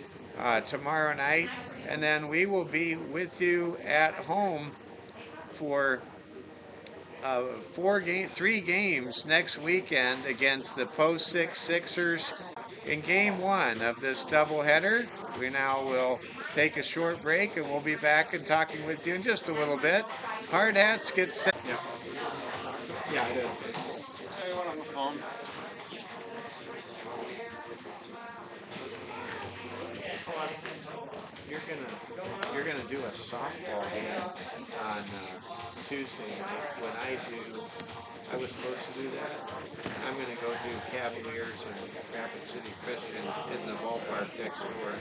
[SPEAKER 2] tomorrow night. And then we will be with you at home for 3 games next weekend against the Post 6 Sixers in game 1 of this doubleheader. We now will take a short break, and we'll be back and talking with you in just a little bit. Hardhats get set.
[SPEAKER 5] Yeah, I did. I went on the phone.
[SPEAKER 2] You're gonna do a softball game on Tuesday night. When I was supposed to do that. I'm gonna go do Cavaliers and Rapid City Christian in the ballpark next door,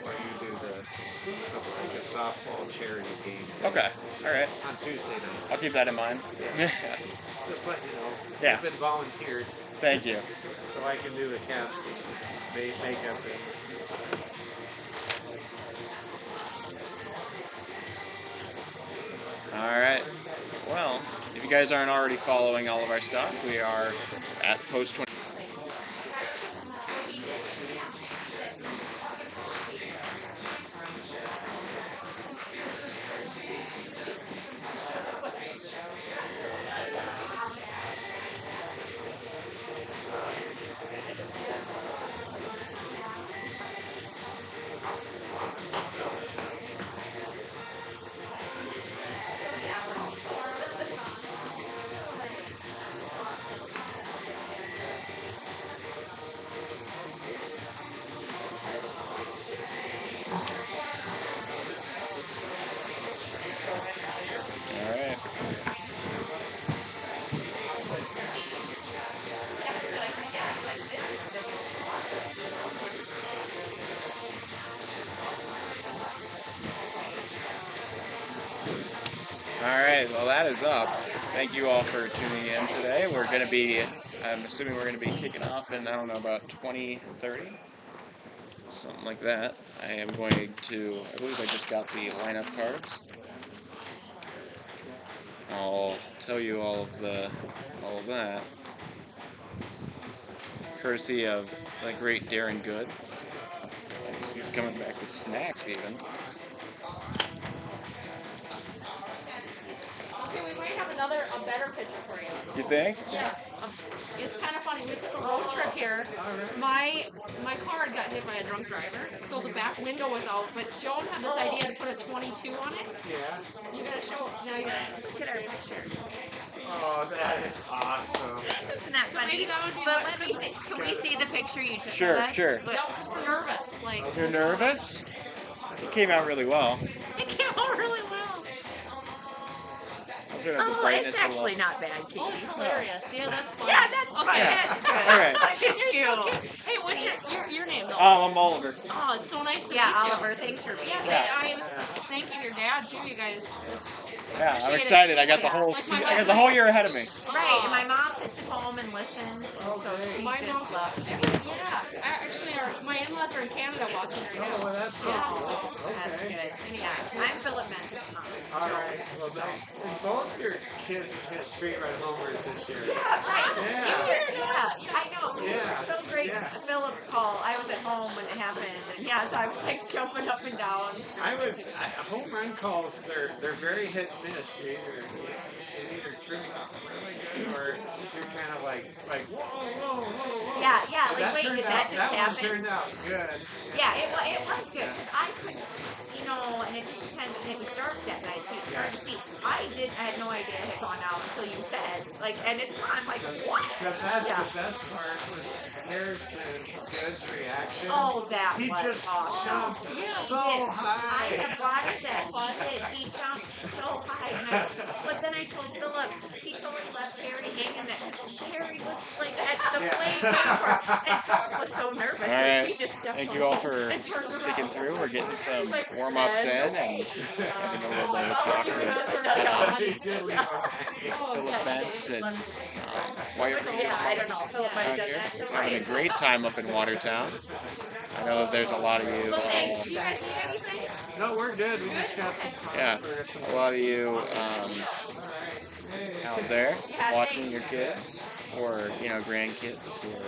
[SPEAKER 2] while you do like a softball charity game.
[SPEAKER 5] Okay, all right.
[SPEAKER 2] On Tuesday night.
[SPEAKER 5] I'll keep that in mind.
[SPEAKER 2] Yeah. Just let you know.
[SPEAKER 5] Yeah.
[SPEAKER 2] You've been volunteered,
[SPEAKER 5] Thank you.
[SPEAKER 2] so I can do the Cavs makeup.
[SPEAKER 1] All right. Well, if you guys aren't already following all of our stuff, we are at Post 20. All right. All right, well, that is up. Thank you all for tuning in today. I'm assuming we're going to be kicking off in, I don't know, about 20:30, something like that. I believe I just got the lineup cards. I'll tell you all of that, courtesy of the great Darren Good. He's coming back with snacks even.
[SPEAKER 6] Okay, we might have a better picture for you.
[SPEAKER 1] You think?
[SPEAKER 6] Yeah. It's kind of funny. We took a road trip here. My car got hit by a drunk driver, so the back window was out. But Joan had this idea to put a 22 on it.
[SPEAKER 2] Yeah.
[SPEAKER 6] You gotta show. Now you gotta look at our picture.
[SPEAKER 2] Oh, that is awesome.
[SPEAKER 7] Isn't that
[SPEAKER 6] So
[SPEAKER 7] funny?
[SPEAKER 6] maybe that would be.
[SPEAKER 7] But let me see. Can we see the picture you took
[SPEAKER 1] Sure,
[SPEAKER 7] of us?
[SPEAKER 1] sure.
[SPEAKER 6] No, because we're nervous. Like
[SPEAKER 1] You're nervous? It came out really well.
[SPEAKER 7] It came out really well.
[SPEAKER 1] I'll turn up the
[SPEAKER 7] Oh,
[SPEAKER 1] brightness
[SPEAKER 7] it's
[SPEAKER 1] a
[SPEAKER 7] actually
[SPEAKER 1] little.
[SPEAKER 7] not bad, Katie.
[SPEAKER 6] oh, it's hilarious. Yeah, that's funny.
[SPEAKER 7] Yeah, that's fun.
[SPEAKER 6] Okay.
[SPEAKER 7] That's good.
[SPEAKER 1] All right.
[SPEAKER 7] Look at
[SPEAKER 6] You're so
[SPEAKER 7] you.
[SPEAKER 6] cute. Hey, what's your name though?
[SPEAKER 1] I'm Oliver.
[SPEAKER 6] Oh, it's so nice to
[SPEAKER 7] Yeah,
[SPEAKER 6] meet you.
[SPEAKER 7] Oliver, thanks for being
[SPEAKER 6] Yeah,
[SPEAKER 7] here.
[SPEAKER 6] I was thanking your dad too. You guys.
[SPEAKER 1] Yeah, I'm
[SPEAKER 6] Appreciate it.
[SPEAKER 1] excited. I got the
[SPEAKER 7] Yeah.
[SPEAKER 1] whole
[SPEAKER 6] Like my
[SPEAKER 1] I got the whole year ahead of me.
[SPEAKER 7] Right, and my mom sits at home and listens, and so she
[SPEAKER 6] My
[SPEAKER 7] just
[SPEAKER 6] mom.
[SPEAKER 7] loves you.
[SPEAKER 6] Yeah, actually, my in-laws are in Canada watching right
[SPEAKER 2] Oh,
[SPEAKER 6] now.
[SPEAKER 2] well, that's so
[SPEAKER 6] Yeah,
[SPEAKER 2] cool.
[SPEAKER 6] so
[SPEAKER 7] That's
[SPEAKER 2] Okay.
[SPEAKER 7] good. Yeah, I'm Philip Menz's mom.
[SPEAKER 2] All right. Well, and both your kids have hit 3-run homers this year.
[SPEAKER 7] Yeah, right.
[SPEAKER 2] Yeah.
[SPEAKER 7] You did, yeah. I know.
[SPEAKER 2] Yeah.
[SPEAKER 7] It was so great.
[SPEAKER 2] Yeah.
[SPEAKER 7] Philip's call. I was at home when it happened, and yeah, so I was like jumping up and down.
[SPEAKER 2] Home run calls. They're very hit and miss. You either trim it up really good, or you're kind of like whoa, whoa, whoa, whoa.
[SPEAKER 7] Yeah,
[SPEAKER 2] But
[SPEAKER 7] like, wait,
[SPEAKER 2] turned
[SPEAKER 7] did
[SPEAKER 2] out,
[SPEAKER 7] that just
[SPEAKER 2] that
[SPEAKER 7] happen?
[SPEAKER 2] one turned out good.
[SPEAKER 7] Yeah, it was good because I couldn't, and it just depends. And it was dark that night, so it's hard to see. I had no idea it had gone out until you said, and it's I'm like, what?
[SPEAKER 2] The
[SPEAKER 7] Yeah.
[SPEAKER 2] best part was Harrison Good's reaction.
[SPEAKER 7] Oh, that
[SPEAKER 2] He
[SPEAKER 7] was
[SPEAKER 2] just
[SPEAKER 7] awesome.
[SPEAKER 2] jumped
[SPEAKER 7] Yeah,
[SPEAKER 2] so
[SPEAKER 7] I
[SPEAKER 2] high.
[SPEAKER 7] have watched that. He jumped so high. But then I told Philip, he totally left Harry hanging there. Harry was like at the plate waiting for us. And Philip was so nervous.
[SPEAKER 1] All
[SPEAKER 7] that
[SPEAKER 1] right.
[SPEAKER 7] He just stepped
[SPEAKER 1] Thank
[SPEAKER 7] on
[SPEAKER 1] you all
[SPEAKER 7] it
[SPEAKER 1] for
[SPEAKER 7] and turned
[SPEAKER 1] sticking
[SPEAKER 7] around.
[SPEAKER 1] through. We're getting some
[SPEAKER 7] Like,
[SPEAKER 1] warm-ups in and
[SPEAKER 7] and-
[SPEAKER 1] having a little bit of talk with
[SPEAKER 2] He did leave
[SPEAKER 1] Philip Bentz and Wyatt Reed
[SPEAKER 7] Yeah, I don't know. Philip might have
[SPEAKER 1] out
[SPEAKER 7] done
[SPEAKER 1] here.
[SPEAKER 7] that to
[SPEAKER 1] Having a
[SPEAKER 7] Ryan.
[SPEAKER 1] great time up in Watertown. I know that there's a lot of you,
[SPEAKER 7] Well, thanks. Do you guys need anything?
[SPEAKER 2] No, we're good. We just got some.
[SPEAKER 1] yeah, a lot of you out there
[SPEAKER 7] Yeah,
[SPEAKER 1] watching
[SPEAKER 7] thanks.
[SPEAKER 1] your kids or grandkids or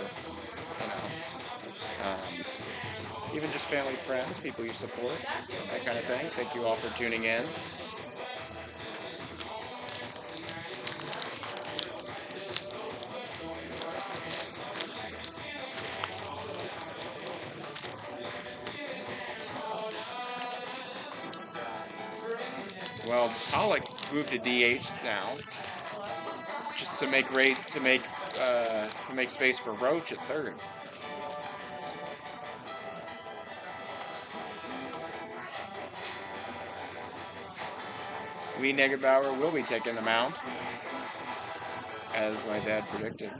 [SPEAKER 1] even just family, friends, people you support, that kind of thing. Thank you all for tuning in. Well, Pollock moved to DH now, just to make space for Roach at third. Lee Negerbauer will be taking the mound, as my dad predicted.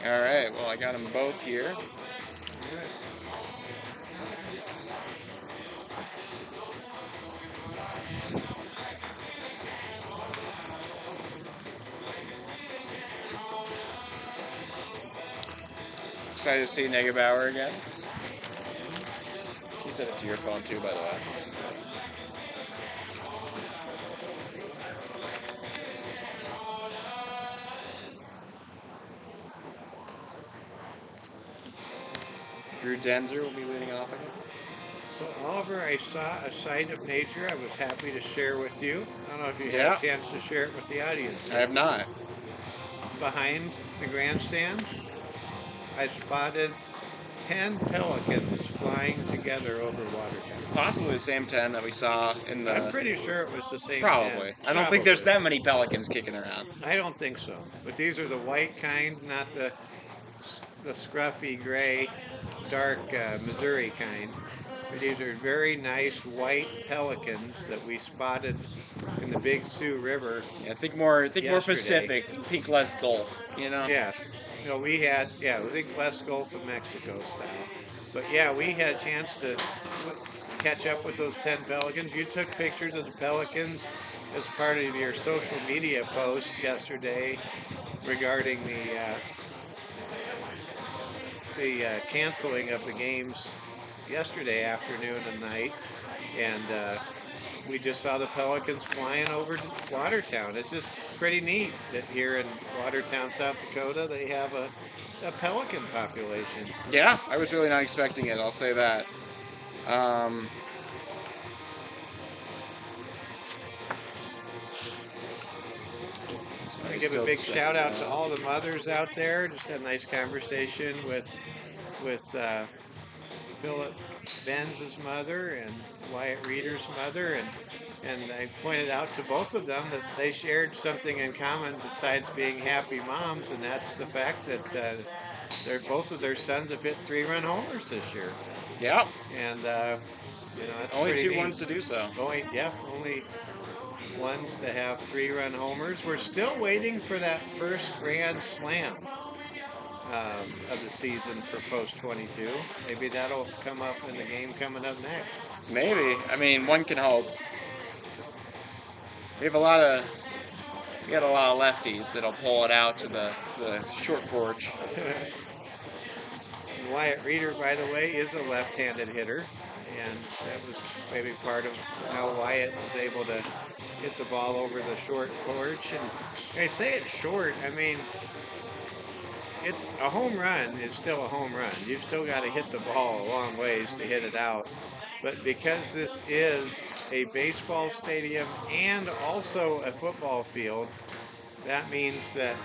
[SPEAKER 1] All right, well, I got them both here. Excited to see Negerbauer again. He said it to your phone too, by the way. Drew Denzer will be leading off again.
[SPEAKER 2] So, Oliver, I saw a sight of nature I was happy to share with you. I don't know if you
[SPEAKER 1] Yeah.
[SPEAKER 2] had a chance to share it with the audience.
[SPEAKER 1] I have not.
[SPEAKER 2] Behind the grandstand, I spotted 10 pelicans flying together over Watertown.
[SPEAKER 1] Possibly the same 10 that we saw in the.
[SPEAKER 2] I'm pretty sure it was the same
[SPEAKER 1] probably.
[SPEAKER 2] 10.
[SPEAKER 1] I don't think there's
[SPEAKER 2] Probably.
[SPEAKER 1] that many pelicans kicking around.
[SPEAKER 2] I don't think so. But these are the white kind, not the scruffy gray, dark Missouri kind. But these are very nice white pelicans that we spotted in the Big Sioux River.
[SPEAKER 1] Yeah, think more
[SPEAKER 2] Yesterday.
[SPEAKER 1] Pacific, think less Gulf,
[SPEAKER 2] Yes. We think less Gulf of Mexico style. But yeah, we had a chance to catch up with those 10 pelicans. You took pictures of the pelicans as part of your social media post yesterday regarding the the canceling of the games yesterday afternoon and night, and we just saw the Pelicans flying over to Watertown. It's just pretty neat that here in Watertown, South Dakota, they have a pelican population.
[SPEAKER 1] Yeah, I was really not expecting it. I'll say that.
[SPEAKER 2] I want to give a big shout out to all the mothers out there. Just had a nice conversation with Philip Benz's mother and Wyatt Reeder's mother, and I pointed out to both of them that they shared something in common besides being happy moms, and that's the fact that both of their sons have hit 3-run homers this year.
[SPEAKER 1] Yeah.
[SPEAKER 2] And that's
[SPEAKER 1] only
[SPEAKER 2] pretty
[SPEAKER 1] two
[SPEAKER 2] neat.
[SPEAKER 1] ones to do so.
[SPEAKER 2] Only ones to have 3-run homers. We're still waiting for that first grand slam of the season for post 22. Maybe that'll come up in the game coming up next.
[SPEAKER 1] Maybe. I mean, one can hope. We got a lot of lefties that'll pull it out to the short porch.
[SPEAKER 2] Wyatt Reeder, by the way, is a left-handed hitter, and that was maybe part of how Wyatt was able to hit the ball over the short porch. And I say it's short, I mean, it's a home run is still a home run. You've still got to hit the ball a long ways to hit it out. But because this is a baseball stadium and also a football field, that means that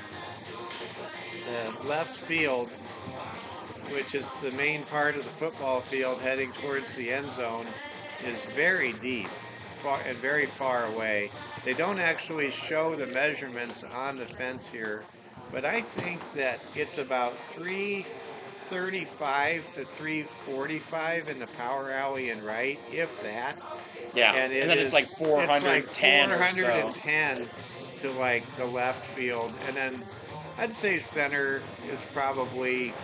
[SPEAKER 2] the left field, which is the main part of the football field heading towards the end zone, is very deep and very far away. They don't actually show the measurements on the fence here, but I think that it's about 335 to 345 in the power alley and right, if that.
[SPEAKER 1] Yeah,
[SPEAKER 2] and
[SPEAKER 1] then it's like 410 or so.
[SPEAKER 2] 410 to like the left field, and then I'd say center is probably,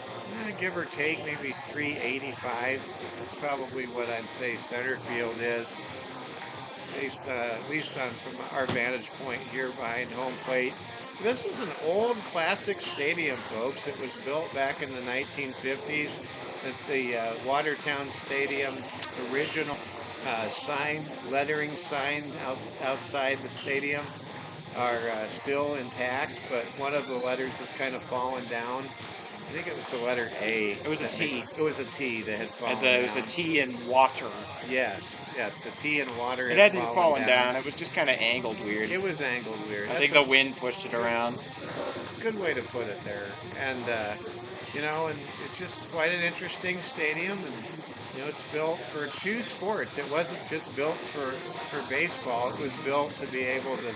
[SPEAKER 2] give or take, maybe 385. That's probably what I'd say center field is, at least from our vantage point here behind home plate. This is an old classic stadium, folks. It was built back in the 1950s. The Watertown Stadium original lettering sign outside the stadium are still intact, but one of the letters has kind of fallen down. I think it was the letter A.
[SPEAKER 1] It was a T.
[SPEAKER 2] It was a T that had fallen down.
[SPEAKER 1] It was the T in water.
[SPEAKER 2] Yes, the T in water.
[SPEAKER 1] It hadn't fallen down. It was just kind of angled weird.
[SPEAKER 2] It was angled weird.
[SPEAKER 1] I think the wind pushed it around.
[SPEAKER 2] Good way to put it there. And and it's just quite an interesting stadium, and it's built for two sports. It wasn't just built for baseball. It was built to be able to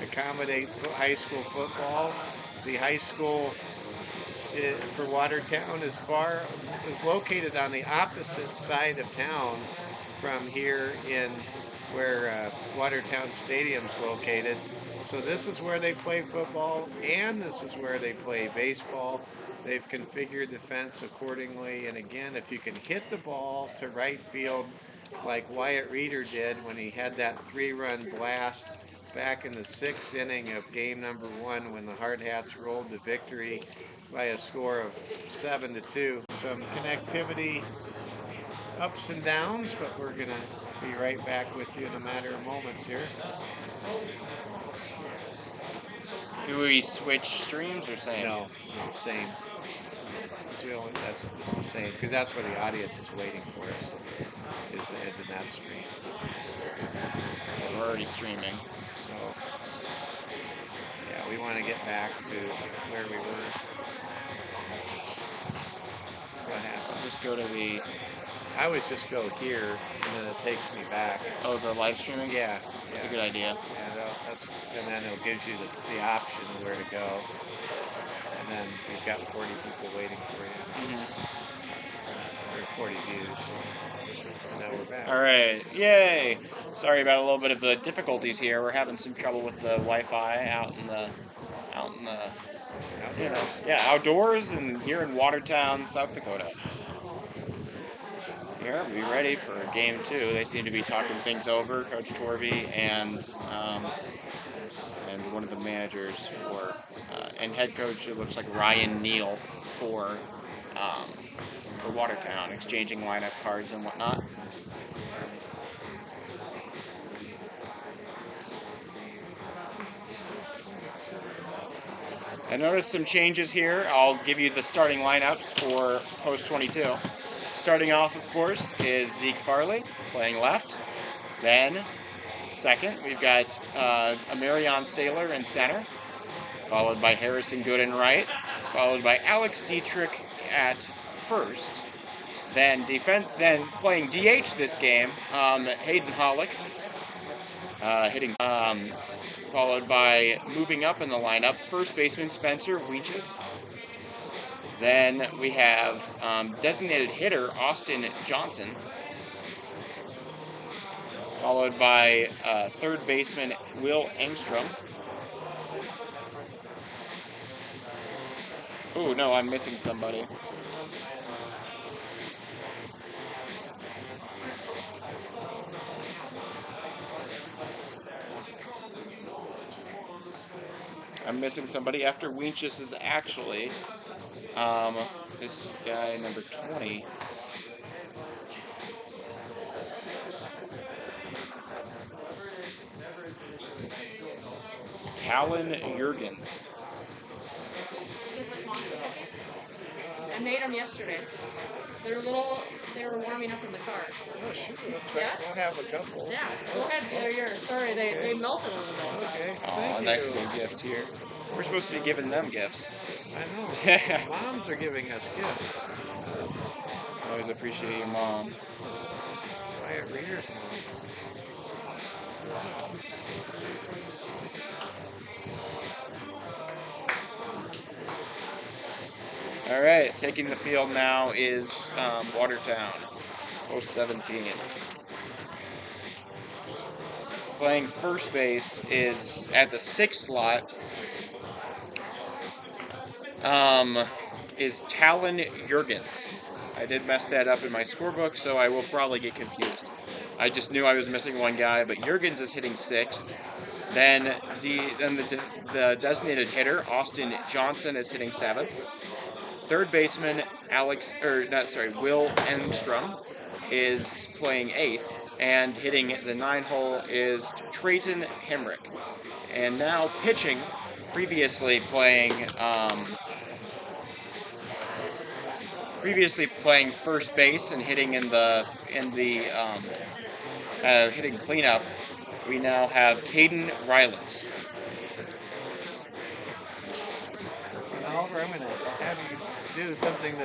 [SPEAKER 2] accommodate high school football. The high school for Watertown is located on the opposite side of town from here in where Watertown Stadium's located. So this is where they play football, and this is where they play baseball. They've configured the fence accordingly, and again, if you can hit the ball to right field like Wyatt Reeder did when he had that 3-run blast back in the 6th inning of game number 1 when the Hardhats rolled to victory by a score of 7-2. Some connectivity ups and downs, but we're going to be right back with you in a matter of moments here.
[SPEAKER 1] Do we switch streams or same?
[SPEAKER 2] No, same. It's the same, because that's where the audience is waiting for us, is in that stream.
[SPEAKER 1] We're already streaming.
[SPEAKER 2] So, yeah, we want to get back to where we were. What happened?
[SPEAKER 1] Just go to the...
[SPEAKER 2] I always just go here, and then it takes me back.
[SPEAKER 1] Oh, the live streaming?
[SPEAKER 2] Yeah.
[SPEAKER 1] That's a good idea.
[SPEAKER 2] And then it gives you the option of where to go. And then you've got 40 people waiting for you.
[SPEAKER 1] Mm-hmm.
[SPEAKER 2] Or 40 views. And now we're back.
[SPEAKER 1] All right. Yay! Sorry about a little bit of the difficulties here. We're having some trouble with the Wi-Fi out in the outdoors and here in Watertown, South Dakota. Here, be ready for game 2. They seem to be talking things over, Coach Torvey and one of the managers and head coach, it looks like Ryan Neal for for Watertown, exchanging lineup cards and whatnot. I noticed some changes here. I'll give you the starting lineups for post 22. Starting off, of course, is Zeke Farley playing left. Then, second, we've got Amarion Saylor in center, followed by Harrison Good in right, followed by Alex Dietrich at first. Then playing DH this game, Hayden Hollick hitting. Followed by moving up in the lineup, first baseman Spencer Weeches. Then we have designated hitter Austin Johnson, followed by third baseman Will Engstrom. Oh no, I'm missing somebody. I'm missing somebody. After Weeches is actually this guy, number 20. Talon Jurgens.
[SPEAKER 6] You guys like monster cookies? I made them yesterday. They were warming up in the car.
[SPEAKER 2] Oh, shoot.
[SPEAKER 6] Yeah?
[SPEAKER 2] We'll have a couple.
[SPEAKER 6] Yeah, go ahead, they're yours. Sorry, they melted a little bit.
[SPEAKER 2] Okay.
[SPEAKER 1] Oh,
[SPEAKER 2] Thank you.
[SPEAKER 1] nice little gift here. We're supposed to be giving them gifts.
[SPEAKER 2] I know. Moms are giving us gifts.
[SPEAKER 1] I always appreciate your mom.
[SPEAKER 2] Quiet readers, Mom.
[SPEAKER 1] All right, taking the field now is Watertown, post 17. Playing first base is at the 6th slot. Is Talon Jurgens. I did mess that up in my scorebook, so I will probably get confused. I just knew I was missing one guy, but Jurgens is hitting 6th. Then the designated hitter Austin Johnson is hitting 7th. Third baseman Will Engstrom is playing 8th, and hitting the 9 hole is Trayton Hemrick. And now pitching, previously playing first base and hitting hitting cleanup, we now have Caden Rylance.
[SPEAKER 2] Oliver, I'm going to have you do something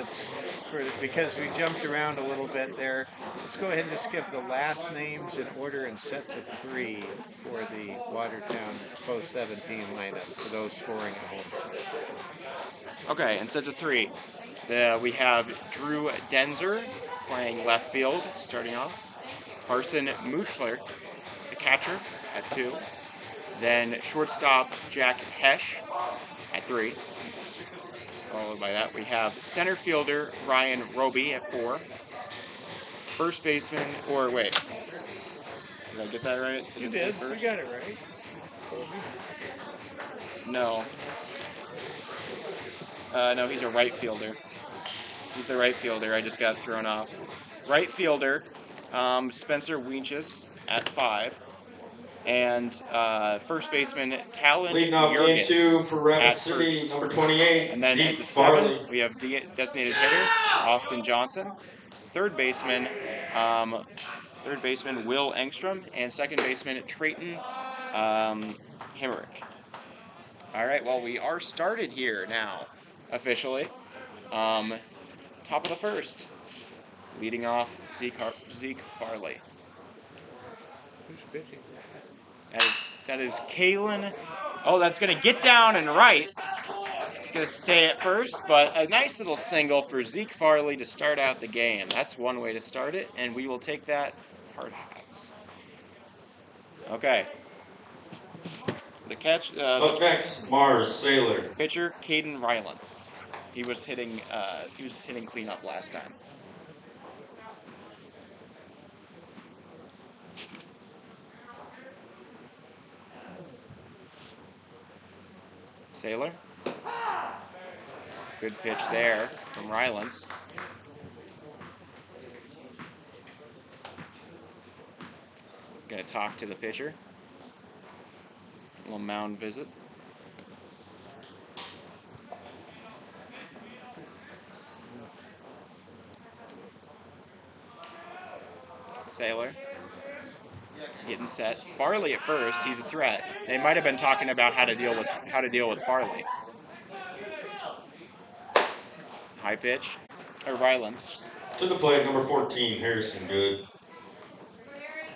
[SPEAKER 2] because we jumped around a little bit there. Let's go ahead and just give the last names in order in sets of 3 for the Watertown post 17 lineup for those scoring at home.
[SPEAKER 1] Okay, in sets of 3, we have Drew Denzer playing left field, starting off. Carson Muchler, the catcher, at 2. Then shortstop Jack Hesh at 3. Followed by that, we have center fielder Ryan Roby at 4. First baseman, did I get that right?
[SPEAKER 2] You did. You got it right.
[SPEAKER 1] No. No, he's a right fielder. He's the right fielder. I just got thrown off. Right fielder, Spencer Weeches at 5. And first baseman Talon
[SPEAKER 3] Leading off game 2 for Rapid
[SPEAKER 1] at
[SPEAKER 3] City,
[SPEAKER 1] first.
[SPEAKER 3] number 28.
[SPEAKER 1] And then
[SPEAKER 3] Zeke
[SPEAKER 1] at the 7,
[SPEAKER 3] Farley.
[SPEAKER 1] we have designated hitter Austin Johnson. Third baseman Will Engstrom, and second baseman Trayton Hemrick. All right, well, we are started here now, officially. Top of the first, leading off Zeke Farley.
[SPEAKER 2] Who's pitching?
[SPEAKER 1] That is Kalen. Oh, that's going to get down and right. It's going to stay at first, but a nice little single for Zeke Farley to start out the game. That's one way to start it, and we will take that. Hardhats. Okay. The catch.
[SPEAKER 3] Up next, Mars Saylor.
[SPEAKER 1] Pitcher Caden Rylance. He was hitting cleanup last time. Saylor. Good pitch there from Rylance. Gonna talk to the pitcher. A little mound visit. Sailor getting set. Farley at first. He's a threat. They might have been talking about how to deal with Farley. High pitch or violence.
[SPEAKER 3] To the plate, number 14, Harrison Good.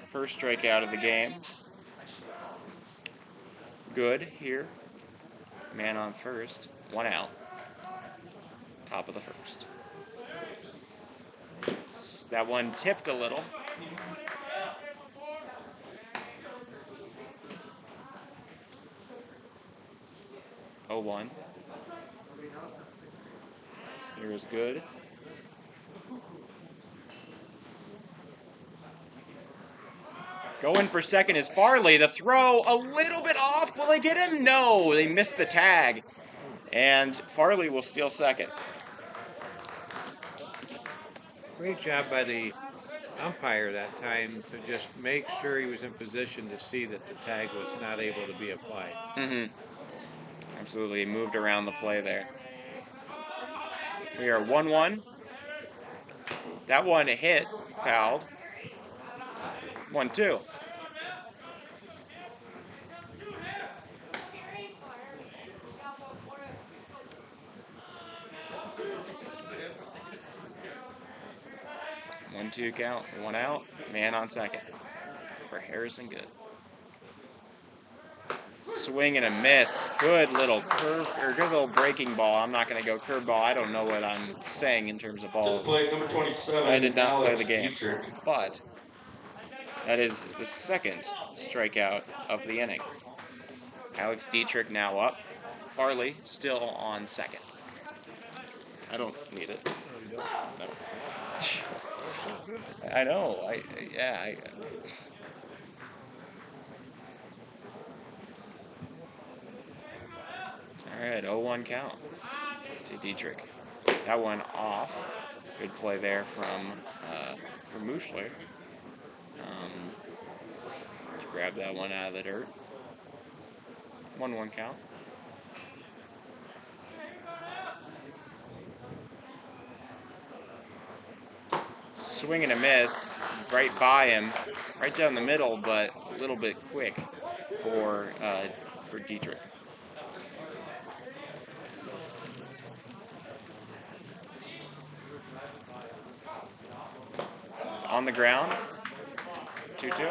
[SPEAKER 1] First strikeout of the game. Good here. Man on first. 1 out. Top of the first. That one tipped a little. Oh, 1. Here is Good. Going for second is Farley. The throw a little bit off. Will they get him? No, they missed the tag. And Farley will steal second.
[SPEAKER 2] Great job by the umpire that time to just make sure he was in position to see that the tag was not able to be applied.
[SPEAKER 1] Absolutely. He moved around the play there. We are 1-1. That one hit, fouled. 1-2. One, 2 count, 1 out. Man on second for Harrison Good. Swing and a miss. Good little good little breaking ball. I'm not going to go curveball. I don't know what I'm saying in terms of
[SPEAKER 3] To the
[SPEAKER 1] balls.
[SPEAKER 3] plate, number 27,
[SPEAKER 1] I did not play
[SPEAKER 3] Alex
[SPEAKER 1] the game,
[SPEAKER 3] Dietrich.
[SPEAKER 1] but that is the second strikeout of the inning. Alex Dietrich now up. Farley still on second. I don't need it. No. I know. All right, 0-1 count to Dietrich. That one off. Good play there from Muschler. To grab that one out of the dirt. 1-1 count. Swing and a miss, right by him, right down the middle, but a little bit quick for Dietrich. On the ground, 2-2.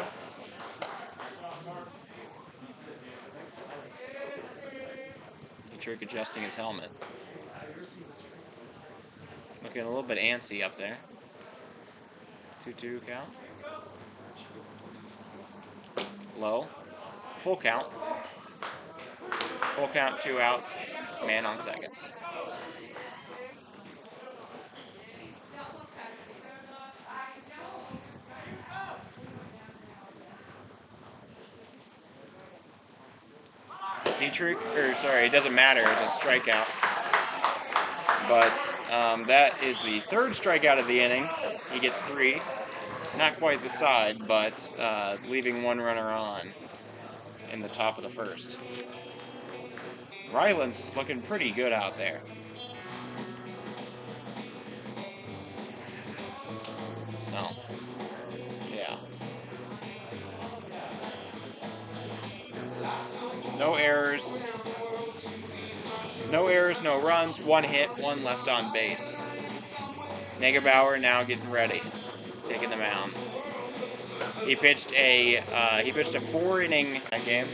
[SPEAKER 1] Dietrich adjusting his helmet. Looking a little bit antsy up there. 2-2 count. Low. Full count. Full count, 2 outs. Man on second. Dietrich, it doesn't matter. It's a strikeout. But that is the third strikeout of the inning. He gets 3. Not quite the side, but leaving 1 runner on in the top of the first. Ryland's looking pretty good out there. So, yeah. No errors. No errors, no runs, 1 hit, 1 left on base. Negerbauer now getting ready, taking the mound. He pitched a 4-inning game.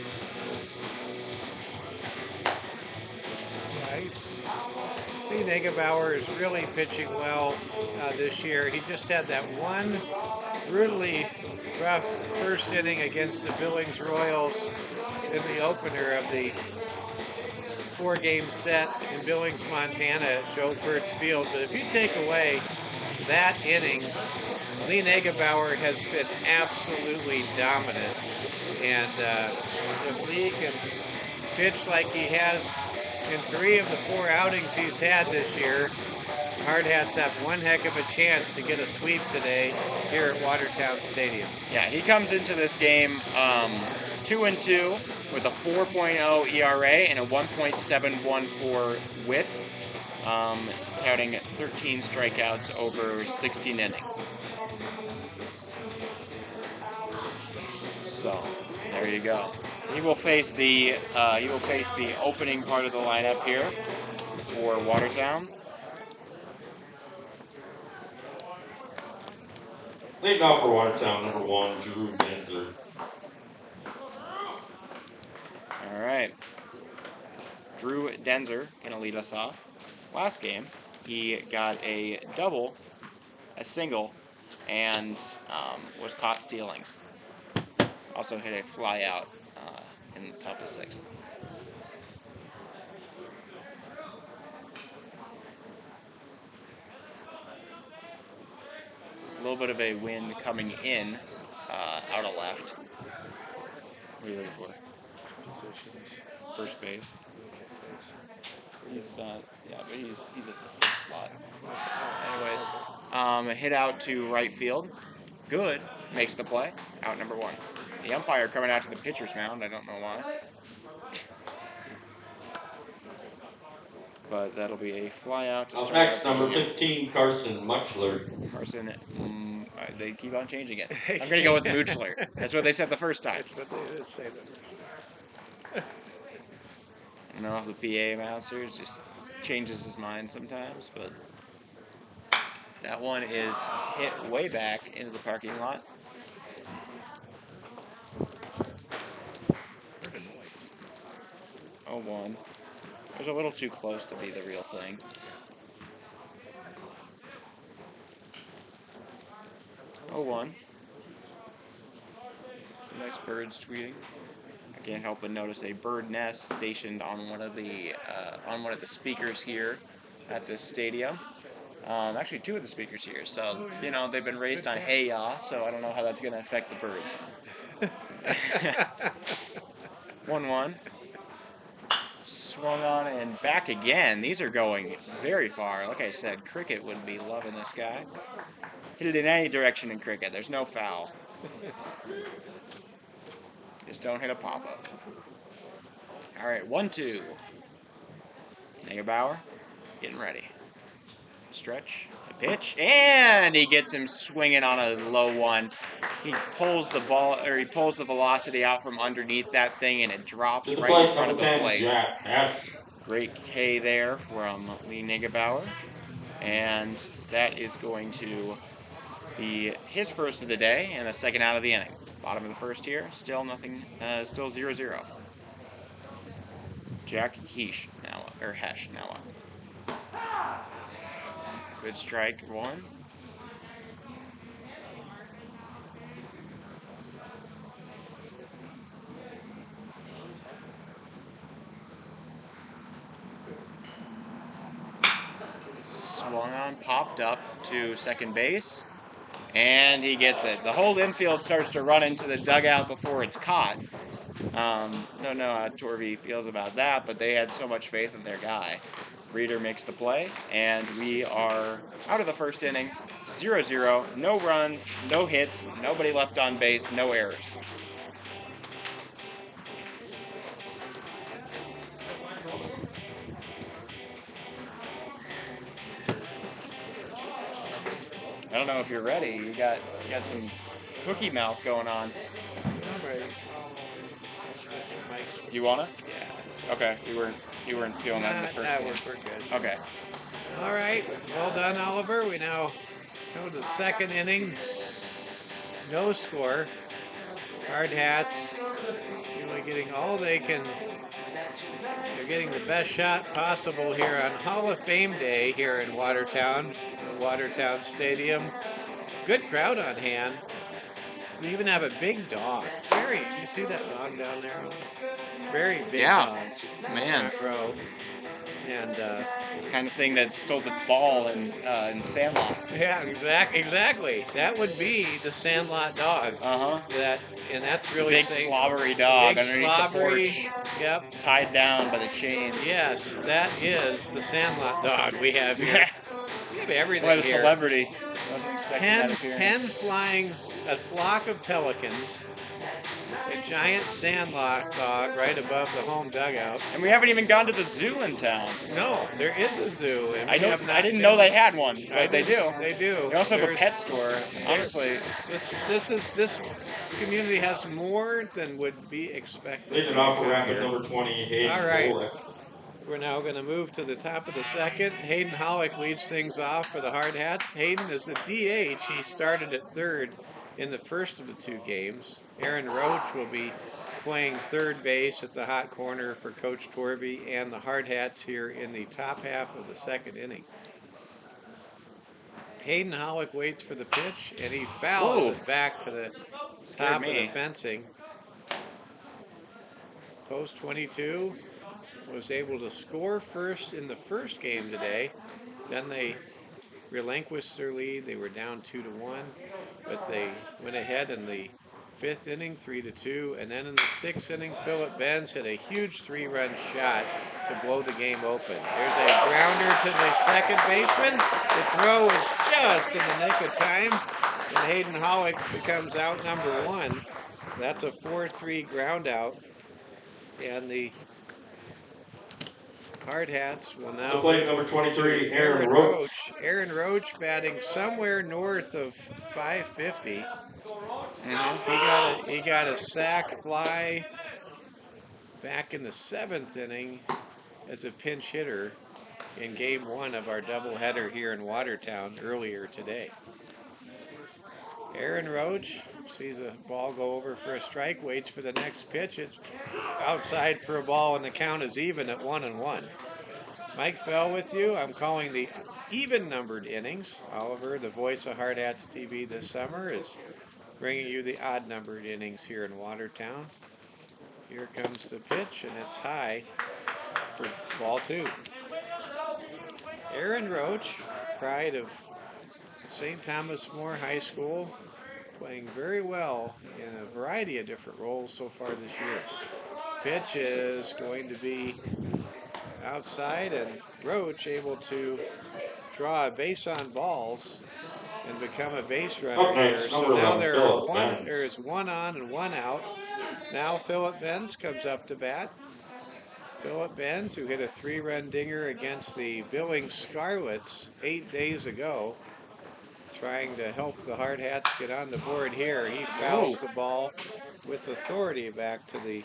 [SPEAKER 2] Lee Negerbauer is really pitching well this year. He just had that one brutally rough first inning against the Billings Royals in the opener of the 4-game set in Billings, Montana at Joe Kurtz Field. But if you take away that inning, Lee Negerbauer has been absolutely dominant. And if Lee can pitch like he has in 3 of the 4 outings he's had this year, Hardhats have one heck of a chance to get a sweep today here at Watertown Stadium.
[SPEAKER 1] Yeah, he comes into this game 2-2 with a 4.0 ERA and a 1.714 WHIP, touting 13 strikeouts over 16 innings. So there you go. He will face the opening part of the lineup here for Watertown.
[SPEAKER 3] Leading off for Watertown, number 1, Drew Denzer.
[SPEAKER 1] All right. Drew Denzer going to lead us off. Last game, he got a double, a single, and was caught stealing. Also hit a fly out in the top of the sixth. A little bit of a wind coming in out of left. What are you looking for?
[SPEAKER 2] Positions.
[SPEAKER 1] First base. He's not, yeah, but he's at the sixth spot. Anyways, hit out to right field. Good, makes the play. Out number 1. The umpire coming out to the pitcher's mound. I don't know why. But that'll be a fly out to
[SPEAKER 3] Up
[SPEAKER 1] start.
[SPEAKER 3] next, number 15, Carson Muchler.
[SPEAKER 1] Carson, they keep on changing it. I'm going to go with Muchler. That's what they said the first time.
[SPEAKER 2] That's what they did say the first time.
[SPEAKER 1] I don't know if the PA announcer just changes his mind sometimes, but that one is hit way back into the parking lot.
[SPEAKER 2] Heard a noise.
[SPEAKER 1] 0-1. It was a little too close to be the real thing. 0-1. Some nice birds tweeting. I can't help but notice a bird nest stationed on one of the speakers here at this stadium. Actually, 2 of the speakers here. So they've been raised on hay yaw. So I don't know how that's going to affect the birds. 1-1. Swung on and back again. These are going very far. Like I said, cricket would be loving this guy. Hit it in any direction in cricket. There's no foul. Just don't hit a pop-up. All right, 1-2. Negebauer getting ready. Stretch, a pitch, and he gets him swinging on a low one. He pulls the ball, or he pulls the velocity out from underneath that thing, and it drops right in front of the plate.
[SPEAKER 3] Jack Ash.
[SPEAKER 1] Great K there from Lee Negebauer, and that is going to be his first of the day and the second out of the inning. Bottom of the first here, still nothing, still 0-0. Jack Hesh now up. Good strike 1. Swung on, popped up to second base, and he gets it. The whole infield starts to run into the dugout before it's caught. Don't know how Torvey feels about that, but they had so much faith in their guy. Reeder makes the play, and we are out of the first inning, 0-0, no runs, no hits, nobody left on base, no errors. I don't know if you're ready. You got some cookie mouth going on.
[SPEAKER 2] I'm ready.
[SPEAKER 1] You wanna?
[SPEAKER 2] Yeah.
[SPEAKER 1] Okay. You weren't feeling that in the first game.
[SPEAKER 2] We're good.
[SPEAKER 1] Okay.
[SPEAKER 2] All right. Well done, Oliver. We now go to the second inning. No score. Hardhats really getting all they can. They're getting the best shot possible here on Hall of Fame Day here in Watertown, the Watertown Stadium. Good crowd on hand. We even have a big dog. You see that dog down there? Very big dog.
[SPEAKER 1] Man.
[SPEAKER 2] Front row. And
[SPEAKER 1] kind of thing that stole the ball in Sandlot.
[SPEAKER 2] yeah, exactly. That would be the Sandlot dog. And that's really
[SPEAKER 1] big slobbery dog
[SPEAKER 2] big
[SPEAKER 1] underneath
[SPEAKER 2] slobbery,
[SPEAKER 1] the porch.
[SPEAKER 2] Yep.
[SPEAKER 1] Tied down by the chains.
[SPEAKER 2] Yes, that is the Sandlot dog we have here. have everything
[SPEAKER 5] What a
[SPEAKER 2] here.
[SPEAKER 5] celebrity. Wasn't expecting
[SPEAKER 2] 10,
[SPEAKER 5] that appearance.
[SPEAKER 2] 10 flying, a flock of pelicans, a giant sandlot dog right above the home dugout.
[SPEAKER 5] And we haven't even gone to the zoo in town.
[SPEAKER 2] No, there is a zoo, and
[SPEAKER 5] I
[SPEAKER 2] we have
[SPEAKER 5] don't.
[SPEAKER 2] not
[SPEAKER 5] I didn't
[SPEAKER 2] been-
[SPEAKER 5] know they had one,
[SPEAKER 2] I
[SPEAKER 5] but they do.
[SPEAKER 2] didn't- They do.
[SPEAKER 5] They also have a
[SPEAKER 2] There's-
[SPEAKER 5] pet store. Honestly,
[SPEAKER 2] This community has more than would be expected.
[SPEAKER 3] Leading
[SPEAKER 2] when you
[SPEAKER 3] off a
[SPEAKER 2] come
[SPEAKER 3] ramp with
[SPEAKER 2] here.
[SPEAKER 3] number 20, Hayden
[SPEAKER 2] All right.
[SPEAKER 3] Bullock.
[SPEAKER 2] We're now going to move to the top of the second. Hayden Hollick leads things off for the Hardhats. Hayden is the DH. He started at third in the first of the two games. Aaron Roach will be playing third base at the hot corner for Coach Torby and the Hardhats here in the top half of the second inning. Hayden Hollick waits for the pitch, and he fouls
[SPEAKER 5] Whoa.
[SPEAKER 2] it back to the
[SPEAKER 5] Scared
[SPEAKER 2] top of the
[SPEAKER 5] me.
[SPEAKER 2] fencing. Post 22 was able to score first in the first game today. Then they relinquished their lead. They were down 2-1, but they went ahead in the fifth inning, 3-2, and then in the sixth inning, Philip Benz hit a huge three-run shot to blow the game open. There's a grounder to the second baseman. The throw was just in the nick of time, and Hayden Hollick becomes out number one. That's a 4-3 ground out, and the Hardhats will now
[SPEAKER 3] The plate
[SPEAKER 2] move
[SPEAKER 3] number 23,
[SPEAKER 2] to
[SPEAKER 3] Aaron Roach.
[SPEAKER 2] Aaron Roach batting somewhere north of 550. He got a sac fly back in the seventh inning as a pinch hitter in game one of our doubleheader here in Watertown earlier today. Aaron Roach sees a ball go over for a strike, waits for the next pitch. It's outside for a ball, and the count is even at 1-1. Mike Fell with you. I'm calling the even-numbered innings. Oliver, the voice of Hardhats TV this summer, is bringing you the odd-numbered innings here in Watertown. Here comes the pitch, and it's high for ball two. Aaron Roach, pride of St. Thomas More High School, playing very well in a variety of different roles so far this year. Pitch is going to be outside, and Roach able to draw a base on balls and become a base runner
[SPEAKER 3] Up
[SPEAKER 2] here.
[SPEAKER 3] next,
[SPEAKER 2] So
[SPEAKER 3] number
[SPEAKER 2] now
[SPEAKER 3] 11,
[SPEAKER 2] there is one on and one out. Now Philip Benz comes up to bat. Philip Benz, who hit a three-run dinger against the Billings Scarlets 8 days ago, trying to help the Hardhats get on the board here. He fouls the ball with authority back to the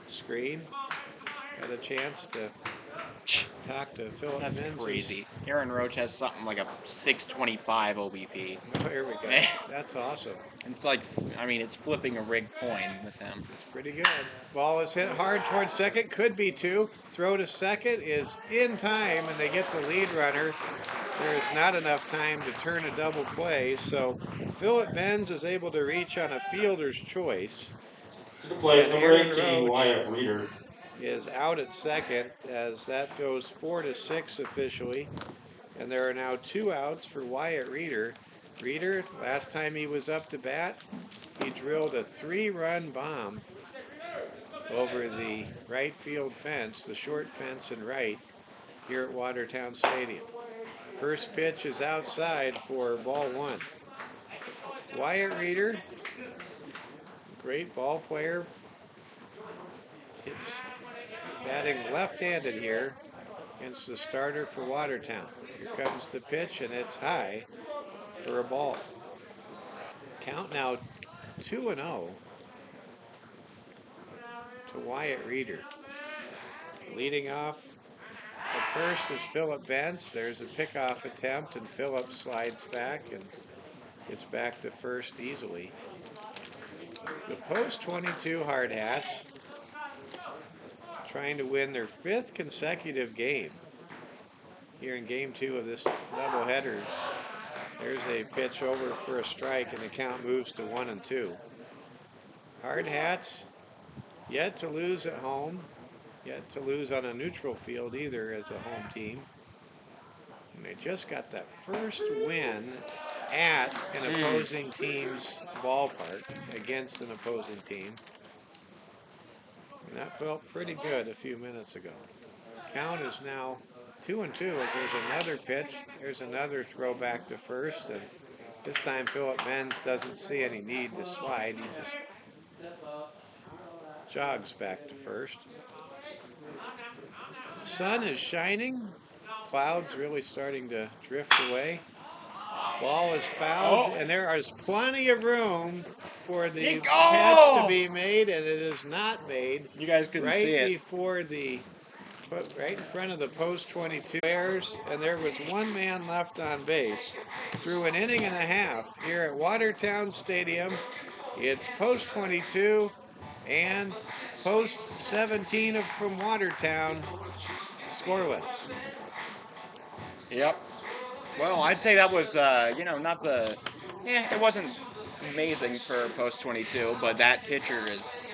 [SPEAKER 2] screen. Got a chance to talk to Philip
[SPEAKER 1] That's
[SPEAKER 2] Benz.
[SPEAKER 1] crazy. Aaron Roach has something like a 625 OBP.
[SPEAKER 2] Oh, here we go. That's awesome.
[SPEAKER 1] It's like, I mean, it's flipping a rigged coin with him.
[SPEAKER 2] It's pretty good. Ball is hit hard towards second. Could be two. Throw to second is in time, and they get the lead runner. There is not enough time to turn a double play, so Philip Benz is able to reach on a fielder's choice.
[SPEAKER 3] To the plate,
[SPEAKER 2] And
[SPEAKER 3] number
[SPEAKER 2] Aaron
[SPEAKER 3] 18,
[SPEAKER 2] Roach
[SPEAKER 3] Wyatt Reeder.
[SPEAKER 2] is out at second as that goes 4-6 officially. And there are now two outs for Wyatt Reeder. Reeder, last time he was up to bat, he drilled a three-run bomb over the right field fence, the short fence in right, here at Watertown Stadium. First pitch is outside for ball one. Wyatt Reeder, great ball player. It's batting left-handed here against the starter for Watertown. Here comes the pitch, and it's high for a ball. Count now 2-0 to Wyatt Reeder. Leading off at first is Philip Benz. There's a pickoff attempt, and Philip slides back and gets back to first easily. The post 22 Hardhats trying to win their fifth consecutive game here in game two of this doubleheader. There's a pitch over for a strike, and the count moves to 1-2. Hardhats yet to lose at home, yet to lose on a neutral field either as a home team. And they just got that first win at an opposing team's ballpark against an opposing team. And that felt pretty good a few minutes ago. Count is now 2-2 as there's another pitch. There's another throw back to first, and this time Philip Menz doesn't see any need to slide. He just jogs back to first. The sun is shining. Clouds really starting to drift away. Ball is fouled, and there is plenty of room for the catch to be made, and it is not made.
[SPEAKER 1] You guys couldn't see it.
[SPEAKER 2] Before right in front of the post 22 Bears, and there was one man left on base. Through an inning and a half here at Watertown Stadium, it's post 22 and post 17 from Watertown scoreless.
[SPEAKER 1] Yep. Well, I'd say that was, not the. Yeah, it wasn't amazing for post 22, but that pitcher is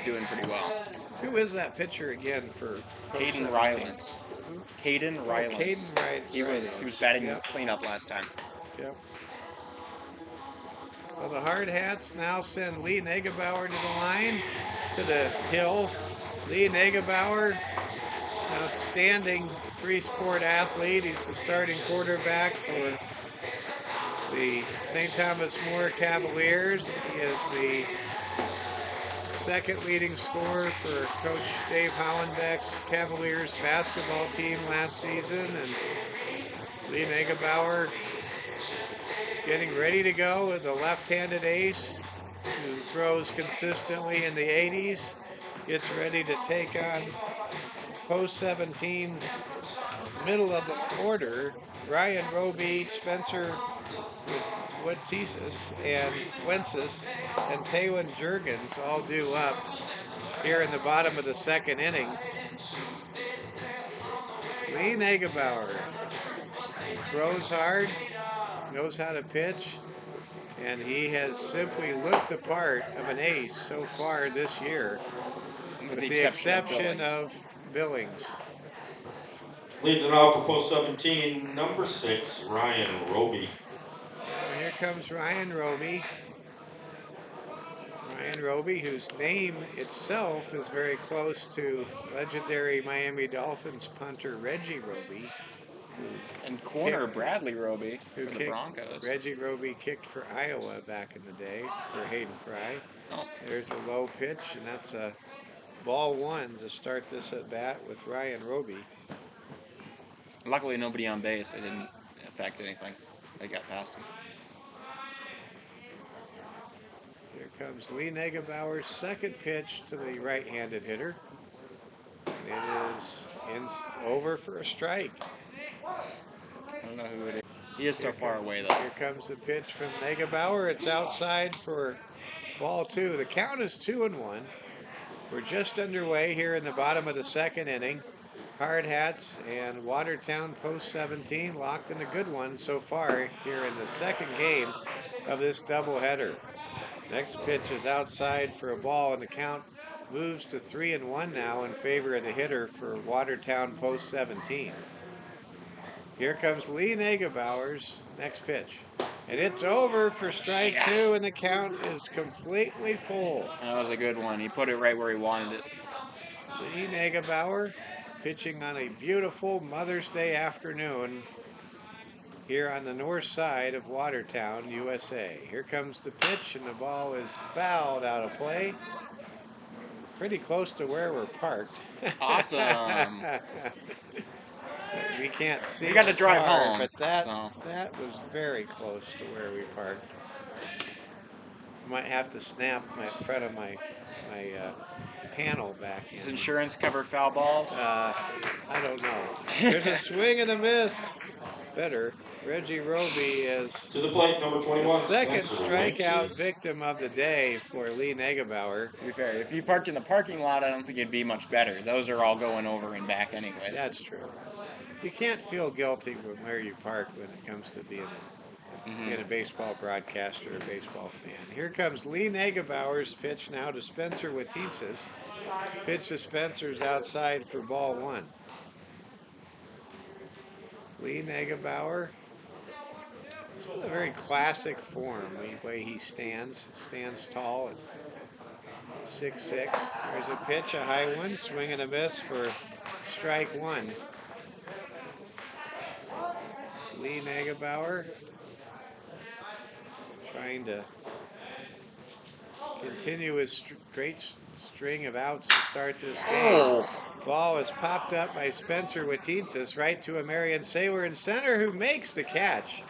[SPEAKER 1] doing pretty well.
[SPEAKER 2] Who is that pitcher again for
[SPEAKER 1] Caden Rylance. Caden Rylance. He was batting cleanup last time.
[SPEAKER 2] Yep. Well, the Hardhats now send Lee Negebauer to the line, to the hill. Lee Negebauer, an outstanding three-sport athlete. He's the starting quarterback for the St. Thomas More Cavaliers. He is the second leading scorer for Coach Dave Hollenbeck's Cavaliers basketball team last season. And Lee Negebauer is getting ready to go with a left-handed ace who throws consistently in the 80s. Gets ready to take on post 17's middle of the order. Ryan Roby, Spencer Wences and Taylon Jurgens all due up here in the bottom of the second inning. Lee Negebauer throws hard, knows how to pitch, and he has simply looked the part of an ace so far this year, with the exception of Billings.
[SPEAKER 3] Leading off for post 17, number 6, Ryan Roby.
[SPEAKER 2] Here comes Ryan Roby. Ryan Roby, whose name itself is very close to legendary Miami Dolphins punter Reggie Roby.
[SPEAKER 1] And corner Bradley Roby for the Broncos.
[SPEAKER 2] Reggie Roby kicked for Iowa back in the day for Hayden Fry.
[SPEAKER 1] Oh.
[SPEAKER 2] There's a low pitch, and that's a ball one to start this at bat with Ryan Roby.
[SPEAKER 1] Luckily, nobody on base. It didn't affect anything. They got past him.
[SPEAKER 2] Here comes Lee Negebauer's second pitch to the right-handed hitter. It is over for a strike.
[SPEAKER 1] I don't know who it is. He is so far away, though.
[SPEAKER 2] Here comes the pitch from Negebauer. It's outside for ball two. The count is 2-1. We're just underway here in the bottom of the second inning. Hardhats and Watertown post 17 locked in a good one so far here in the second game of this doubleheader. Next pitch is outside for a ball, and the count moves to 3-1 now in favor of the hitter for Watertown post 17. Here comes Lee Negebauer's next pitch. And it's over for strike two, and the count is completely full.
[SPEAKER 1] That was a good one. He put it right where he wanted it.
[SPEAKER 2] Lee Negebauer pitching on a beautiful Mother's Day afternoon here on the north side of Watertown, USA. Here comes the pitch, and the ball is fouled out of play. Pretty close to where we're parked.
[SPEAKER 1] Awesome.
[SPEAKER 2] We can't see.
[SPEAKER 1] We got to drive home,
[SPEAKER 2] but that was very close to where we parked. I might have to snap my front of my panel back.
[SPEAKER 1] Does insurance cover foul balls?
[SPEAKER 2] I don't know. There's a swing and a miss. Better. Reggie Roby is
[SPEAKER 3] to the plate, number 21.
[SPEAKER 2] The second strikeout victim of the day for Lee Negebauer.
[SPEAKER 1] To be fair, if you parked in the parking lot, I don't think it'd be much better. Those are all going over and back anyways.
[SPEAKER 2] That's true. You can't feel guilty with where you park when it comes to being a baseball broadcaster or baseball fan. Here comes Lee Negebauer's pitch now to Spencer Watitsis. Pitch to Spencer's outside for ball one. Lee Negebauer. It's a very classic form, the way he stands tall at 6'6". There's a pitch, a high one, swing and a miss for strike one. Lee Nagebauer trying to continue his great string of outs to start this game. Ball is popped up by Spencer Watitsis right to a Marion Saylor in center, who makes the catch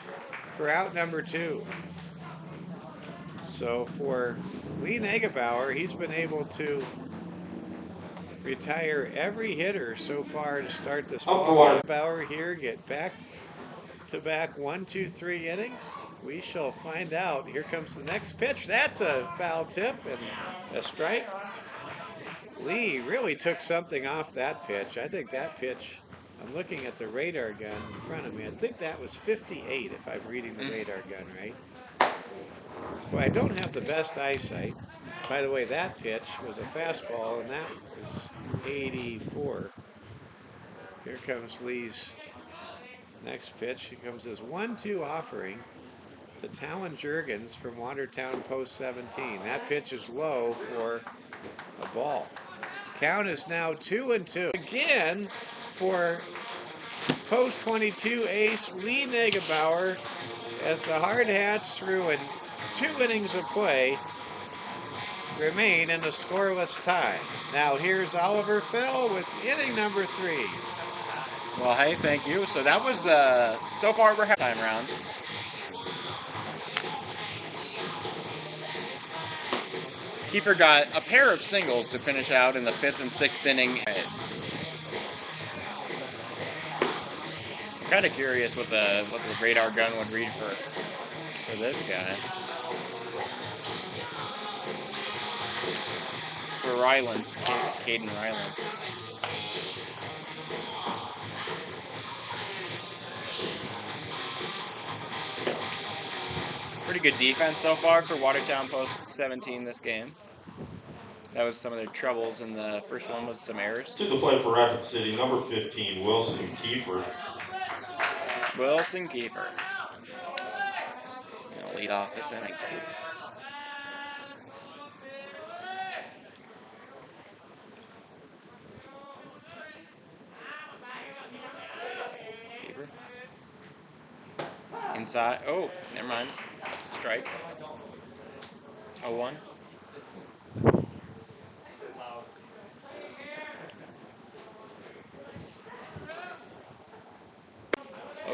[SPEAKER 2] for out number 2. So for Lee Nagebauer, he's been able to retire every hitter so far to start this ball. Nagebauer here get back to back 1, 2, 3 innings. We shall find out. Here comes the next pitch. That's a foul tip and a strike. Lee really took something off that pitch. I think that pitch, I'm looking at the radar gun in front of me. I think that was 58 if I'm reading the radar gun right. Well, I don't have the best eyesight. By the way, that pitch was a fastball, and that was 84. Here comes Lee's next pitch. Here comes his 1-2 offering to Talon Jurgens from Watertown post 17. That pitch is low for a ball. Count is now 2-2. Again for post 22 ace Lee Nagebauer, as the Hardhats, through in 2 innings of play, remain in a scoreless tie. Now here's Oliver Fell with inning number 3.
[SPEAKER 1] Well, hey, thank you. So that was, so far we're halftime round. Kiefer got a pair of singles to finish out in the 5th and 6th inning. I'm kind of curious what the radar gun would read for this guy. For Rylance, Caden Rylance. Pretty good defense so far for Watertown post 17 this game. That was some of their troubles in the first one, with some errors.
[SPEAKER 3] To the plate for Rapid City, number 15, Wilson Kiefer.
[SPEAKER 1] Wilson Kiefer. Lead off this inning. Kiefer. Inside. Oh, never mind. Strike. 0-1.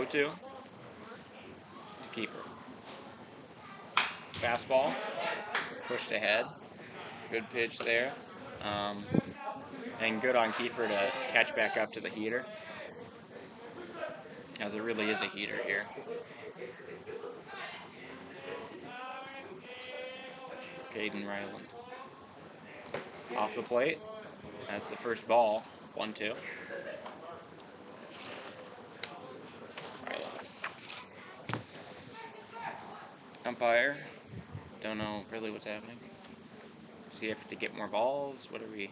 [SPEAKER 1] To Kiefer. Fastball. Pushed ahead. Good pitch there. And good on Kiefer to catch back up to the heater, as it really is a heater here. Caden Ryland. Off the plate. That's the first ball. 1-2. Rylands. Umpire. Don't know really what's happening. See if to get more balls. What are we?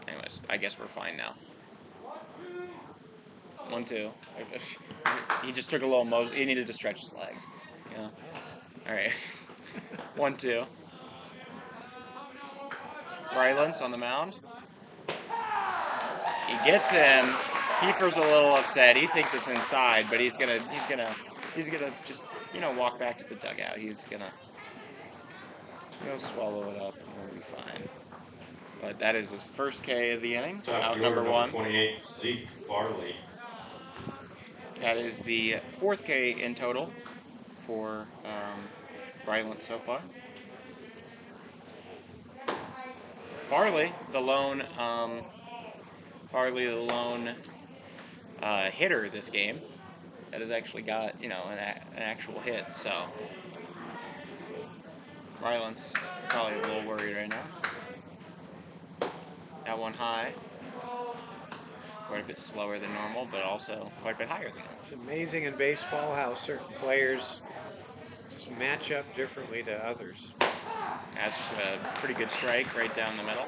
[SPEAKER 1] Anyways, I guess we're fine now. 1-2. He just took a little he needed to stretch his legs. Yeah. All right. 1-2. Rylance on the mound. He gets him. Kiefer's a little upset. He thinks it's inside, but he's gonna just walk back to the dugout. He's gonna swallow it up and we'll be fine. But that is the first K of the inning. Out number 1.
[SPEAKER 3] 28, Zeke Farley.
[SPEAKER 1] That is the 4th K in total for Rylance so far. Farley, the lone hitter this game, that has actually got an actual hit. So Rylance probably a little worried right now. That one high, quite a bit slower than normal, but also quite a bit higher than normal.
[SPEAKER 2] It's amazing in baseball how certain players just match up differently to others.
[SPEAKER 1] That's a pretty good strike right down the middle.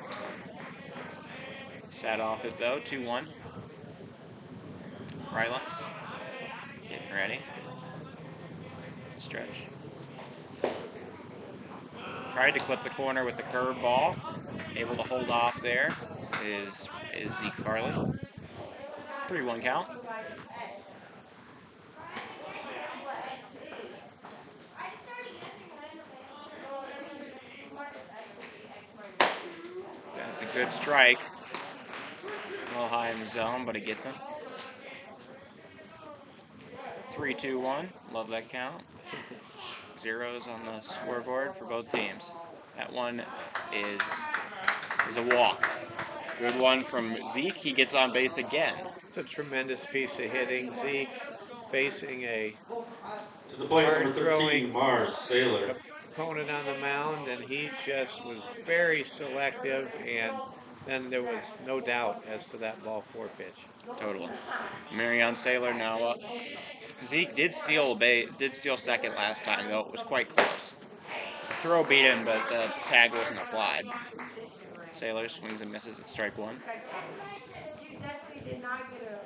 [SPEAKER 1] Sat off it though, 2-1. Rylance getting ready. Stretch. Tried to clip the corner with the curve ball. Able to hold off there is Zeke Farley. 3-1 count. It's a good strike. A little high in the zone, but it gets him. 3-2-1. Love that count. Zeros on the scoreboard for both teams. That one is a walk. Good one from Zeke. He gets on base again.
[SPEAKER 2] It's a tremendous piece of hitting. Zeke facing a
[SPEAKER 3] To the plate, number 13,
[SPEAKER 2] hard-throwing
[SPEAKER 3] Mars Sailor.
[SPEAKER 2] opponent on the mound, and he just was very selective, and then there was no doubt as to that ball 4 pitch.
[SPEAKER 1] Totally. Marion Sailor now up. Zeke did steal second last time, though it was quite close. Throw beat him, but the tag wasn't applied. Sailor swings and misses at strike one.
[SPEAKER 7] You definitely did not get a.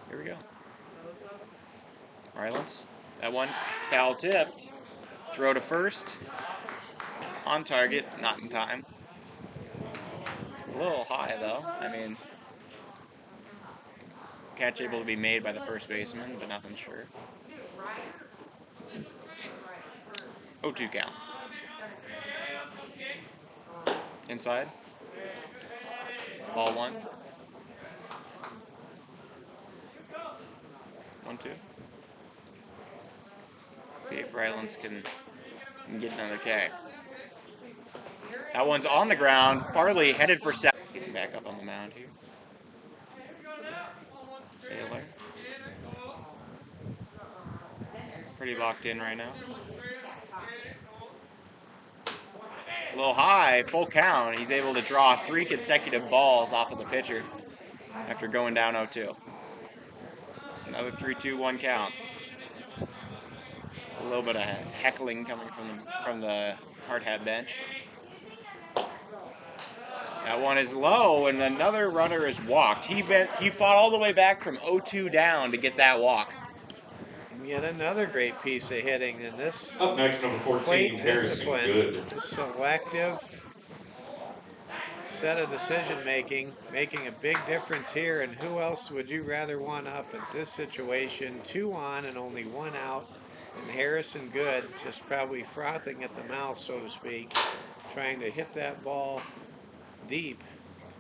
[SPEAKER 1] Here we go. Rylance. That one foul tipped. Throw to first. On target, not in time. A little high, though. I mean, catch able to be made by the first baseman, but nothing sure. 0-2 count. Inside. Ball 1. 1-2. See if Rylance can get another K. That one's on the ground. Farley headed for second. Getting back up on the mound here. Sailor. Pretty locked in right now. A little high, full count. He's able to draw 3 consecutive balls off of the pitcher after going down 0-2. Another 3-2-1 count. A little bit of heckling coming from the Hardhat bench. That one is low, and another runner is walked. He fought all the way back from 0-2 down to get that walk.
[SPEAKER 2] And yet another great piece of hitting, and this
[SPEAKER 3] Up next, number 14,
[SPEAKER 2] plate
[SPEAKER 3] Harrison
[SPEAKER 2] discipline,
[SPEAKER 3] Good.
[SPEAKER 2] selective set of decision making a big difference here. And who else would you rather one up at this situation? 2 on and only 1 out, and Harrison Good just probably frothing at the mouth, so to speak, trying to hit that ball deep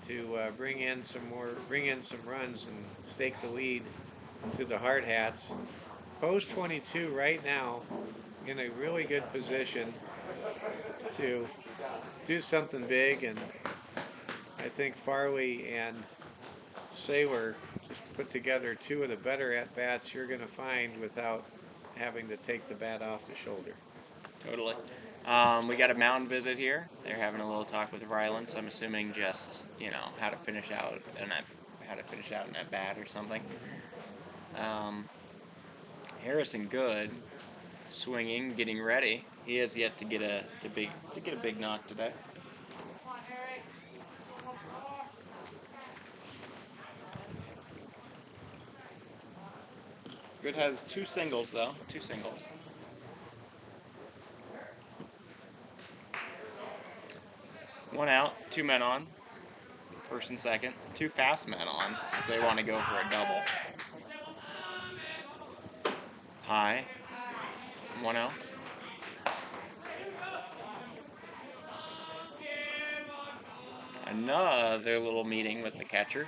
[SPEAKER 2] to bring in some runs and stake the lead to the Hardhats. Post 22 right now in a really good position to do something big, and I think Farley and Sailor just put together 2 of the better at-bats you're going to find without having to take the bat off the shoulder.
[SPEAKER 1] Totally. We got a mound visit here. They're having a little talk with Rylance. I'm assuming just, how to finish out an at bat or something. Harrison Good swinging, getting ready. He has yet to get a big knock today. Good has 2 singles though. 2 singles. One out, 2 men on. First and second. 2 fast men on if they want to go for a double. High. 1-0. Another little meeting with the catcher.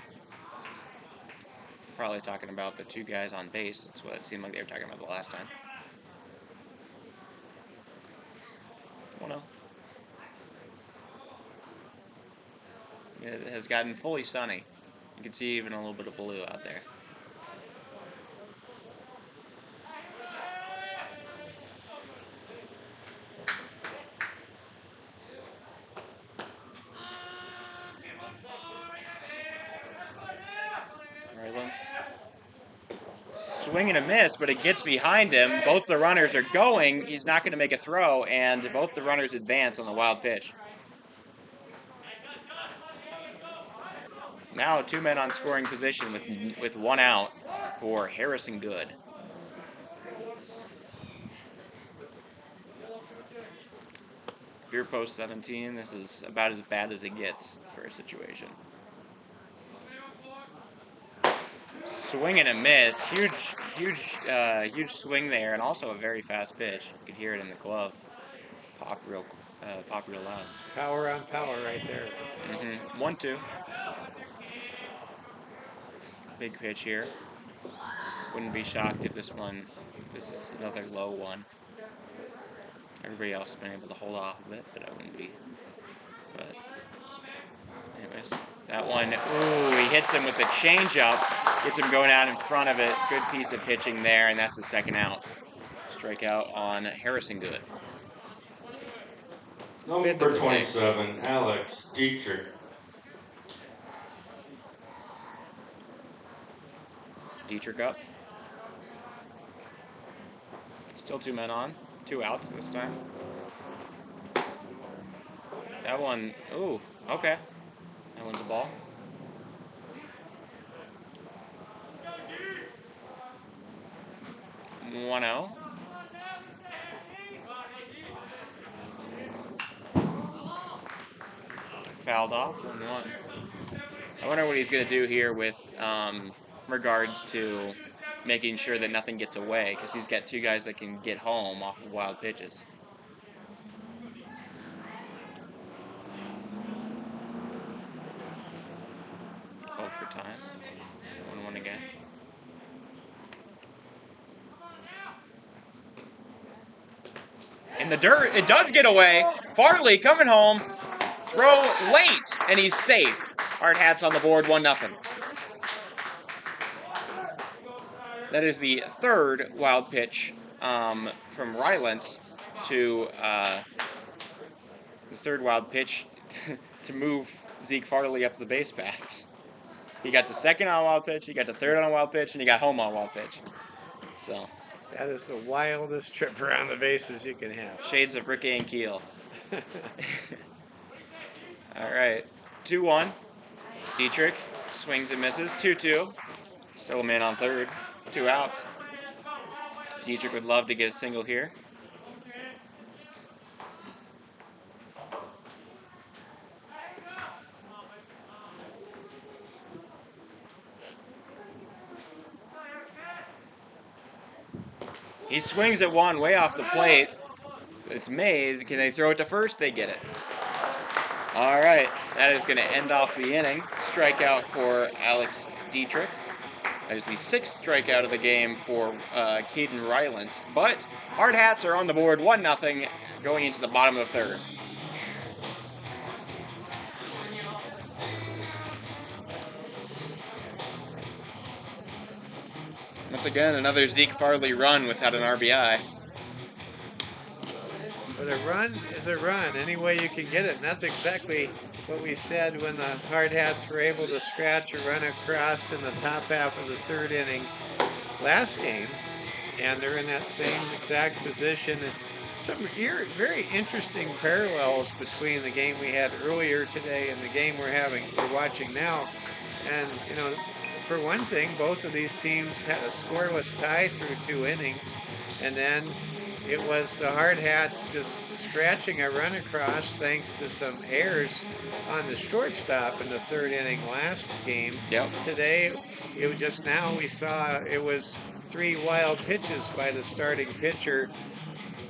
[SPEAKER 1] Probably talking about the 2 guys on base. That's what it seemed like they were talking about the last time. 1-0. It has gotten fully sunny. You can see even a little bit of blue out there. Rylance. Swing and a miss, but it gets behind him. Both the runners are going. He's not going to make a throw, and both the runners advance on the wild pitch. Now 2 men on scoring position with 1 out for Harrison Good. Beer post 17. This is about as bad as it gets for a situation. Swing and a miss. Huge swing there, and also a very fast pitch. You could hear it in the glove. pop real loud.
[SPEAKER 2] Power on power right there.
[SPEAKER 1] 1-2. Big pitch here. Wouldn't be shocked if this is another low one. Everybody else has been able to hold off of it, but I wouldn't be. But anyways, that one, ooh, he hits him with the changeup, gets him going out in front of it. Good piece of pitching there, and that's the second out. Strikeout on Harrison Good.
[SPEAKER 3] Number 27, Alex Dietrich.
[SPEAKER 1] Dietrich up. Still 2 men on. 2 outs this time. That one, ooh, okay. That one's a ball. One out. Fouled off, 1-1. I wonder what he's going to do here with regards to making sure that nothing gets away, because he's got 2 guys that can get home off of wild pitches. Called for time. 1-1 again. In the dirt, it does get away. Farley coming home. Throw late, and he's safe. Hardhats on the board, 1-0. That is the 3rd wild pitch from Rylance to the 3rd wild pitch to move Zeke Farley up the base paths. He got the 2nd on a wild pitch, he got the 3rd on a wild pitch, and he got home on a wild pitch. So
[SPEAKER 2] that is the wildest trip around the bases you can have.
[SPEAKER 1] Shades of Ricky and Keel. All right, 2-1. Dietrich swings and misses. 2-2. Still a man on 3rd. 2 outs. Dietrich would love to get a single here. He swings at one way off the plate. It's made. Can they throw it to first? They get it. All right, that is going to end off the inning. Strikeout for Alex Dietrich. That is the 6th strikeout of the game for Caden Rylance. But Hardhats are on the board, 1-0, going into the bottom of the 3rd. Once again, another Zeke Farley run without an RBI.
[SPEAKER 2] But a run is a run, any way you can get it. And that's exactly what we said when the Hardhats were able to scratch a run across in the top half of the 3rd inning last game. And they're in that same exact position. And some very interesting parallels between the game we had earlier today and the game we're watching now. And, you know, for one thing, both of these teams had a scoreless tie through 2 innings. And then it was the Hardhats just scratching a run across thanks to some errors on the shortstop in the 3rd inning last game.
[SPEAKER 1] Yep.
[SPEAKER 2] Today, it was just now we saw it was 3 wild pitches by the starting pitcher,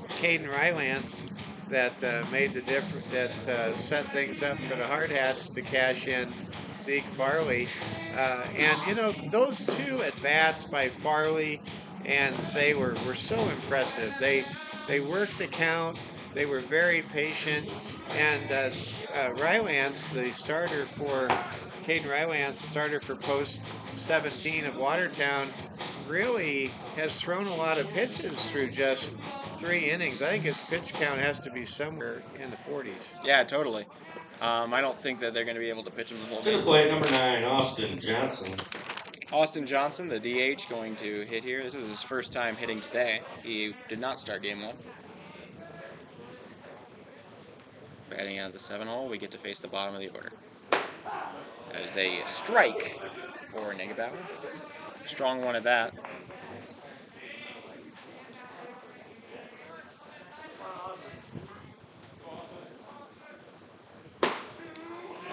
[SPEAKER 2] Caden Rylance, that made the difference, that set things up for the Hardhats to cash in Zeke Farley. And, you know, those 2 at-bats by Farley and Say were so impressive. They worked the count. They were very patient. And Rylance, the starter for Caden Rylance, starter for post 17 of Watertown, really has thrown a lot of pitches through just 3 innings. I think his pitch count has to be somewhere in the 40s.
[SPEAKER 1] Yeah, totally. I don't think that they're going to be able to pitch him the whole
[SPEAKER 3] To the
[SPEAKER 1] game.
[SPEAKER 3] plate, number 9, Austin Johnson.
[SPEAKER 1] Austin Johnson, the DH, going to hit here. This is his first time hitting today. He did not start game 1. Batting out of the 7-hole, we get to face the bottom of the order. That is a strike for Negebauer. Strong one at that.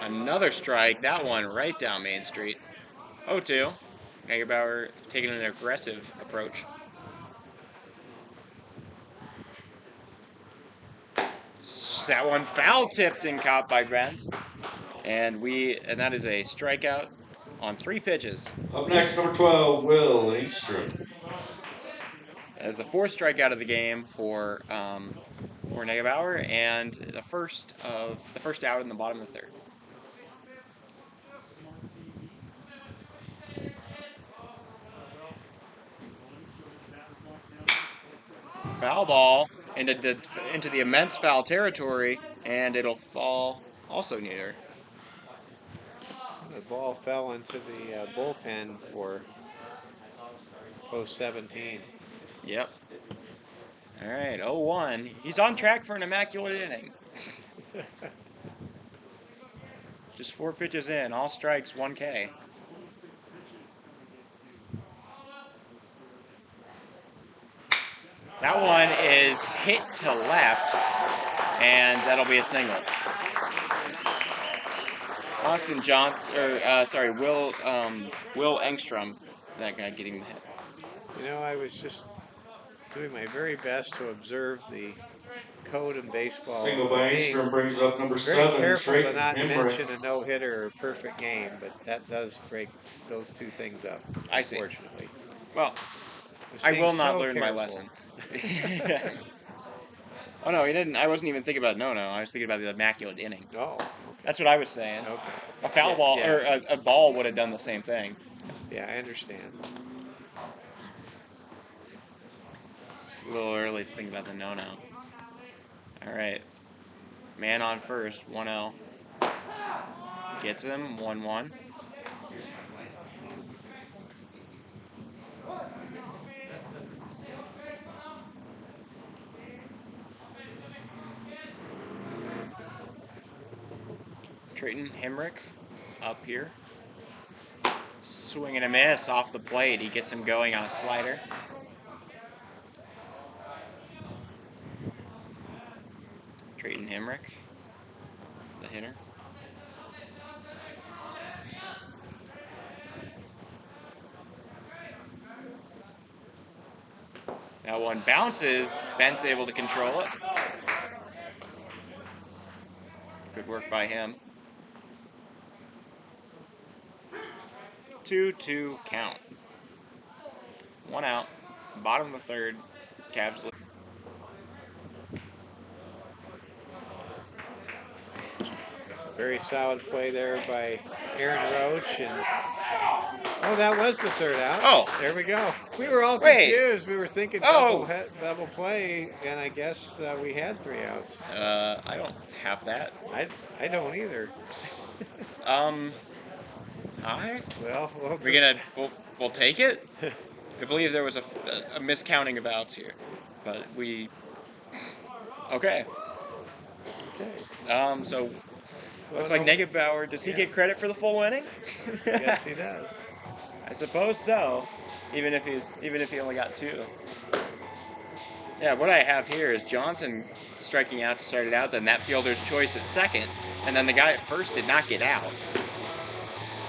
[SPEAKER 1] Another strike, that one right down Main Street. 0-2. Negebauer taking an aggressive approach. pitch. That one foul tipped and caught by Benz. And that is a strikeout on 3 pitches.
[SPEAKER 3] Up next, number 12, Will Engstrom.
[SPEAKER 1] That is the 4th strikeout of the game for Negebauer, and the first out in the bottom of the 3rd. Foul ball into the immense foul territory, and it'll fall also near.
[SPEAKER 2] The ball fell into the bullpen for post 17.
[SPEAKER 1] Yep. All right, 0-1. He's on track for an immaculate inning. Just 4 pitches in, all strikes, 1 K. That one is hit to left, and that'll be a single. Austin Johnson, Will Engstrom, that guy getting the hit.
[SPEAKER 2] You know, I was just doing my very best to observe the code in baseball.
[SPEAKER 3] Single by
[SPEAKER 2] Being
[SPEAKER 3] Engstrom brings up number
[SPEAKER 2] very
[SPEAKER 3] 7,
[SPEAKER 2] careful to
[SPEAKER 3] Trayton
[SPEAKER 2] not
[SPEAKER 3] Hemrick.
[SPEAKER 2] mention a no-hitter or a perfect game, but that does break those 2 things up.
[SPEAKER 1] I see.
[SPEAKER 2] Unfortunately.
[SPEAKER 1] Well,
[SPEAKER 2] Just
[SPEAKER 1] I
[SPEAKER 2] being
[SPEAKER 1] will not
[SPEAKER 2] so
[SPEAKER 1] learn my
[SPEAKER 2] careful.
[SPEAKER 1] lesson. Oh no, he didn't. I wasn't even thinking about no. I was thinking about the immaculate inning.
[SPEAKER 2] Oh, okay.
[SPEAKER 1] That's what I was saying.
[SPEAKER 2] Okay.
[SPEAKER 1] A foul
[SPEAKER 2] Yeah,
[SPEAKER 1] ball
[SPEAKER 2] yeah.
[SPEAKER 1] or a ball would have done the same thing.
[SPEAKER 2] Yeah, I understand.
[SPEAKER 1] It's a little early to think about the no. All right, man on first, 1-0. Gets him, 1-1. Trayton Hemrick up here. Swing and a miss off the plate. He gets him going on a slider. Trayton Hemrick, the hitter. That one bounces. Ben's able to control it. Good work by him. 2-2 count. 1 out. Bottom of the 3rd. Cavs.
[SPEAKER 2] Very solid play there by Aaron Roach, and that was the 3rd out.
[SPEAKER 1] Oh,
[SPEAKER 2] there we go. We were all
[SPEAKER 1] Wait.
[SPEAKER 2] confused. We were thinking double play, and I guess we had 3 outs.
[SPEAKER 1] I don't have that.
[SPEAKER 2] I don't either.
[SPEAKER 1] Hi.
[SPEAKER 2] Well,
[SPEAKER 1] we'll take it. I believe there was a miscounting of outs here, but we. Okay.
[SPEAKER 2] Okay.
[SPEAKER 1] So looks like Negebauer. Does he get credit for the full inning?
[SPEAKER 2] Yes, he does.
[SPEAKER 1] I suppose so. Even if he only got 2. Yeah, what I have here is Johnson striking out to start it out, then that fielder's choice at second, and then the guy at first did not get out.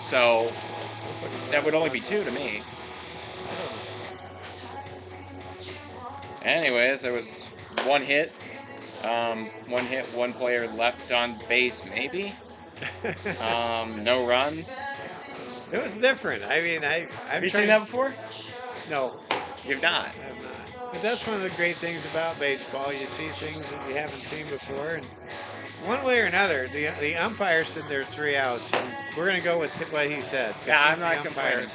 [SPEAKER 1] So that would only be 2 to me. Anyways, there was 1 hit. 1 player left on base, maybe. No runs.
[SPEAKER 2] It was different. I mean,
[SPEAKER 1] Have you seen that before?
[SPEAKER 2] No,
[SPEAKER 1] You've not.
[SPEAKER 2] I have not. But that's one of the great things about baseball. You see things that you haven't seen before, and one way or another, the umpire said there are 3 outs, and we're going to go with what he said.
[SPEAKER 1] Yeah, I'm
[SPEAKER 2] he's the
[SPEAKER 1] not
[SPEAKER 2] umpire.
[SPEAKER 1] complaining.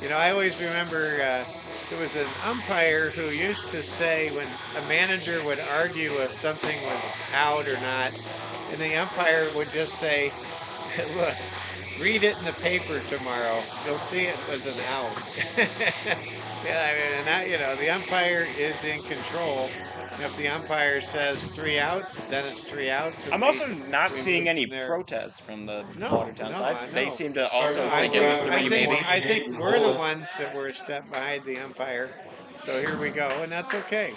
[SPEAKER 2] You know, I always remember there was an umpire who used to say when a manager would argue if something was out or not, and the umpire would just say, look, read it in the paper tomorrow. You'll see it was an out. Yeah, I mean, and that, the umpire is in control. If the umpire says 3 outs, then it's 3 outs.
[SPEAKER 1] I'm also not seeing any protests from the Watertown side. They seem to also think it was 3 maybe.
[SPEAKER 2] I think we're the ones that were a step behind the umpire. So here we go, and that's okay.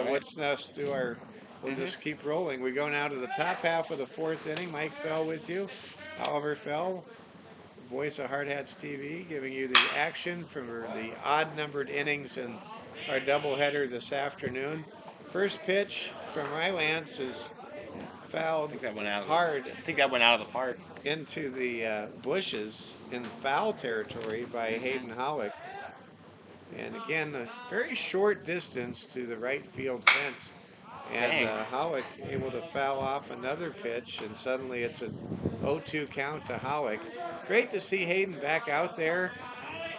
[SPEAKER 2] Let's do our. We'll just keep rolling. We go now to the top half of the 4th inning. Mike Fell with you. Oliver Fell, voice of Hardhats TV, giving you the action from the odd-numbered innings in our doubleheader this afternoon. First pitch from Rylance is fouled
[SPEAKER 1] I think that went out.
[SPEAKER 2] hard
[SPEAKER 1] I think that went out of the park.
[SPEAKER 2] into the bushes in foul territory by Hayden Hollick. And again, a very short distance to the right field fence. And
[SPEAKER 1] Dang.
[SPEAKER 2] Hollick able to foul off another pitch, and suddenly it's a 0-2 count to Hollick. Great to see Hayden back out there.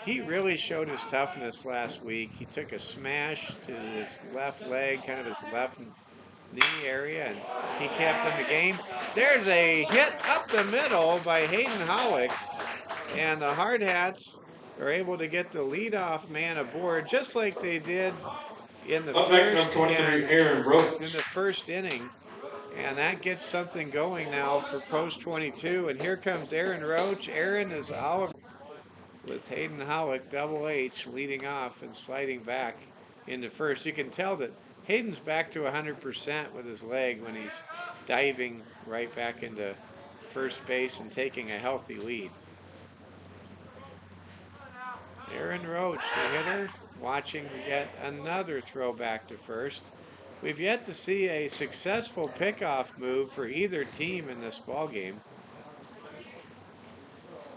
[SPEAKER 2] He really showed his toughness last week. He took a smash to his left leg, kind of his left knee area, and he kept in the game. There's a hit up the middle by Hayden Hollick, and the Hardhats are able to get the leadoff man aboard, just like they did in the
[SPEAKER 3] Up next,
[SPEAKER 2] first
[SPEAKER 3] number 23,
[SPEAKER 2] and
[SPEAKER 3] Aaron Roach.
[SPEAKER 2] in the first inning. And that gets something going now for post 22. And here comes Aaron Roach. Aaron is Oliver with Hayden Hollick, Double H, leading off and sliding back into first. You can tell that Hayden's back to 100% with his leg when he's diving right back into first base and taking a healthy lead. Aaron Roach, the hitter, watching yet another throw back to first. We've yet to see a successful pickoff move for either team in this ballgame.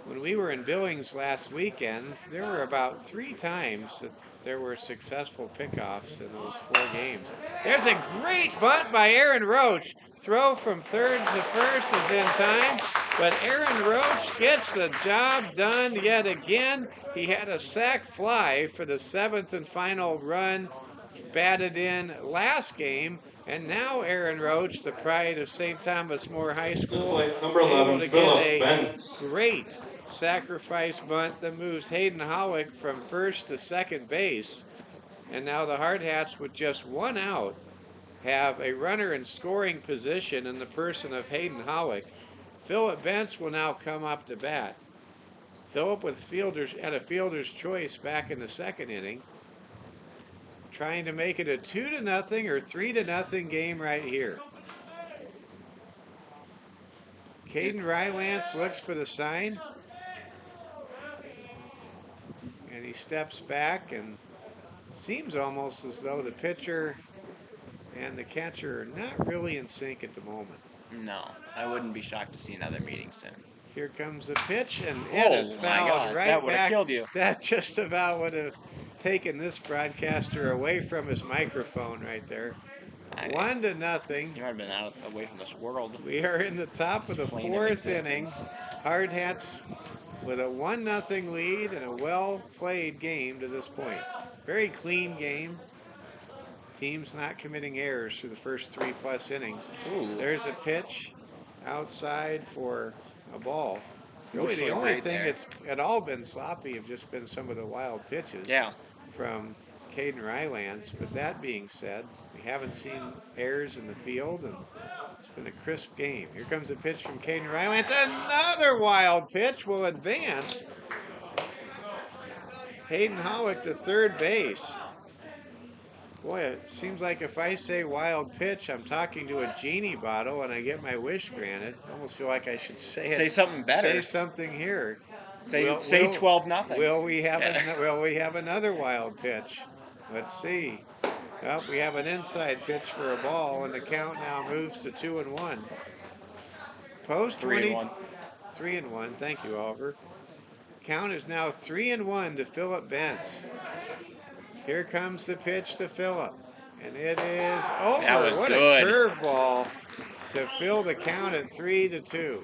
[SPEAKER 2] When we were in Billings last weekend, there were about 3 times that there were successful pickoffs in those 4 games. There's a great bunt by Aaron Roach. Throw from third to first is in time, but Aaron Roach gets the job done yet again. He had a sac fly for the 7th and final run batted in last game, and now Aaron Roach, the pride of St. Thomas More High School,
[SPEAKER 3] Play number
[SPEAKER 2] able
[SPEAKER 3] 11,
[SPEAKER 2] to get
[SPEAKER 3] Philip
[SPEAKER 2] a
[SPEAKER 3] Benz.
[SPEAKER 2] great sacrifice bunt that moves Hayden Hollick from first to second base. And now the Hardhats, with just 1 out, have a runner in scoring position in the person of Hayden Hollick. Philip Benz will now come up to bat. Philip with a fielder's choice back in the 2nd inning, trying to make it a 2-0 or 3-0 game right here. Caden Rylance looks for the sign, and he steps back, and seems almost as though the pitcher and the catcher are not really in sync at the moment.
[SPEAKER 1] No, I wouldn't be shocked to see another meeting soon.
[SPEAKER 2] Here comes the pitch, and it is fouled
[SPEAKER 1] God,
[SPEAKER 2] right
[SPEAKER 1] that would
[SPEAKER 2] back.
[SPEAKER 1] have killed you.
[SPEAKER 2] That just about would have taken this broadcaster away from his microphone right there. 1-0.
[SPEAKER 1] You might have been away from this world.
[SPEAKER 2] We are in the top of the
[SPEAKER 1] Plane of
[SPEAKER 2] 4th inning.
[SPEAKER 1] existence.
[SPEAKER 2] Hardhats with a 1-0 lead and a well-played game to this point. Very clean game. Teams not committing errors through the first 3+ innings.
[SPEAKER 1] Ooh.
[SPEAKER 2] There's a pitch outside for a ball. Really,
[SPEAKER 1] Looks
[SPEAKER 2] the
[SPEAKER 1] like
[SPEAKER 2] only
[SPEAKER 1] right
[SPEAKER 2] thing
[SPEAKER 1] there.
[SPEAKER 2] that's at all been sloppy have just been some of the wild pitches from Caden Rylance. But that being said, we haven't seen errors in the field, and it's been a crisp game. Here comes a pitch from Caden Rylance. Another wild pitch will advance Hayden Hollick to third base. Boy, it seems like if I say wild pitch, I'm talking to a genie bottle and I get my wish granted. I almost feel like I should say
[SPEAKER 1] something better.
[SPEAKER 2] Say something here.
[SPEAKER 1] Say 12-0.
[SPEAKER 2] Will we have another wild pitch? Let's see. Well, we have an inside pitch for a ball, and the count now moves to 2-1. Post
[SPEAKER 1] 3-1.
[SPEAKER 2] 3-1. Thank you, Oliver. Count is now 3-1 to Philip Benz. Here comes the pitch to Philip, and it is over.
[SPEAKER 1] That was
[SPEAKER 2] what
[SPEAKER 1] good.
[SPEAKER 2] a curveball to fill the count at 3-2.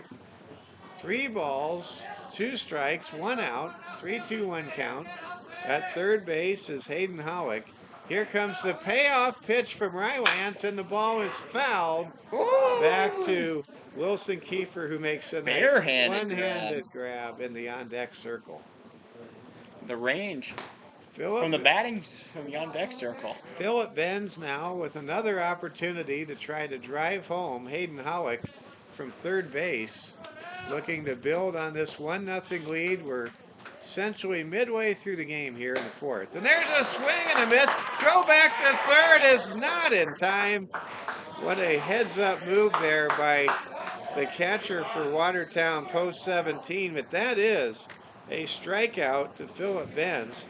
[SPEAKER 2] 3 balls, 2 strikes, 1 out, 3-2-1 count. At third base is Hayden Hollick. Here comes the payoff pitch from Rylance, and the ball is fouled. Back to Wilson Kiefer, who makes a nice
[SPEAKER 1] Barehanded
[SPEAKER 2] one-handed grab in the on-deck circle.
[SPEAKER 1] The range
[SPEAKER 2] Philip,
[SPEAKER 1] from the batting from the on-deck circle.
[SPEAKER 2] Philip Benz now with another opportunity to try to drive home Hayden Hollick from third base, looking to build on this 1-0 lead. We're essentially midway through the game here in the 4th. And there's a swing and a miss. Throw back to third is not in time. What a heads-up move there by the catcher for Watertown post 17. But that is a strikeout to Philip Benz.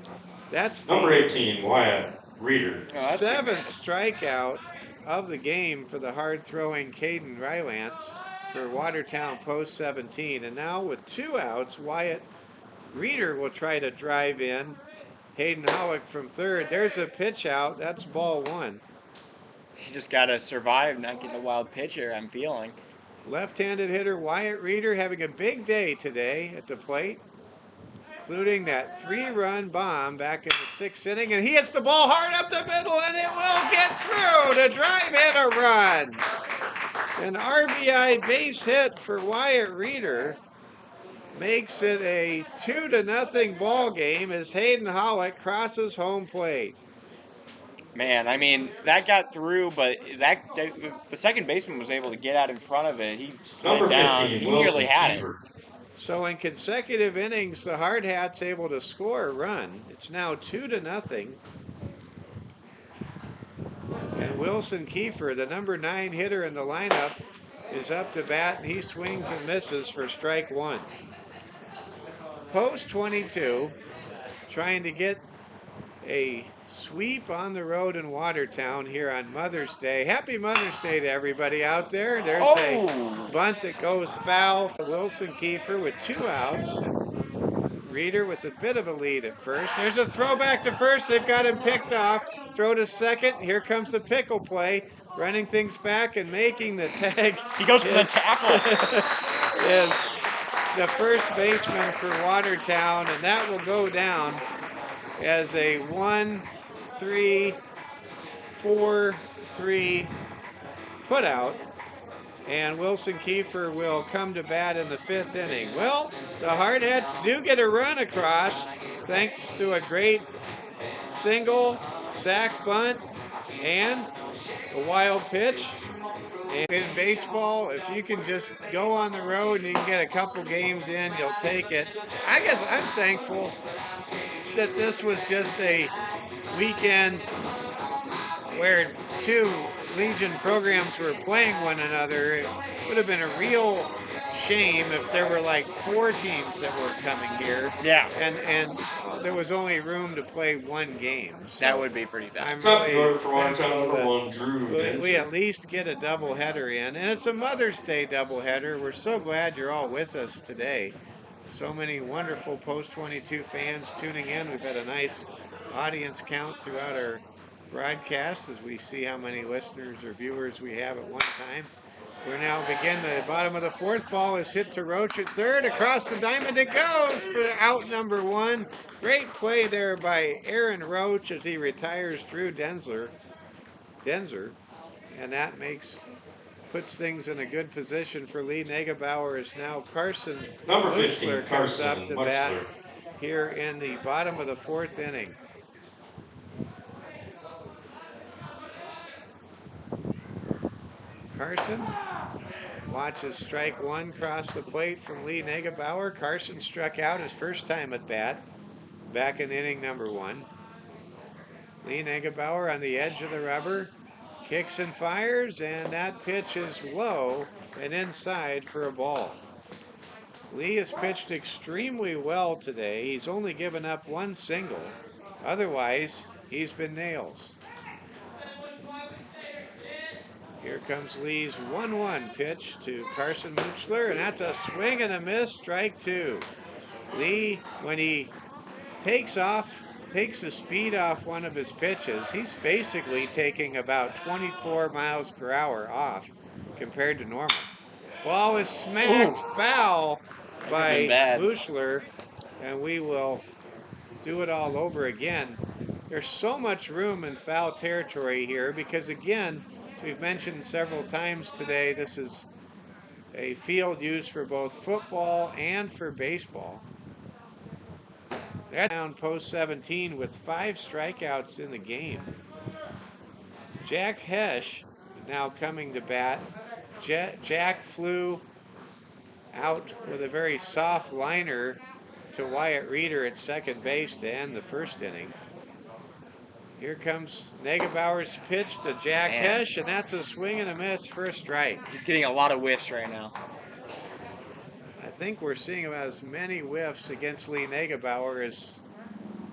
[SPEAKER 2] That's the
[SPEAKER 3] Number 18, Wyatt Reeder.
[SPEAKER 2] 7th strikeout of the game for the hard-throwing Caden Rylance for Watertown post 17. And now with 2 outs, Wyatt Reeder will try to drive in. Hayden Hollick from third. There's a pitch out. That's ball 1.
[SPEAKER 1] You just got to survive, not get the wild pitch here, I'm feeling.
[SPEAKER 2] Left-handed hitter Wyatt Reeder having a big day today at the plate, including that 3-run bomb back in the 6th inning, and he hits the ball hard up the middle, and it will get through to drive in a run. An RBI base hit for Wyatt Reeder makes it a 2-0 ball game as Hayden Hollick crosses home plate.
[SPEAKER 1] Man, I mean, that got through, but the second baseman was able to get out in front of it. He slid down.
[SPEAKER 3] 15,
[SPEAKER 1] He
[SPEAKER 3] Wilson
[SPEAKER 1] nearly had it.
[SPEAKER 3] Kiefer.
[SPEAKER 2] So in consecutive innings, the Hardhats able to score a run. It's now 2-0. And Wilson Kiefer, the number 9 hitter in the lineup, is up to bat, and he swings and misses for strike 1. Post 22, trying to get a sweep on the road in Watertown here on Mother's Day. Happy Mother's Day to everybody out there. There's a bunt that goes foul for Wilson Kiefer with 2 outs. Reeder with a bit of a lead at first. There's a throw back to first. They've got him picked off. Throw to second. Here comes the pickle play. Running things back and making the tag.
[SPEAKER 1] He goes for the tackle.
[SPEAKER 2] Is the first baseman for Watertown, and that will go down as a 1-3-4-3 putout. And Wilson Kiefer will come to bat in the 5th inning. Well, the Hardhats do get a run across thanks to a great single, sac bunt, and a wild pitch. And in baseball, if you can just go on the road and you can get a couple games in, you'll take it. I guess I'm thankful that this was just a weekend where 2 Legion programs were playing one another. It would have been a real shame if there were like 4 teams that were coming here.
[SPEAKER 1] Yeah.
[SPEAKER 2] And there was only room to play 1 game. So
[SPEAKER 1] That would be pretty bad.
[SPEAKER 2] I'm
[SPEAKER 3] Top
[SPEAKER 2] really
[SPEAKER 3] guard for Watertown,
[SPEAKER 2] thankful
[SPEAKER 3] number
[SPEAKER 2] that
[SPEAKER 3] 1, Drew.
[SPEAKER 2] we at least get a doubleheader in. And it's a Mother's Day doubleheader. We're so glad you're all with us today. So many wonderful Post 22 fans tuning in. We've had a nice audience count throughout our broadcast as we see how many listeners or viewers we have at one time. We're now begin the bottom of the 4th. Ball is hit to Roach at third. Across the diamond it goes for out number 1. Great play there by Aaron Roach as he retires Drew Denzer. And that puts things in a good position for Lee Negebauer as now Carson
[SPEAKER 3] Number 15,
[SPEAKER 2] Muchler comes
[SPEAKER 3] Carson
[SPEAKER 2] up to bat
[SPEAKER 3] Muchler.
[SPEAKER 2] here in the bottom of the 4th inning. Carson watches strike 1 cross the plate from Lee Negebauer. Carson struck out his first time at bat back in inning number 1. Lee Negebauer on the edge of the rubber, kicks and fires, and that pitch is low and inside for a ball. Lee has pitched extremely well today. He's only given up 1 single. Otherwise, he's been nails. Here comes Lee's 1-1 pitch to Carson Muchler, and that's a swing and a miss, strike 2. Lee, when he takes the speed off one of his pitches, he's basically taking about 24 miles per hour off compared to normal. Ball is smacked foul by Muchler, and we will do it all over again. There's so much room in foul territory here because, again, we've mentioned several times today, this is a field used for both football and for baseball. That's down post 17 with 5 strikeouts in the game. Jack Hesh now coming to bat. Jack flew out with a very soft liner to Wyatt Reeder at second base to end the 1st inning. Here comes Negebauer's pitch to Jack Hesh, and that's a swing and a miss for a strike.
[SPEAKER 1] He's getting a lot of whiffs right now.
[SPEAKER 2] I think we're seeing about as many whiffs against Lee Negebauer as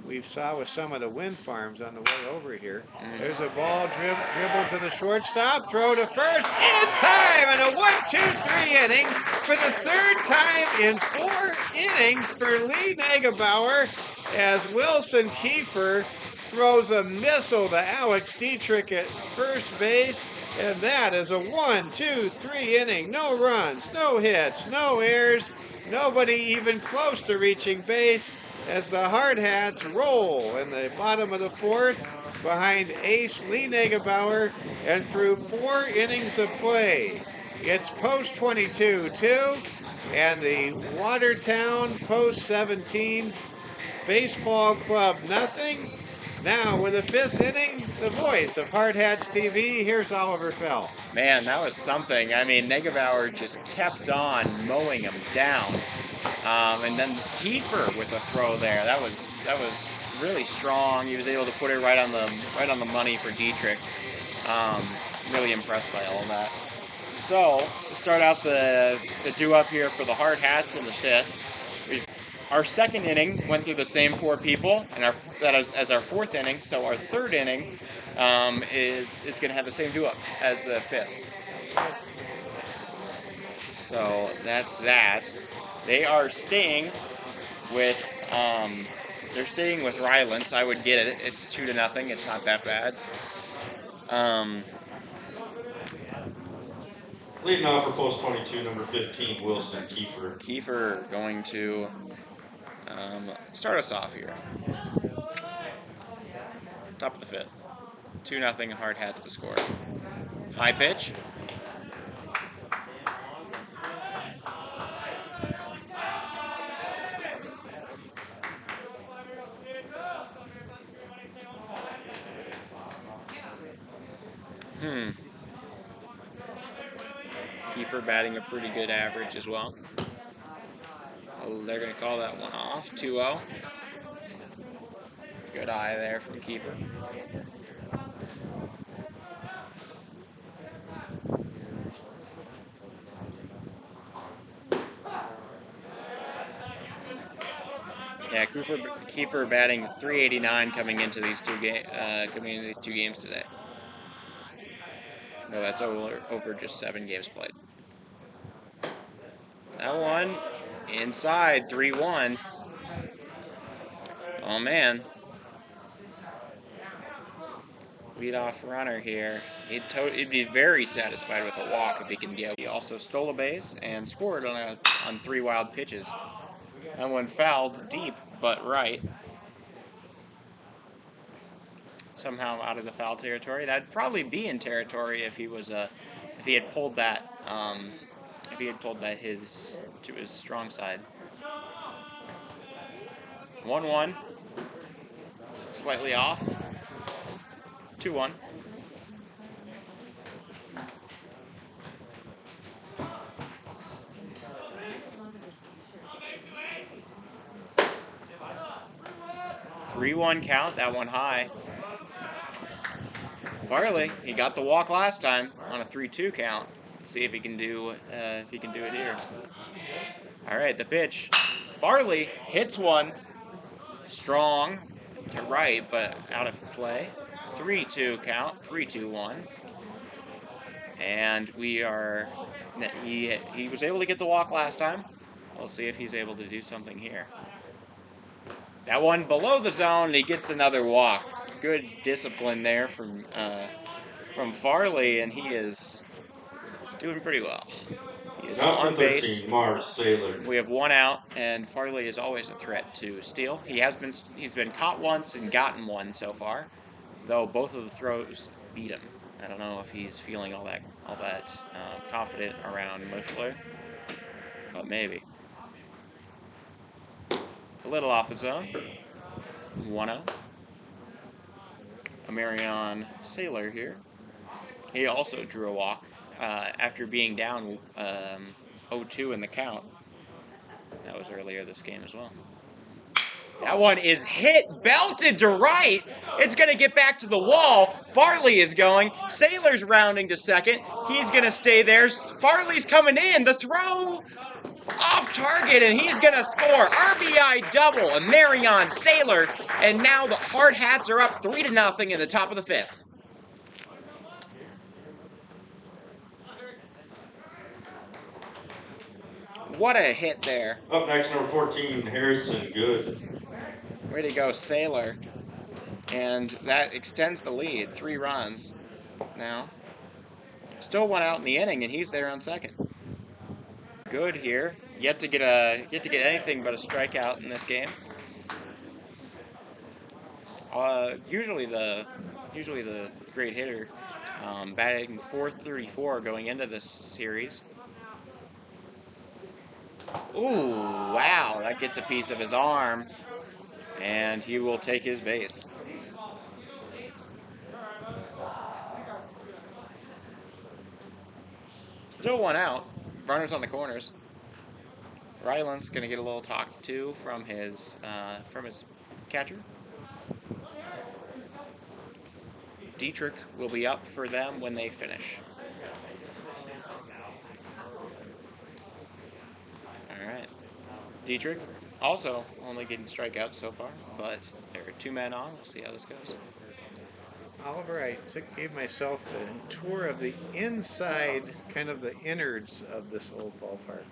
[SPEAKER 2] we saw with some of the wind farms on the way over here. There's a ball dribbled to the shortstop, throw to first in time, and a 1-2-3 inning for the third time in 4 innings for Lee Negebauer as Wilson Kiefer throws a missile to Alex Dietrich at first base, and that is a 1-2-3 inning. No runs, no hits, no errors, nobody even close to reaching base as the Hardhats roll in the bottom of the 4th behind ace Lee Negebauer and through 4 innings of play. It's post 22 too, and the Watertown post 17 baseball club nothing. Now with the 5th inning, the voice of Hardhats TV, here's Oliver Fell.
[SPEAKER 1] Man, that was something. I mean, Negebauer just kept on mowing him down. And then Kiefer with a throw there. That was really strong. He was able to put it right on the money for Dietrich. Really impressed by all of that. So to start out the do-up here for the Hardhats in the 5th. Our 2nd inning went through the same 4 people, and as our 4th inning. So our 3rd inning is going to have the same do-up as the 5th. So that's that. They are staying with Rylance. I would get it. It's 2-0. It's not that bad.
[SPEAKER 3] Leading off for post 22, number 15, Wilson Kiefer.
[SPEAKER 1] Kiefer going to start us off here. Top of the 5th. 2-0 Hardhats to score. High pitch. Kiefer batting a pretty good average as well. Oh, they're going to call that one off. 2-0. Good eye there from Kiefer. Yeah, Kiefer batting .389 coming into these two games today. No, that's over just 7 games played. That one inside 3-1. Oh man. Leadoff runner here. He'd be very satisfied with a walk if he can get. He also stole a base and scored on 3 wild pitches. That one fouled deep but right. Somehow out of the foul territory. That'd probably be in territory if he had pulled that to his strong side. 1-1. Slightly off. 2-1. .3-1 count. That one high. Farley, he got the walk last time on a 3-2 count. Let's see if he can do it here. All right, the pitch. Farley hits one strong to right, but out of play. 3-2 count. 3-2-1. And he was able to get the walk last time. We'll see if he's able to do something here. That one below the zone, he gets another walk. Good discipline there from Farley, and he is doing pretty well. He is on base.
[SPEAKER 3] Mars Sailor.
[SPEAKER 1] We have 1 out, and Farley is always a threat to steal. He's been caught once and gotten one so far, though both of the throws beat him. I don't know if he's feeling all that confident around Mushler, but maybe. A little off the zone. 1-0. Marion Sailor here. He also drew a walk after being down 0-2 in the count. That was earlier this game as well. That one is hit, belted to right. It's going to get back to the wall. Farley is going. Sailor's rounding to second. He's going to stay there. Farley's coming in. The throw off target, and he's going to score. RBI double, and Marion Sailor, and now the Hardhats are up 3-0 in the top of the 5th. What a hit there.
[SPEAKER 3] Up next, number 14, Harrison Good.
[SPEAKER 1] Way to go, Sailor. And that extends the lead, 3 runs now. Still 1 out in the inning, and he's there on second. Good here. Yet to get anything but a strikeout in this game. Usually the great hitter, batting .434 going into this series. Ooh, wow, that gets a piece of his arm, and he will take his base. Still 1 out. Runners on the corners. Ryland's gonna get a little talk too from his catcher. Dietrich will be up for them when they finish. All right. Dietrich also only getting strikeouts so far, but there are 2 men on. We'll see how this goes.
[SPEAKER 2] Oliver, I gave myself a tour of the inside, kind of the innards of this old ballpark.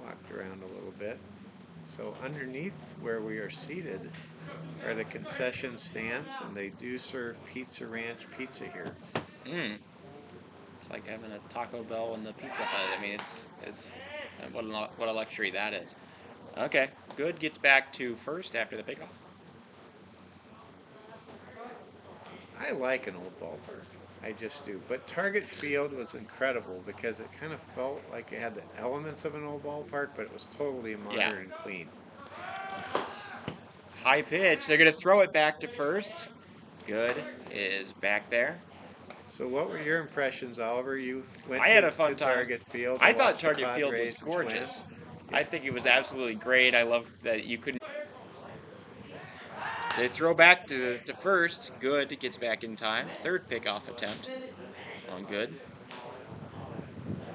[SPEAKER 2] Walked around a little bit. So underneath where we are seated are the concession stands, and they do serve Pizza Ranch pizza here.
[SPEAKER 1] It's like having a Taco Bell in the Pizza Hut. I mean, it's what a luxury that is. Okay, Good gets back to first after the pickoff.
[SPEAKER 2] I like an old ballpark. I just do. But Target Field was incredible because it kind of felt like it had the elements of an old ballpark, but it was totally modern and clean.
[SPEAKER 1] High pitch. They're going to throw it back to first. Good is back there.
[SPEAKER 2] So what were your impressions, Oliver? You went
[SPEAKER 1] I had a
[SPEAKER 2] to
[SPEAKER 1] fun time.
[SPEAKER 2] Target Field.
[SPEAKER 1] I thought Target Field was gorgeous. I think it was absolutely great. I love that you couldn't. They throw back to first. Good gets back in time. Third pickoff attempt on Good.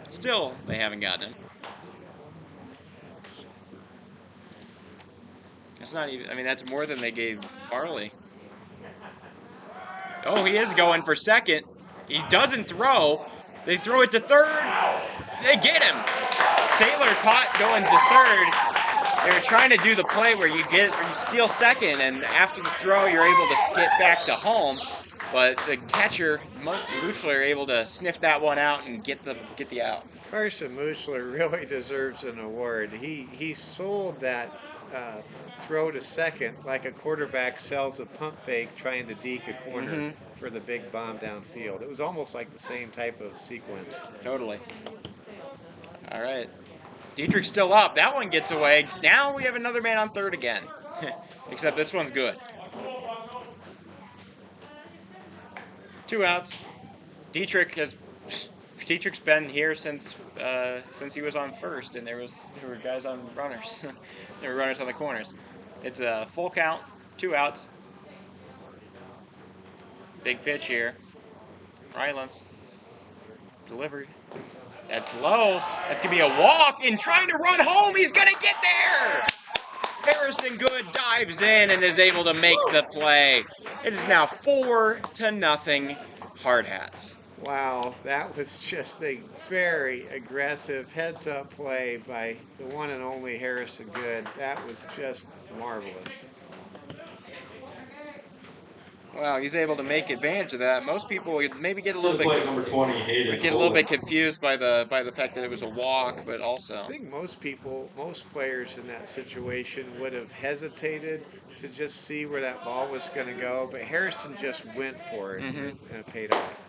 [SPEAKER 1] Still, they haven't gotten him. That's not even. I mean, that's more than they gave Farley. Oh, he is going for second. He doesn't throw. They throw it to third. They get him. Sailor caught going to third. They were trying to do the play where you steal second, and after the throw, you're able to get back to home. But the catcher, Muchler, able to sniff that one out and get the out.
[SPEAKER 2] Carson Muchler really deserves an award. He sold that throw to second like a quarterback sells a pump fake trying to deke a corner for the big bomb downfield. It was almost like the same type of sequence.
[SPEAKER 1] Totally. All right. Dietrich's still up. That one gets away. Now we have another man on third again. Except this one's good. 2 outs. Dietrich's been here since he was on first, and there were guys on runners. There were runners on the corners. It's a full count, 2 outs. Big pitch here. Rylands. Delivery. That's low. That's going to be a walk, and trying to run home. He's going to get there. Harrison Good dives in and is able to make the play. It is now 4-0 Hardhats.
[SPEAKER 2] Wow, that was just a very aggressive heads-up play by the one and only Harrison Good. That was just marvelous.
[SPEAKER 1] Well, he's able to make advantage of that. Most people would maybe get a little bit
[SPEAKER 3] number 20, Hayden
[SPEAKER 1] confused by the fact that it was a walk, but also
[SPEAKER 2] I think most players in that situation would have hesitated to just see where that ball was going to go, but Harrison just went for it and it paid off.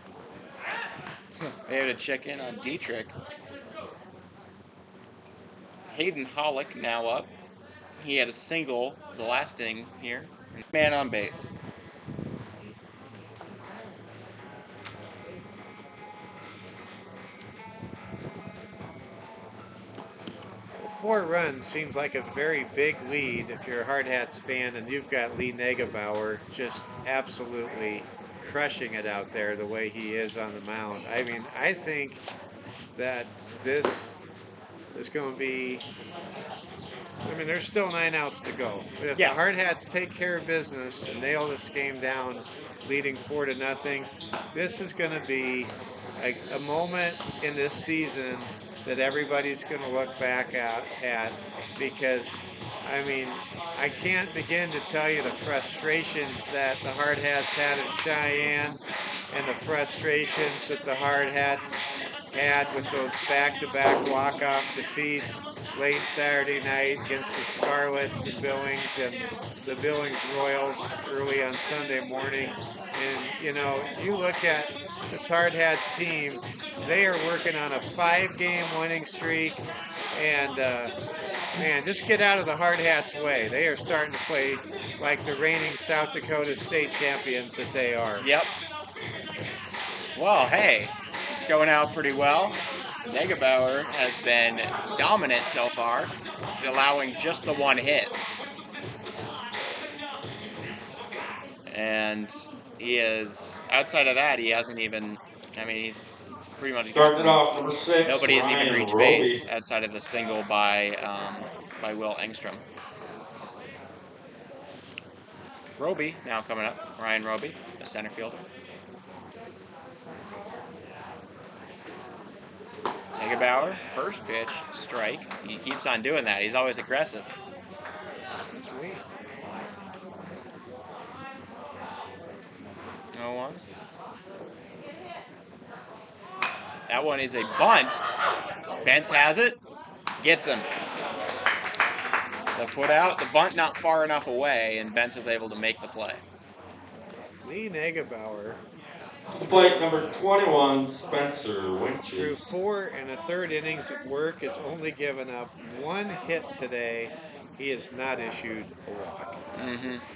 [SPEAKER 1] They had to check in on Dietrich. Hayden Hollick now up. He had a single the last inning here. Man on base.
[SPEAKER 2] 4 runs seems like a very big lead if you're a Hardhats fan and you've got Lee Negebauer just absolutely crushing it out there the way he is on the mound. I mean, I think that this is going to be. I mean, there's still 9 outs to go. But if
[SPEAKER 1] Yeah.
[SPEAKER 2] the Hardhats take care of business and nail this game down, leading 4-0, this is going to be a moment in this season that everybody's going to look back at because, I mean, I can't begin to tell you the frustrations that the Hardhats had in Cheyenne and the frustrations that the Hardhats had with those back-to-back walk-off defeats late Saturday night against the Scarlets in Billings and the Billings Royals early on Sunday morning. And, you know, you look at this Hardhats team, they are working on a 5-game winning streak. And, man, just get out of the Hardhats' way. They are starting to play like the reigning South Dakota state champions that they are.
[SPEAKER 1] Yep. Well, hey, it's going out pretty well. Negebauer has been dominant so far, allowing just the 1 hit. And he is, outside of that, he hasn't even, I mean, he's pretty much
[SPEAKER 3] Starting it off, number 6,
[SPEAKER 1] nobody has even
[SPEAKER 3] Ryan
[SPEAKER 1] reached
[SPEAKER 3] Roby.
[SPEAKER 1] base outside of the single by Will Engstrom. Roby now coming up, Ryan Roby, the center fielder. Negebauer, first pitch, strike. He keeps on doing that. He's always aggressive.
[SPEAKER 2] Sweet.
[SPEAKER 1] 0-1. That one is a bunt. Bentz has it, gets him. The foot out, the bunt not far enough away, and Bentz is able to make the play.
[SPEAKER 2] Lee Negebauer,
[SPEAKER 3] To the plate, number 21, Spencer
[SPEAKER 2] through
[SPEAKER 3] Winches.
[SPEAKER 2] 4 1/3 innings of work, has only given up 1 hit today. He has not issued a walk.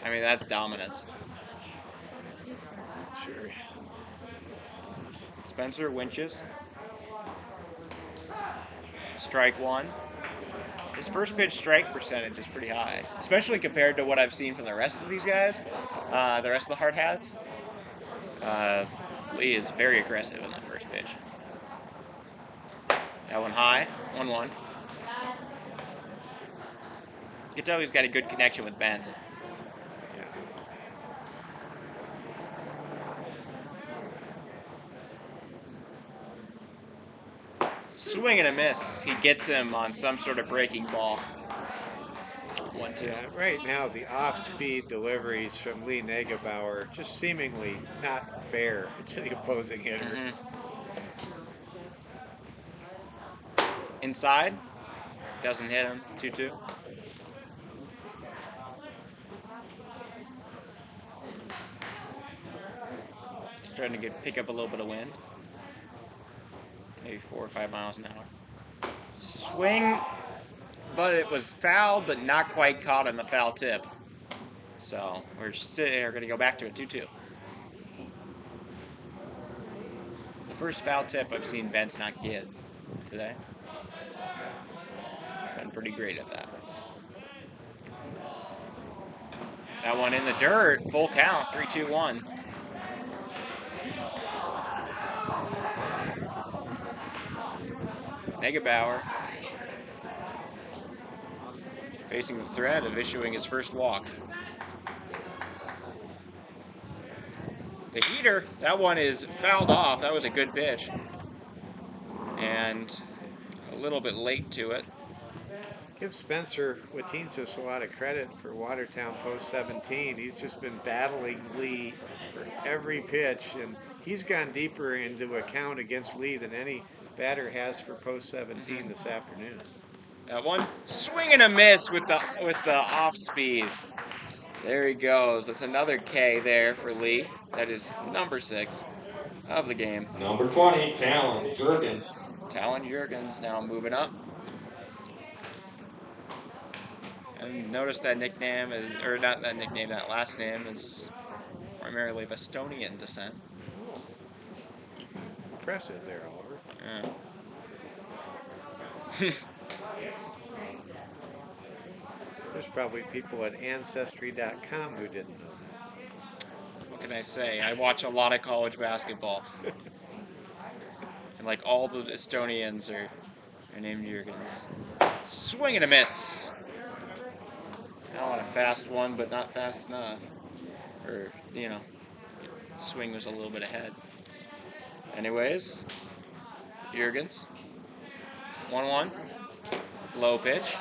[SPEAKER 1] I mean, that's dominance.
[SPEAKER 2] Sure.
[SPEAKER 1] Spencer Winches. Strike 1. His first pitch strike percentage is pretty high, especially compared to what I've seen from the rest of these guys, the rest of the Hardhats. Lee is very aggressive in that first pitch. That one high, 1-1. You can tell he's got a good connection with Bentz. Swing and a miss. He gets him on some sort of breaking ball. 1-2.
[SPEAKER 2] Yeah, right now, the off-speed deliveries from Lee Negebauer just seemingly not fair to the opposing hitter.
[SPEAKER 1] Inside. Doesn't hit him. 2-2. Starting to pick up a little bit of wind. Maybe 4 or 5 miles an hour. Swing, but it was fouled, but not quite caught on the foul tip. So we're going to go back to a 2-2. The first foul tip I've seen Bentz not get today. Been pretty great at that. That one in the dirt, full count, 3-2-1. Negebauer facing the threat of issuing his first walk. The heater, that one is fouled off. That was a good pitch. And a little bit late to it.
[SPEAKER 2] Give Spencer Watinsis a lot of credit for Watertown post 17. He's just been battling Lee for every pitch, and he's gone deeper into account against Lee than any batter has for post 17 this afternoon.
[SPEAKER 1] That one, swing and a miss with the off speed. There he goes. That's another K there for Lee. That is number 6 of the game.
[SPEAKER 3] Number 20, Talon Jurgens.
[SPEAKER 1] Talon Jurgens now moving up. And notice that nickname, or not that nickname, that last name is primarily of Estonian descent.
[SPEAKER 2] Impressive there, Oliver.
[SPEAKER 1] Yeah.
[SPEAKER 2] There's probably people at Ancestry.com who didn't know that.
[SPEAKER 1] What can I say? I watch a lot of college basketball. And like all the Estonians are They're named Jurgens. Swing and a miss. I want a fast one, but not fast enough. Or, you know, swing was a little bit ahead. Anyways, Jurgens. 1-1. Low pitch.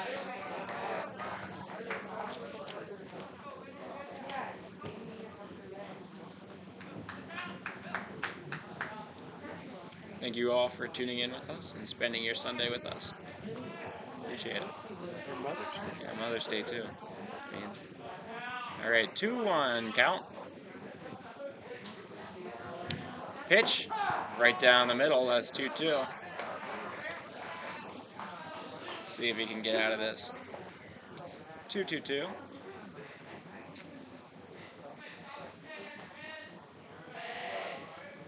[SPEAKER 1] Thank you all for tuning in with us and spending your Sunday with us. Appreciate it.
[SPEAKER 2] For Mother's Day.
[SPEAKER 1] Yeah, Mother's Day too. Man. All right, 2-1 count. Pitch, right down the middle. That's 2-2. See if he can get out of this. 2-2-2.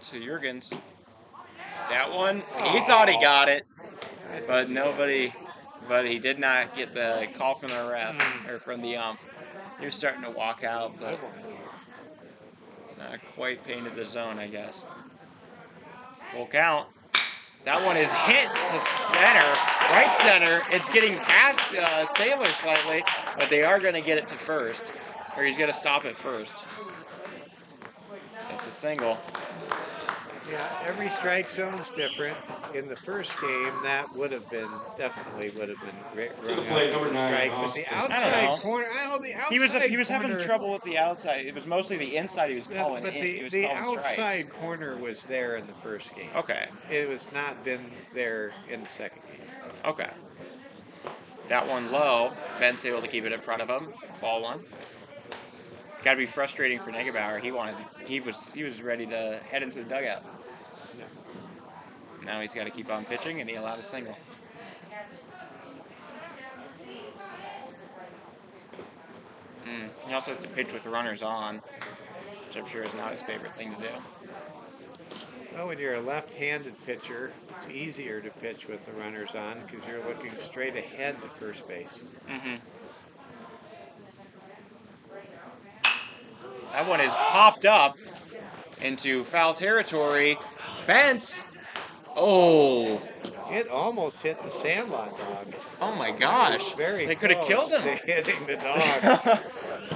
[SPEAKER 1] To Jurgens. That one, he thought he got it, but nobody. But he did not get the call from the ref or from the ump. He was starting to walk out, but not quite painted the zone, I guess. Full count. That one is hit to center, right center. It's getting past Sailor slightly, but they are going to get it to first, or he's going to stop at first. It's a single.
[SPEAKER 2] Yeah, every strike zone's different. In the first game, that definitely would have been
[SPEAKER 3] To the
[SPEAKER 2] rung
[SPEAKER 3] plate,
[SPEAKER 2] out as
[SPEAKER 3] number
[SPEAKER 2] a
[SPEAKER 3] 9,
[SPEAKER 2] strike. But
[SPEAKER 3] Austin.
[SPEAKER 2] the
[SPEAKER 1] I don't
[SPEAKER 2] outside
[SPEAKER 1] know.
[SPEAKER 2] corner, the
[SPEAKER 1] He
[SPEAKER 2] outside
[SPEAKER 1] was having
[SPEAKER 2] corner-
[SPEAKER 1] trouble with the outside. It was mostly the inside he was calling.
[SPEAKER 2] But
[SPEAKER 1] He was
[SPEAKER 2] the
[SPEAKER 1] calling
[SPEAKER 2] outside
[SPEAKER 1] strikes.
[SPEAKER 2] corner was there in the first game.
[SPEAKER 1] Okay.
[SPEAKER 2] It was not been there in the second game.
[SPEAKER 1] Okay. That one low. Ben's able to keep it in front of him. Ball one. Got to be frustrating for Negebauer. He was ready to head into the dugout.
[SPEAKER 2] Yeah.
[SPEAKER 1] Now he's got to keep on pitching, and he allowed a single. He also has to pitch with runners on, which I'm sure is not his favorite thing to do.
[SPEAKER 2] Well, when you're a left-handed pitcher, it's easier to pitch with the runners on because you're looking straight ahead to first base.
[SPEAKER 1] That one is popped up into foul territory. Bentz. Oh.
[SPEAKER 2] It almost hit the Sandlot dog.
[SPEAKER 1] Oh my gosh.
[SPEAKER 2] Very
[SPEAKER 1] They could have
[SPEAKER 2] close
[SPEAKER 1] killed him.
[SPEAKER 2] to hitting the dog.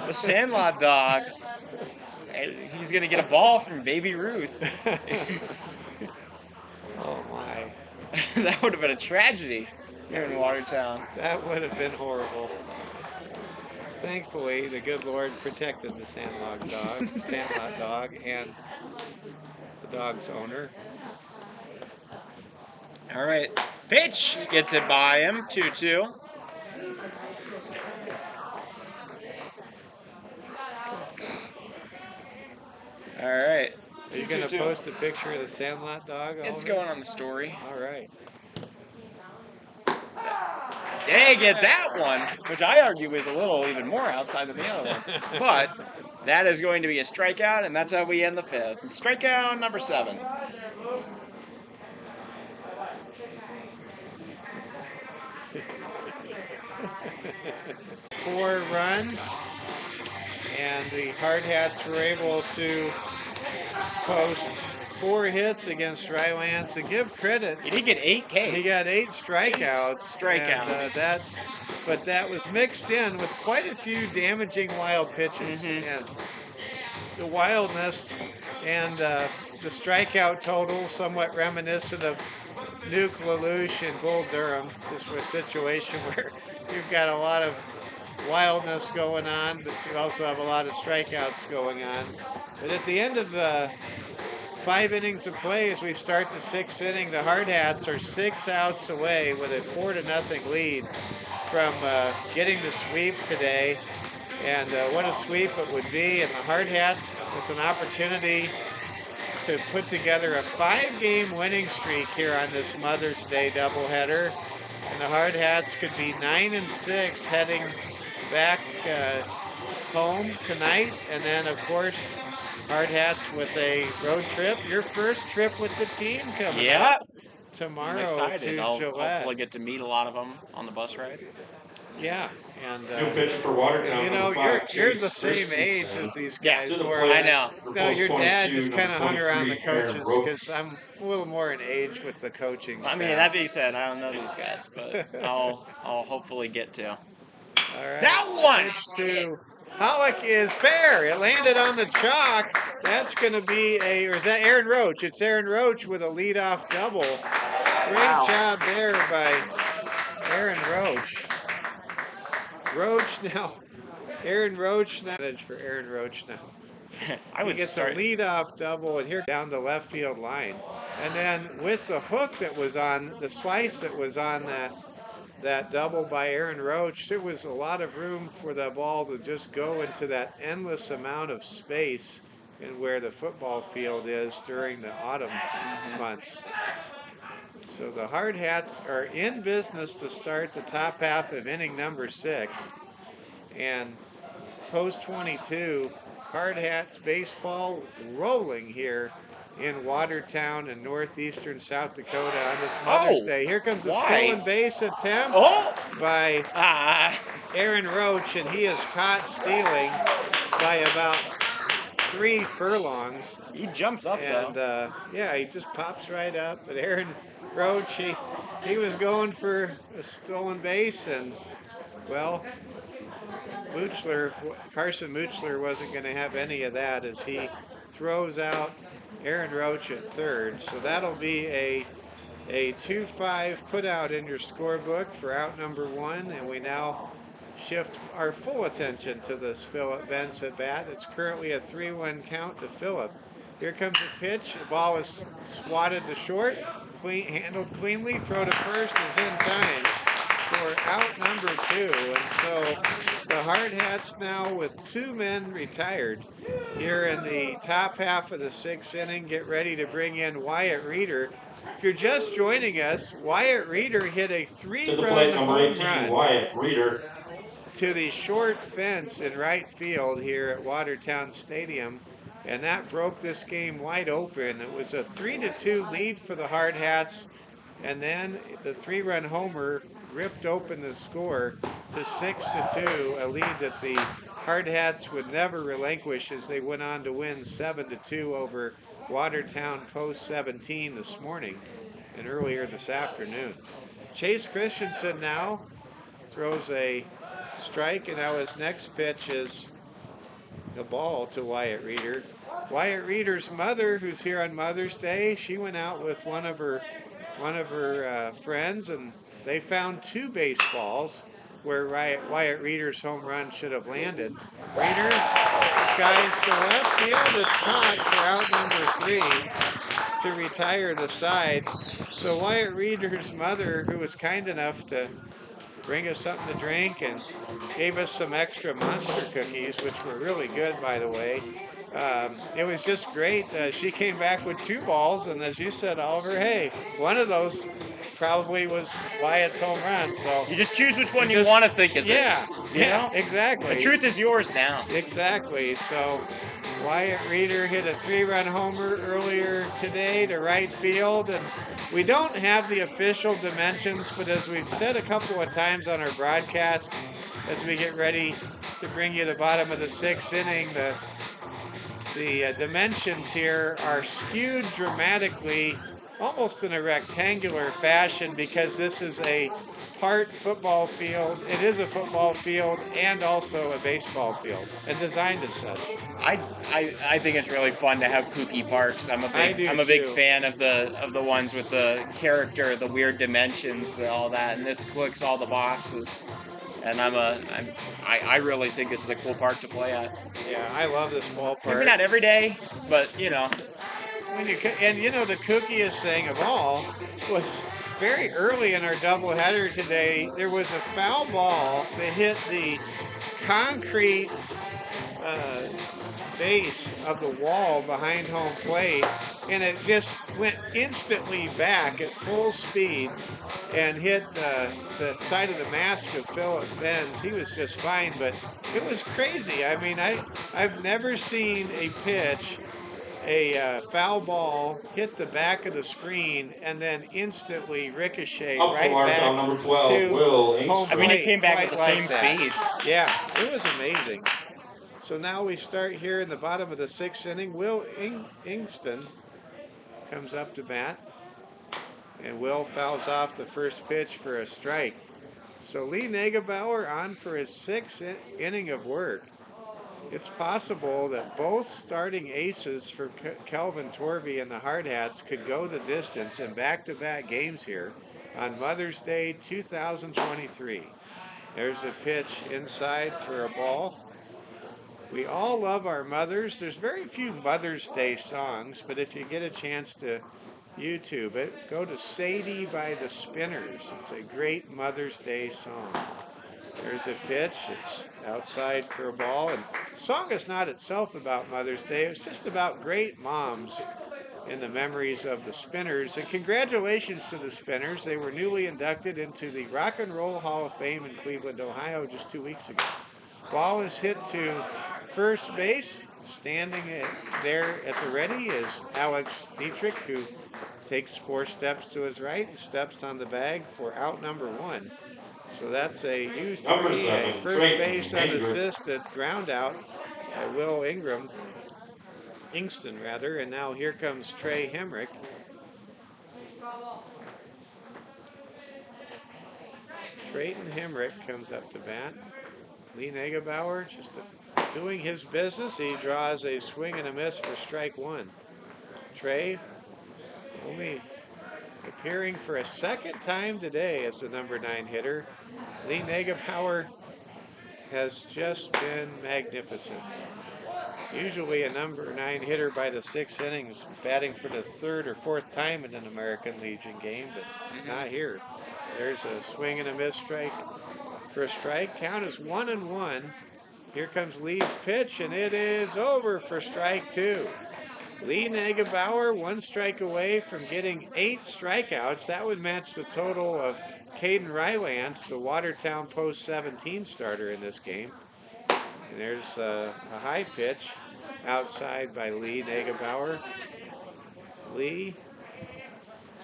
[SPEAKER 1] The Sandlot dog. He's going to get a ball from Baby Ruth.
[SPEAKER 2] Oh my.
[SPEAKER 1] That would have been a tragedy here in Watertown.
[SPEAKER 2] That would have been horrible. Thankfully, the good Lord protected the Sandlot dog, and the dog's owner.
[SPEAKER 1] All right. Pitch gets it by him. 2-2. All right.
[SPEAKER 2] Are you going to post a picture of the Sandlot dog?
[SPEAKER 1] It's
[SPEAKER 2] owner?
[SPEAKER 1] going on the story.
[SPEAKER 2] All right.
[SPEAKER 1] They get that one, which I argue is a little even more outside than the other one. But that is going to be a strikeout, and that's how we end the fifth. Strikeout number 7.
[SPEAKER 2] Four runs, and the Hardhats were able to post 4 hits against Rylance, and give credit.
[SPEAKER 1] He did get 8 Ks.
[SPEAKER 2] He got 8 strikeouts.
[SPEAKER 1] Strikeouts.
[SPEAKER 2] And, but that was mixed in with quite a few damaging wild pitches. And the wildness and the strikeout total somewhat reminiscent of Nuke LaLoosh and Bull Durham. This was a situation where you've got a lot of wildness going on, but you also have a lot of strikeouts going on. But at the end of the 5 innings of play, as we start the 6th inning, the Hardhats are 6 outs away with a 4-0 lead from getting the sweep today. And what a sweep it would be. And the Hardhats with an opportunity to put together a 5-game winning streak here on this Mother's Day doubleheader. And the Hardhats could be 9-6 heading back home tonight. And then, of course, Hardhats with a road trip. Your first trip with the team coming up tomorrow
[SPEAKER 1] I'm excited.
[SPEAKER 2] to
[SPEAKER 1] I'll
[SPEAKER 2] Gillette.
[SPEAKER 1] hopefully get to meet a lot of them on the bus ride.
[SPEAKER 2] Yeah, and
[SPEAKER 3] New pitcher for Watertown.
[SPEAKER 2] you know,
[SPEAKER 3] number 5,
[SPEAKER 2] you're
[SPEAKER 3] Chase
[SPEAKER 2] the same age
[SPEAKER 3] Christensen.
[SPEAKER 2] as these
[SPEAKER 1] Yeah,
[SPEAKER 2] guys.
[SPEAKER 3] To the
[SPEAKER 2] More or
[SPEAKER 3] plate
[SPEAKER 1] I
[SPEAKER 2] less.
[SPEAKER 1] know.
[SPEAKER 3] for
[SPEAKER 2] No,
[SPEAKER 3] post
[SPEAKER 2] your dad
[SPEAKER 3] 22,
[SPEAKER 2] just kind of
[SPEAKER 3] number
[SPEAKER 2] hung around the
[SPEAKER 3] 23, Aaron
[SPEAKER 2] coaches
[SPEAKER 3] Roach.
[SPEAKER 2] because I'm a little more in age with the coaching
[SPEAKER 1] I
[SPEAKER 2] staff.
[SPEAKER 1] mean, that being said, I don't know these guys, but I'll hopefully get to.
[SPEAKER 2] All right.
[SPEAKER 1] That one!
[SPEAKER 2] Pitch to Pollock is fair. It landed on the chalk. That's going to be or is that Aaron Roach? It's Aaron Roach with a leadoff double. Great job there by Aaron Roach. Aaron Roach now. For Aaron Roach now.
[SPEAKER 1] I
[SPEAKER 2] He
[SPEAKER 1] would
[SPEAKER 2] gets
[SPEAKER 1] start.
[SPEAKER 2] a leadoff double, and here down the left field line. And then with the hook that was on, the slice that was on that double by Aaron Roach, there was a lot of room for the ball to just go into that endless amount of space in where the football field is during the autumn months. So the Hardhats are in business to start the top half of inning number 6. And post 22, Hardhats baseball rolling here in Watertown in northeastern South Dakota on this Mother's Day. Here comes a
[SPEAKER 1] why?
[SPEAKER 2] stolen base attempt by Aaron Roach, and he is caught stealing by about 3 furlongs.
[SPEAKER 1] He jumps up
[SPEAKER 2] And yeah, he just pops right up. But Aaron Roach, he was going for a stolen base, and well, Carson Moochler wasn't going to have any of that as he throws out Aaron Roach at third. So that'll be a 2-5 put out in your scorebook for out number 1, and we now shift our full attention to this Phillip Benz at bat. It's currently a 3-1 count to Phillip. Here comes the pitch. The ball is swatted to short, handled cleanly. Throw to first is in time for out number 2. And so the Hardhats now with 2 men retired here in the top half of the 6th inning get ready to bring in Wyatt Reeder. If you're just joining us, Wyatt Reeder hit a 3-run home run
[SPEAKER 3] Wyatt Reeder.
[SPEAKER 2] to the short fence in right field here at Watertown Stadium, and that broke this game wide open. It was a 3-2 lead for the Hardhats, and then the 3-run homer ripped open the score to 6-2, a lead that the Hardhats would never relinquish as they went on to win 7-2 over Watertown post 17 this morning and earlier this afternoon. Chase Christensen now throws a strike, and now his next pitch is a ball to Wyatt Reeder. Wyatt Reeder's mother, who's here on Mother's Day, she went out with one of her friends, and they found 2 baseballs where Wyatt Reeder's home run should have landed. Reeder skies to left field. It's caught for out number 3 to retire the side. So Wyatt Reeder's mother, who was kind enough to bring us something to drink and gave us some extra Monster cookies, which were really good, by the way. It was just great. She came back with 2 balls, and as you said, Oliver, hey, one of those probably was Wyatt's home run. So
[SPEAKER 1] You just choose which one you want to think is it.
[SPEAKER 2] Yeah, exactly.
[SPEAKER 1] The truth is yours now.
[SPEAKER 2] Exactly. So Wyatt Reeder hit a 3-run homer earlier today to right field, and we don't have the official dimensions, but as we've said a couple of times on our broadcast, as we get ready to bring you the bottom of the 6th inning, the dimensions here are skewed dramatically, almost in a rectangular fashion, because this is a part football field. It is a football field and also a baseball field, and designed as such.
[SPEAKER 1] I think it's really fun to have kooky parks. I'm a big fan of the ones with the character, the weird dimensions, all that, and this clicks all the boxes. And I really think this is a cool park to play at.
[SPEAKER 2] Yeah, I love this ballpark.
[SPEAKER 1] Maybe not every day, but you know.
[SPEAKER 2] The kookiest thing of all was very early in our doubleheader today. There was a foul ball that hit the concrete base of the wall behind home plate, and it just went instantly back at full speed and hit the side of the mask of Phillip Benz. He was just fine, but it was crazy. I mean, I've never seen a pitch a foul ball hit the back of the screen and then instantly ricochet
[SPEAKER 3] Up for
[SPEAKER 2] right
[SPEAKER 3] Watertown,
[SPEAKER 2] back
[SPEAKER 3] number 12,
[SPEAKER 2] to
[SPEAKER 3] Will
[SPEAKER 2] home
[SPEAKER 3] Inkster.
[SPEAKER 1] I mean, he
[SPEAKER 2] plate,
[SPEAKER 1] came back at
[SPEAKER 2] quite
[SPEAKER 1] the
[SPEAKER 2] like
[SPEAKER 1] same
[SPEAKER 2] that.
[SPEAKER 1] speed.
[SPEAKER 2] Yeah, it was amazing. So now we start here in the bottom of the 6th inning. Will Ingston comes up to bat, and Will fouls off the first pitch for a strike. So Lee Negebauer on for his 6th inning of work. It's possible that both starting aces for Kelvin Torvey and the Hardhats could go the distance in back-to-back games here on Mother's Day 2023. There's a pitch inside for a ball. We all love our mothers. There's very few Mother's Day songs, but if you get a chance to YouTube it, go to Sadie by the Spinners. It's a great Mother's Day song. There's a pitch. It's outside for a ball. And the song is not itself about Mother's Day. It's just about great moms in the memories of the Spinners. And congratulations to the Spinners. They were newly inducted into the Rock and Roll Hall of Fame in Cleveland, Ohio just 2 weeks ago. Ball is hit to first base. Standing there at the ready is Alex Dietrich, who takes 4 steps to his right and steps on the bag for out number 1. So that's a
[SPEAKER 3] Number
[SPEAKER 2] U3,
[SPEAKER 3] 7,
[SPEAKER 2] a first
[SPEAKER 3] Trey
[SPEAKER 2] base
[SPEAKER 3] Hendrick.
[SPEAKER 2] unassisted ground out by Will Ingston, and now here comes Trey Hemrick. Trayton Hemrick comes up to bat. Lee Negebauer just doing his business. He draws a swing and a miss for strike 1. Trey only appearing for a second time today as the number 9 hitter. Lee Negebauer has just been magnificent. Usually a number 9 hitter by the 6th innings, batting for the 3rd or 4th time in an American Legion game, but not here. There's a swing and a miss strike for a strike. Count is 1-1. Here comes Lee's pitch, and it is over for strike 2. Lee Negebauer 1 strike away from getting 8 strikeouts. That would match the total of Caden Rylance, the Watertown Post 17 starter in this game. And there's a high pitch outside by Lee Negebauer. Lee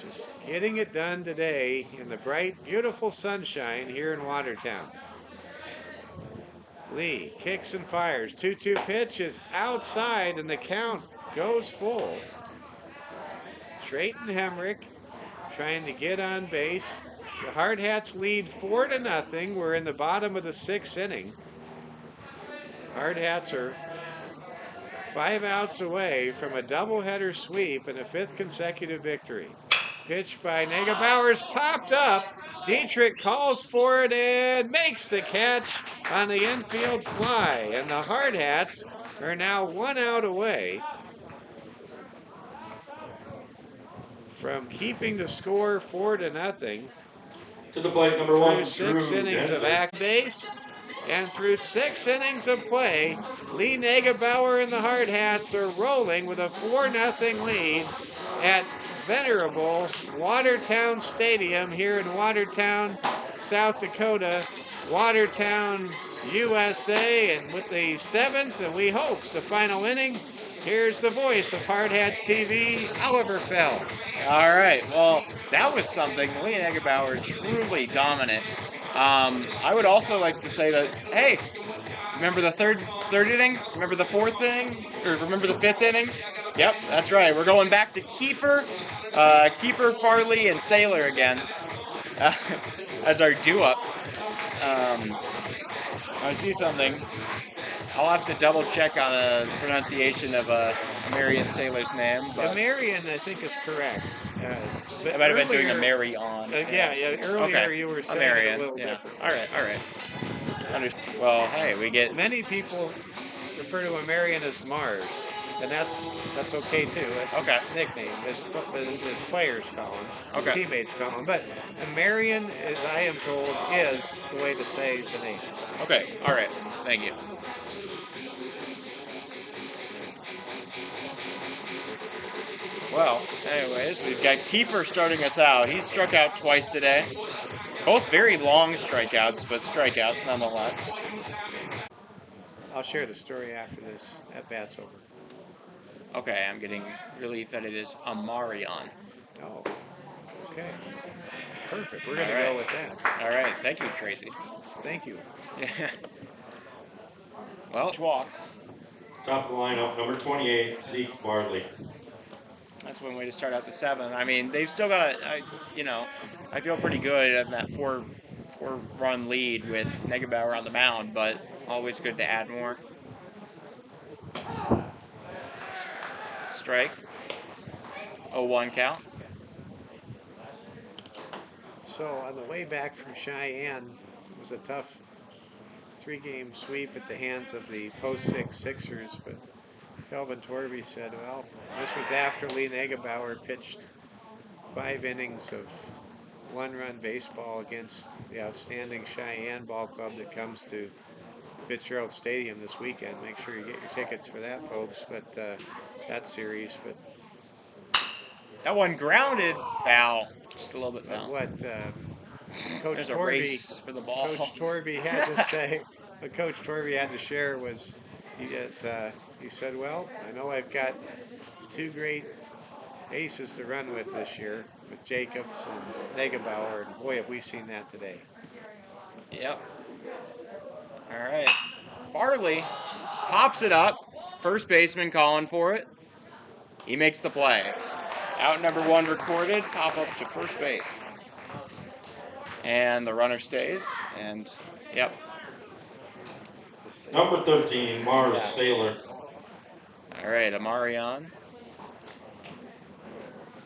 [SPEAKER 2] just getting it done today in the bright, beautiful sunshine here in Watertown. Lee kicks and fires. 2-2 pitch is outside, and the count goes full. Trayton Hemrick trying to get on base. The Hardhats lead 4-0. We're in the bottom of the 6th inning. Hardhats are 5 outs away from a doubleheader sweep and a 5th consecutive victory. Pitch by Negebauer's popped up. Dietrich calls for it and makes the catch on the infield fly. And the Hardhats are now 1 out away from keeping the score 4-0.
[SPEAKER 3] To the plate, number 1,
[SPEAKER 2] Through 6
[SPEAKER 3] Drew
[SPEAKER 2] innings of
[SPEAKER 3] Denzel.
[SPEAKER 2] act base and through 6 innings of play, Lee Negebauer and the Hardhats are rolling with a 4-0 lead at venerable Watertown Stadium here in Watertown, South Dakota, Watertown, USA. And with the 7th, and we hope the final inning, here's the voice of Hardhats TV, Oliver Fell.
[SPEAKER 1] All right, well, that was something. Lee Negebauer truly dominant. I would also like to say that, hey, remember the third inning? Remember the 4th inning? Or remember the 5th inning? Yep, that's right. We're going back to Keeper, Farley, and Sailor again as our do-up. I see something. I'll have to double check on the pronunciation of Marion Sailor's name. But
[SPEAKER 2] Marion, I think, is correct.
[SPEAKER 1] I might have been doing a Mary on.
[SPEAKER 2] Earlier
[SPEAKER 1] Okay.
[SPEAKER 2] you were
[SPEAKER 1] A
[SPEAKER 2] saying
[SPEAKER 1] Marion.
[SPEAKER 2] it a little
[SPEAKER 1] Yeah.
[SPEAKER 2] different.
[SPEAKER 1] All right. Well, hey, we get.
[SPEAKER 2] Many people refer to a Marion as Mars, and that's okay too. That's
[SPEAKER 1] Okay.
[SPEAKER 2] his nickname. His players call him. His
[SPEAKER 1] Okay.
[SPEAKER 2] teammates call him. But a Marion, as I am told, is the way to say the name.
[SPEAKER 1] Okay. All right. Thank you. Well, anyways, we've got Keeper starting us out. He's struck out twice today. Both very long strikeouts, but strikeouts nonetheless.
[SPEAKER 2] I'll share the story after this at bat's over.
[SPEAKER 1] Okay, I'm getting relief that it is Amarion.
[SPEAKER 2] Oh, okay. Perfect. We're going to
[SPEAKER 1] All right.
[SPEAKER 2] go with that.
[SPEAKER 1] All right, thank you, Tracy.
[SPEAKER 2] Thank you.
[SPEAKER 1] Yeah. Well, walk.
[SPEAKER 3] Top of the lineup, number 28, Zeke Farley.
[SPEAKER 1] That's one way to start out the 7. I mean, they've still got I feel pretty good at that four-run lead with Negebauer on the mound, but always good to add more. Strike. 0-1 count.
[SPEAKER 2] So on the way back from Cheyenne, it was a tough 3-game sweep at the hands of the post-6 Sixers, but Kelvin Torby said, well, this was after Lee Negebauer pitched 5 innings of 1-run baseball against the outstanding Cheyenne ball club that comes to Fitzgerald Stadium this weekend. Make sure you get your tickets for that, folks, but that series. But
[SPEAKER 1] that one grounded, foul, just a little bit foul.
[SPEAKER 2] What Coach
[SPEAKER 1] There's a
[SPEAKER 2] Torby,
[SPEAKER 1] race for the ball.
[SPEAKER 2] Coach Torby had to say, what Coach Torby had to share was he said, well, I know I've got 2 great aces to run with this year with Jacobs and Negebauer, and boy, have we seen that today.
[SPEAKER 1] Yep. All right. Farley pops it up. First baseman calling for it. He makes the play. Out number 1 recorded. Pop up to first base. And the runner stays. And, yep.
[SPEAKER 3] Number 13, Mars Sailor.
[SPEAKER 1] All right, Amarion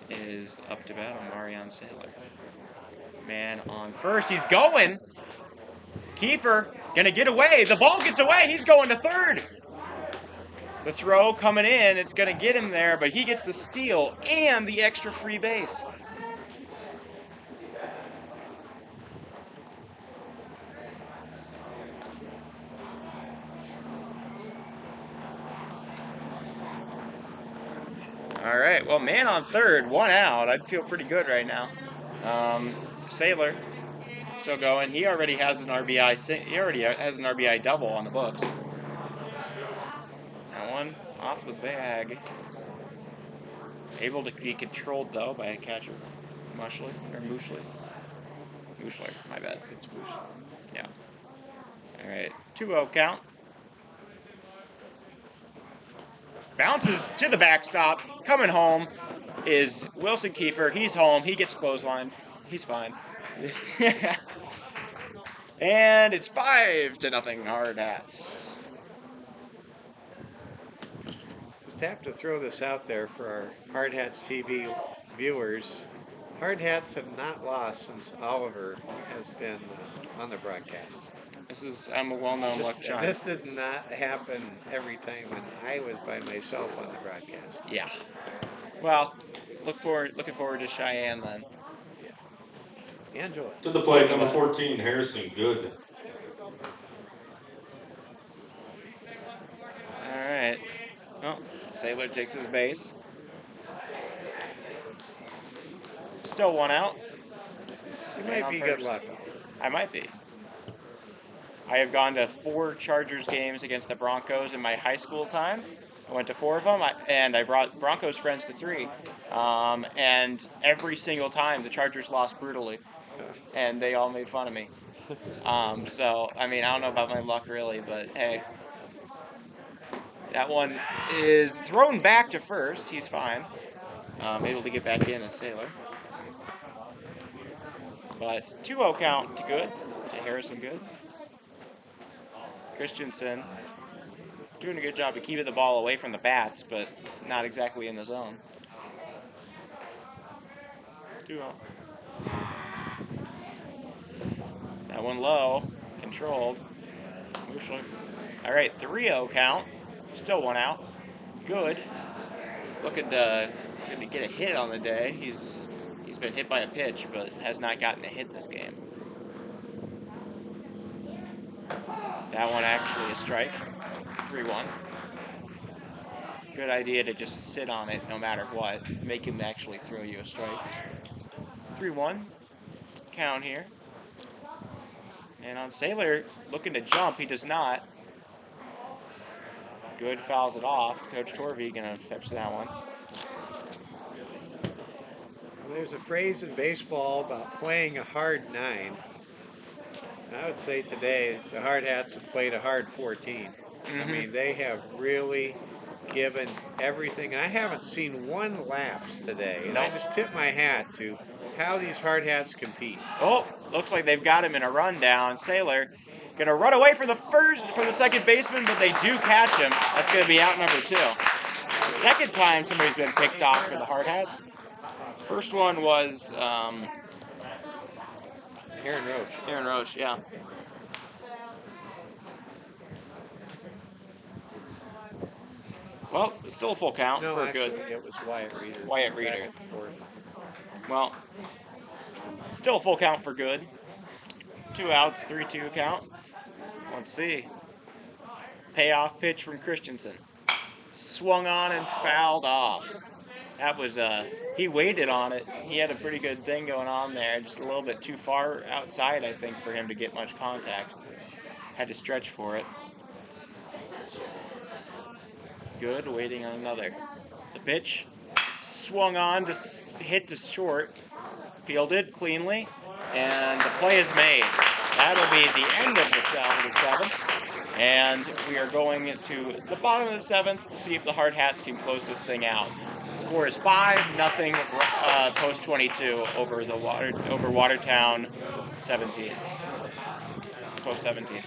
[SPEAKER 1] is up to bat. Amarion Sailor. Man on first. He's going. Kiefer gonna get away. The ball gets away. He's going to third. The throw coming in. It's gonna get him there, but he gets the steal and the extra free base. All right, well, man on third, 1 out. I'd feel pretty good right now. Sailor still going. He already has an RBI. He already has an RBI double on the books. That one off the bag. Able to be controlled though by a catcher, Mushler. Mushler, my bad.
[SPEAKER 2] It's Mushler.
[SPEAKER 1] Yeah. All right, 2-0 count. Bounces to the backstop. Coming home is Wilson Kiefer. He's home. He gets clotheslined. He's fine. And it's 5-0 Hardhats.
[SPEAKER 2] Just have to throw this out there for our Hardhats TV viewers. Hardhats have not lost since Oliver has been on the broadcast.
[SPEAKER 1] I'm a well-known luck charm.
[SPEAKER 2] This did not happen every time when I was by myself on the broadcast.
[SPEAKER 1] Yeah. Well, looking forward to Cheyenne then.
[SPEAKER 2] Yeah. Enjoy.
[SPEAKER 3] To the plate, number 14, Harrison Good.
[SPEAKER 1] All right. Well, Sailor takes his base. Still 1 out.
[SPEAKER 2] You might be good luck.
[SPEAKER 1] I might be. I have gone to 4 Chargers games against the Broncos in my high school time. I went to 4 of them, and I brought Broncos friends to 3. And every single time, the Chargers lost brutally, and they all made fun of me. So, I mean, I don't know about my luck really, but hey. That one is thrown back to first. He's fine. Able to get back in as Sailor. But 2-0 count to Good, to Harrison Good. Christensen doing a good job of keeping the ball away from the bats, but not exactly in the zone. 2-0. That one low, controlled. Mushler. All right, 3-0 count. Still 1 out. Good. Looking to get a hit on the day. He's been hit by a pitch, but has not gotten a hit this game. That one actually a strike. 3-1. Good idea to just sit on it no matter what. Make him actually throw you a strike. 3-1. Count here. And on Sailor, looking to jump, he does not. Good, fouls it off. Coach Torvey gonna fetch that one.
[SPEAKER 2] There's a phrase in baseball about playing a hard 9. I would say today the Hardhats have played a hard 14. I mean, they have really given everything. And I haven't seen one lapse today. And I just tip my hat to how these Hardhats compete.
[SPEAKER 1] Oh, looks like they've got him in a rundown. Saylor gonna run away from the second baseman, but they do catch him. That's gonna be out number 2. The second time somebody's been picked off for the Hardhats. First one was
[SPEAKER 2] Aaron Roach.
[SPEAKER 1] Aaron Roach, yeah. Well, it's still a full count
[SPEAKER 2] No,
[SPEAKER 1] for
[SPEAKER 2] actually,
[SPEAKER 1] good.
[SPEAKER 2] it was Wyatt Reeder.
[SPEAKER 1] Wyatt Reeder.
[SPEAKER 2] Back and forth.
[SPEAKER 1] Well, still a full count for good. 2 outs, 3-2 count. Let's see. Payoff pitch from Christensen. Swung on and fouled off. That was, he waited on it. He had a pretty good thing going on there. Just a little bit too far outside, I think, for him to get much contact. Had to stretch for it. Good, waiting on another. The pitch swung on to hit to short. Fielded cleanly. And the play is made. That'll be the end of the 7th. And we are going to the bottom of the 7th to see if the Hardhats can close this thing out. The score is 5-0 post 22 over Watertown 17. Post 17.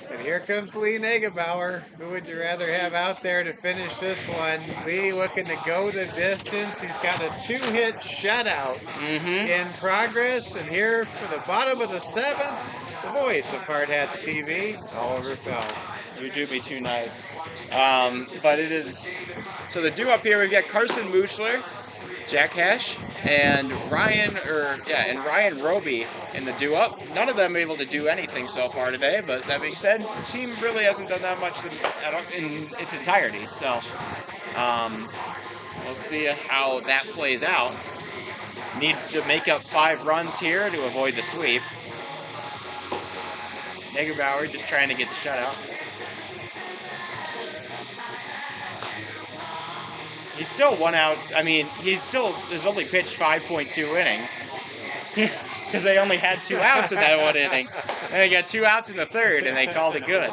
[SPEAKER 2] And here comes Lee Negebauer. Who would you rather have out there to finish this one? Lee looking to go the distance. He's got a 2-hit shutout in progress. And here for the bottom of the 7th, the voice of Hardhats TV, Oliver Fell.
[SPEAKER 1] You do be too nice. But it is... So the due up here, we've got Carson Muchler, Jack Hesh, and Ryan Roby in the due up. None of them able to do anything so far today, but that being said, the team really hasn't done that much in its entirety. So we'll see how that plays out. Need to make up 5 runs here to avoid the sweep. Negebauer just trying to get the shutout. He's still 1 out. I mean, there's only pitched 5.2 innings. Because they only had 2 outs in that 1 inning. And they got 2 outs in the 3rd, and they called it good.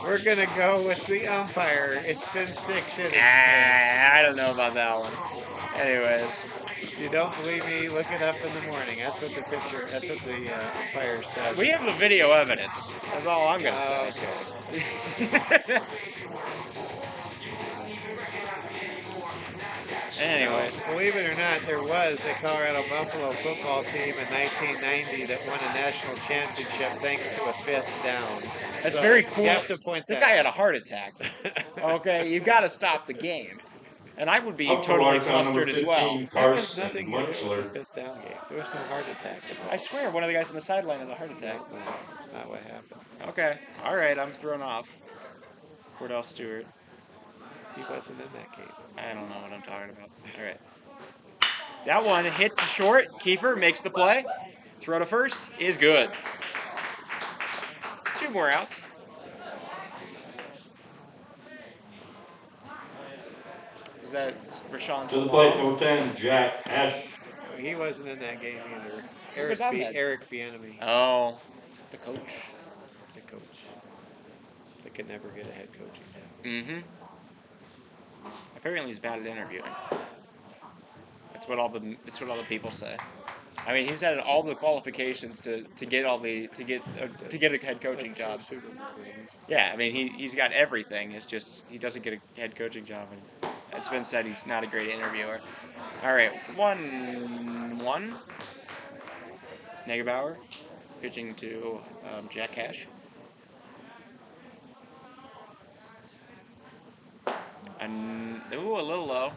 [SPEAKER 2] We're going to go with the umpire. It's been 6 innings.
[SPEAKER 1] I don't know about that one. Anyways.
[SPEAKER 2] If you don't believe me, look it up in the morning. That's what the umpire said.
[SPEAKER 1] We have the video evidence. That's all I'm going to say.
[SPEAKER 2] Okay.
[SPEAKER 1] Anyways.
[SPEAKER 2] Believe it or not, there was a Colorado Buffalo football team in 1990 that won a national championship thanks to a 5th down.
[SPEAKER 1] That's very cool.
[SPEAKER 2] You have to point that
[SPEAKER 1] out. The guy had a heart attack. Okay, you got to stop the game. And I would be totally flustered as well.
[SPEAKER 3] Carson
[SPEAKER 2] nothing
[SPEAKER 3] Muchler.
[SPEAKER 2] 5th down game. There was no heart attack at all.
[SPEAKER 1] I swear, one of the guys on the sideline had a heart attack.
[SPEAKER 2] No, that's not what happened.
[SPEAKER 1] Okay, all right, I'm thrown off. Cordell Stewart.
[SPEAKER 2] He wasn't in that game.
[SPEAKER 1] I don't know what I'm talking about. All right. That one hit to short. Kiefer makes the play. Throw to first is good. 2 more outs. Is that Rashawn
[SPEAKER 3] To the plate, no 10, Jack Hesh.
[SPEAKER 2] He wasn't in that game either.
[SPEAKER 1] was on that?
[SPEAKER 2] Eric Bieniemy,
[SPEAKER 1] Oh, the coach.
[SPEAKER 2] the coach. They could never get a head coaching job.
[SPEAKER 1] Mm-hmm. Apparently he's bad at interviewing. That's what all the people say. I mean, he's had all the qualifications to get a head coaching job. Yeah, I mean he's got everything. It's just he doesn't get a head coaching job, and it's been said he's not a great interviewer. All right, 1-1. Negebauer pitching to Jack Hesh. And a little low.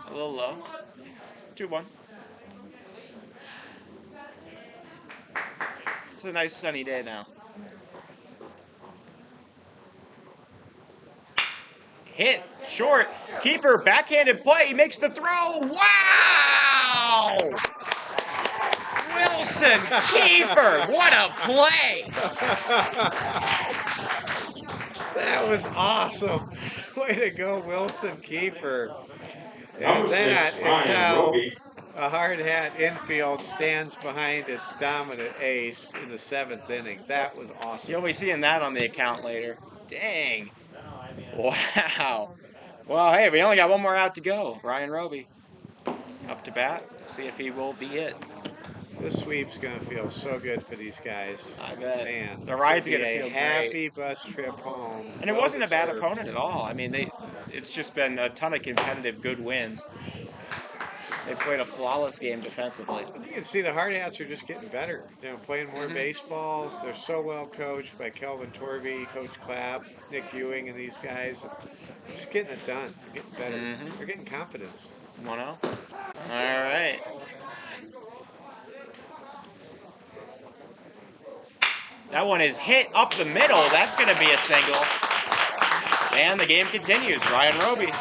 [SPEAKER 1] 2-1. It's a nice sunny day now. Hit short. Keeper backhanded play. He makes the throw. Wow! Wilson Keeper. What a play!
[SPEAKER 2] That was awesome. Way to go, Wilson Kiefer.
[SPEAKER 3] Number
[SPEAKER 2] And
[SPEAKER 3] 6,
[SPEAKER 2] that is
[SPEAKER 3] Ryan
[SPEAKER 2] how
[SPEAKER 3] Roby.
[SPEAKER 2] a hard hat infield stands behind its dominant ace in the 7th inning. That was awesome.
[SPEAKER 1] You'll be seeing that on the account later. Dang. Wow. Well, hey, we only got one more out to go. Ryan Roby up to bat. See if he will be it.
[SPEAKER 2] This sweep's gonna feel so good for these guys.
[SPEAKER 1] I bet.
[SPEAKER 2] Man,
[SPEAKER 1] The ride's
[SPEAKER 2] it's
[SPEAKER 1] gonna
[SPEAKER 2] be
[SPEAKER 1] feel
[SPEAKER 2] a happy bus trip home.
[SPEAKER 1] And it
[SPEAKER 2] Well
[SPEAKER 1] wasn't a bad
[SPEAKER 2] deserved.
[SPEAKER 1] opponent at all. I mean, it's just been a ton of competitive good wins. They played a flawless game defensively.
[SPEAKER 2] You can see the Hard Hats are just getting better. You know, playing more baseball. They're so well coached by Kelvin Torvey, Coach Clapp, Nick Ewing, and these guys. They're just getting it done. They're getting better. They're getting confidence.
[SPEAKER 1] 1-0. All right. That one is hit up the middle. That's going to be a single. And the game continues. Ryan Roby.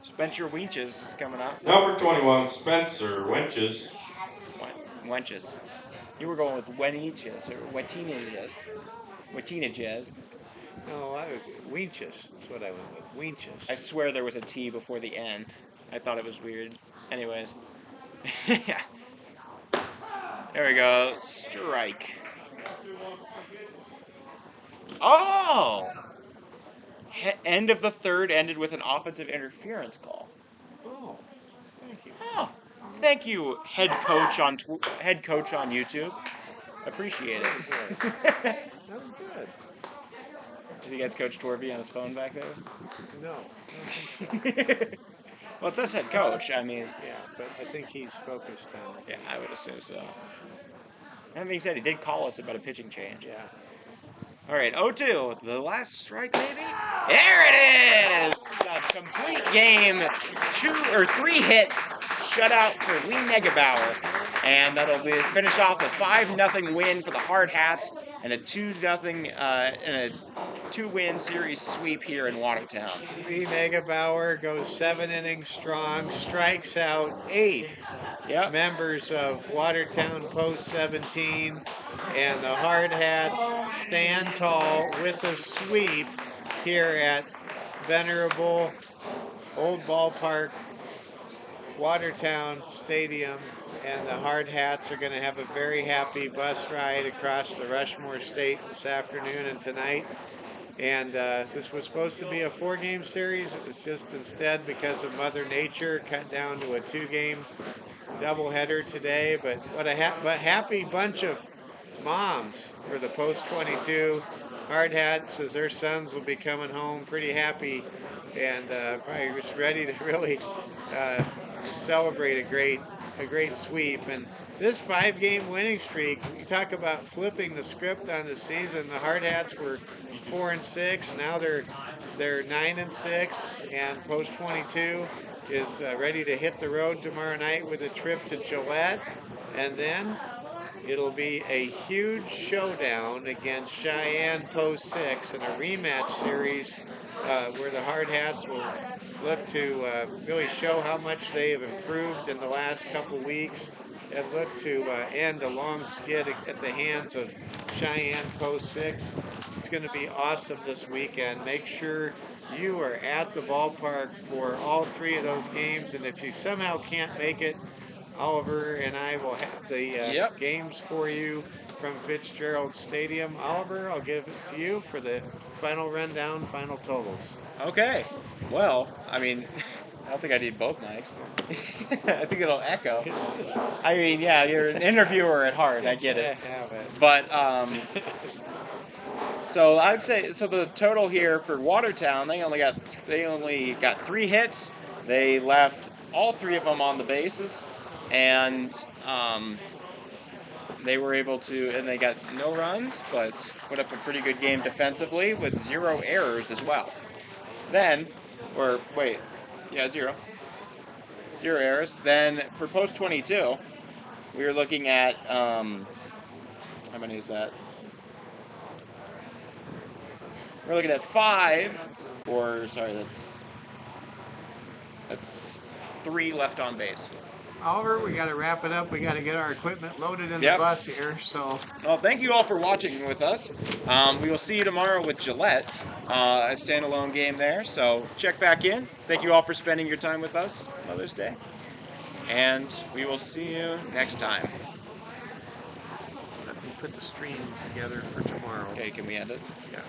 [SPEAKER 1] Spencer Winches is coming up.
[SPEAKER 3] Number 21, Spencer Wenches.
[SPEAKER 1] Wenches. You were going with Wenches or Wetinages. Wetinages.
[SPEAKER 2] No, I was Winches. That's what I went with. Winches.
[SPEAKER 1] I swear there was a T before the N. I thought it was weird. Anyways. There we go. Strike. Oh! End of the third ended with an offensive interference call.
[SPEAKER 2] Oh, thank you.
[SPEAKER 1] Oh, thank you, head coach on YouTube. Appreciate it.
[SPEAKER 2] That was good.
[SPEAKER 1] Did you guys Coach Torvey on his phone back there?
[SPEAKER 2] No.
[SPEAKER 1] Well, it says head coach. I mean,
[SPEAKER 2] Yeah, but I think he's focused on it.
[SPEAKER 1] yeah, I would assume so. That being said, he did call us about a pitching change.
[SPEAKER 2] Yeah.
[SPEAKER 1] All right, 0-2. The last strike, maybe? There it is! A complete game. 3-hit shutout for Lee Negebauer. And that'll finish off a 5-0 win for the Hard Hats and a 2-0 and a 2-win series sweep here in Watertown.
[SPEAKER 2] Lee Negebauer goes 7 innings strong, strikes out 8 members of Watertown Post 17, and the Hard Hats stand tall with a sweep here at venerable Old Ballpark Watertown Stadium, and the Hard Hats are going to have a very happy bus ride across the Rushmore State this afternoon and tonight. And this was supposed to be a 4-game series. It was just instead, because of Mother Nature, cut down to a 2-game doubleheader today. But what a happy bunch of moms for the Post 22 Hard Hats, as their sons will be coming home pretty happy and probably just ready to really celebrate a great sweep. And this 5-game winning streak, you talk about flipping the script on the season. The Hard Hats were 4-6. Now they're 9-6, and Post 22 is ready to hit the road tomorrow night with a trip to Gillette, and then it'll be a huge showdown against Cheyenne Post 6 in a rematch series where the Hard Hats will look to really show how much they have improved in the last couple weeks and look to end a long skid at the hands of Cheyenne Post 6. It's going to be awesome this weekend. Make sure you are at the ballpark for all 3 of those games, and if you somehow can't make it, Oliver and I will have the games for you from Fitzgerald Stadium. Oliver, I'll give it to you for the final rundown, final totals.
[SPEAKER 1] Okay. Well, I mean, I don't think I need both mics. I think it'll echo.
[SPEAKER 2] It's just,
[SPEAKER 1] I mean, yeah, you're an interviewer at heart. I get it. But so I'd say the total here for Watertown, they only got 3 hits. They left all 3 of them on the bases, and they were able to, and they got no runs, but put up a pretty good game defensively with 0 errors as well. Then, 0 errors. Then for Post 22, we were looking at how many is that? We're looking at 5, or sorry, that's 3 left on base.
[SPEAKER 2] Oliver, we got to wrap it up. We got to get our equipment loaded in the
[SPEAKER 1] Yep.
[SPEAKER 2] bus here. So
[SPEAKER 1] Well, thank you all for watching with us. We will see you tomorrow with Gillette, a standalone game there. So check back in. Thank you all for spending your time with us Mother's Day. And we will see you next time.
[SPEAKER 2] let me put the stream together for tomorrow.
[SPEAKER 1] Okay, can we end it?
[SPEAKER 2] Yeah.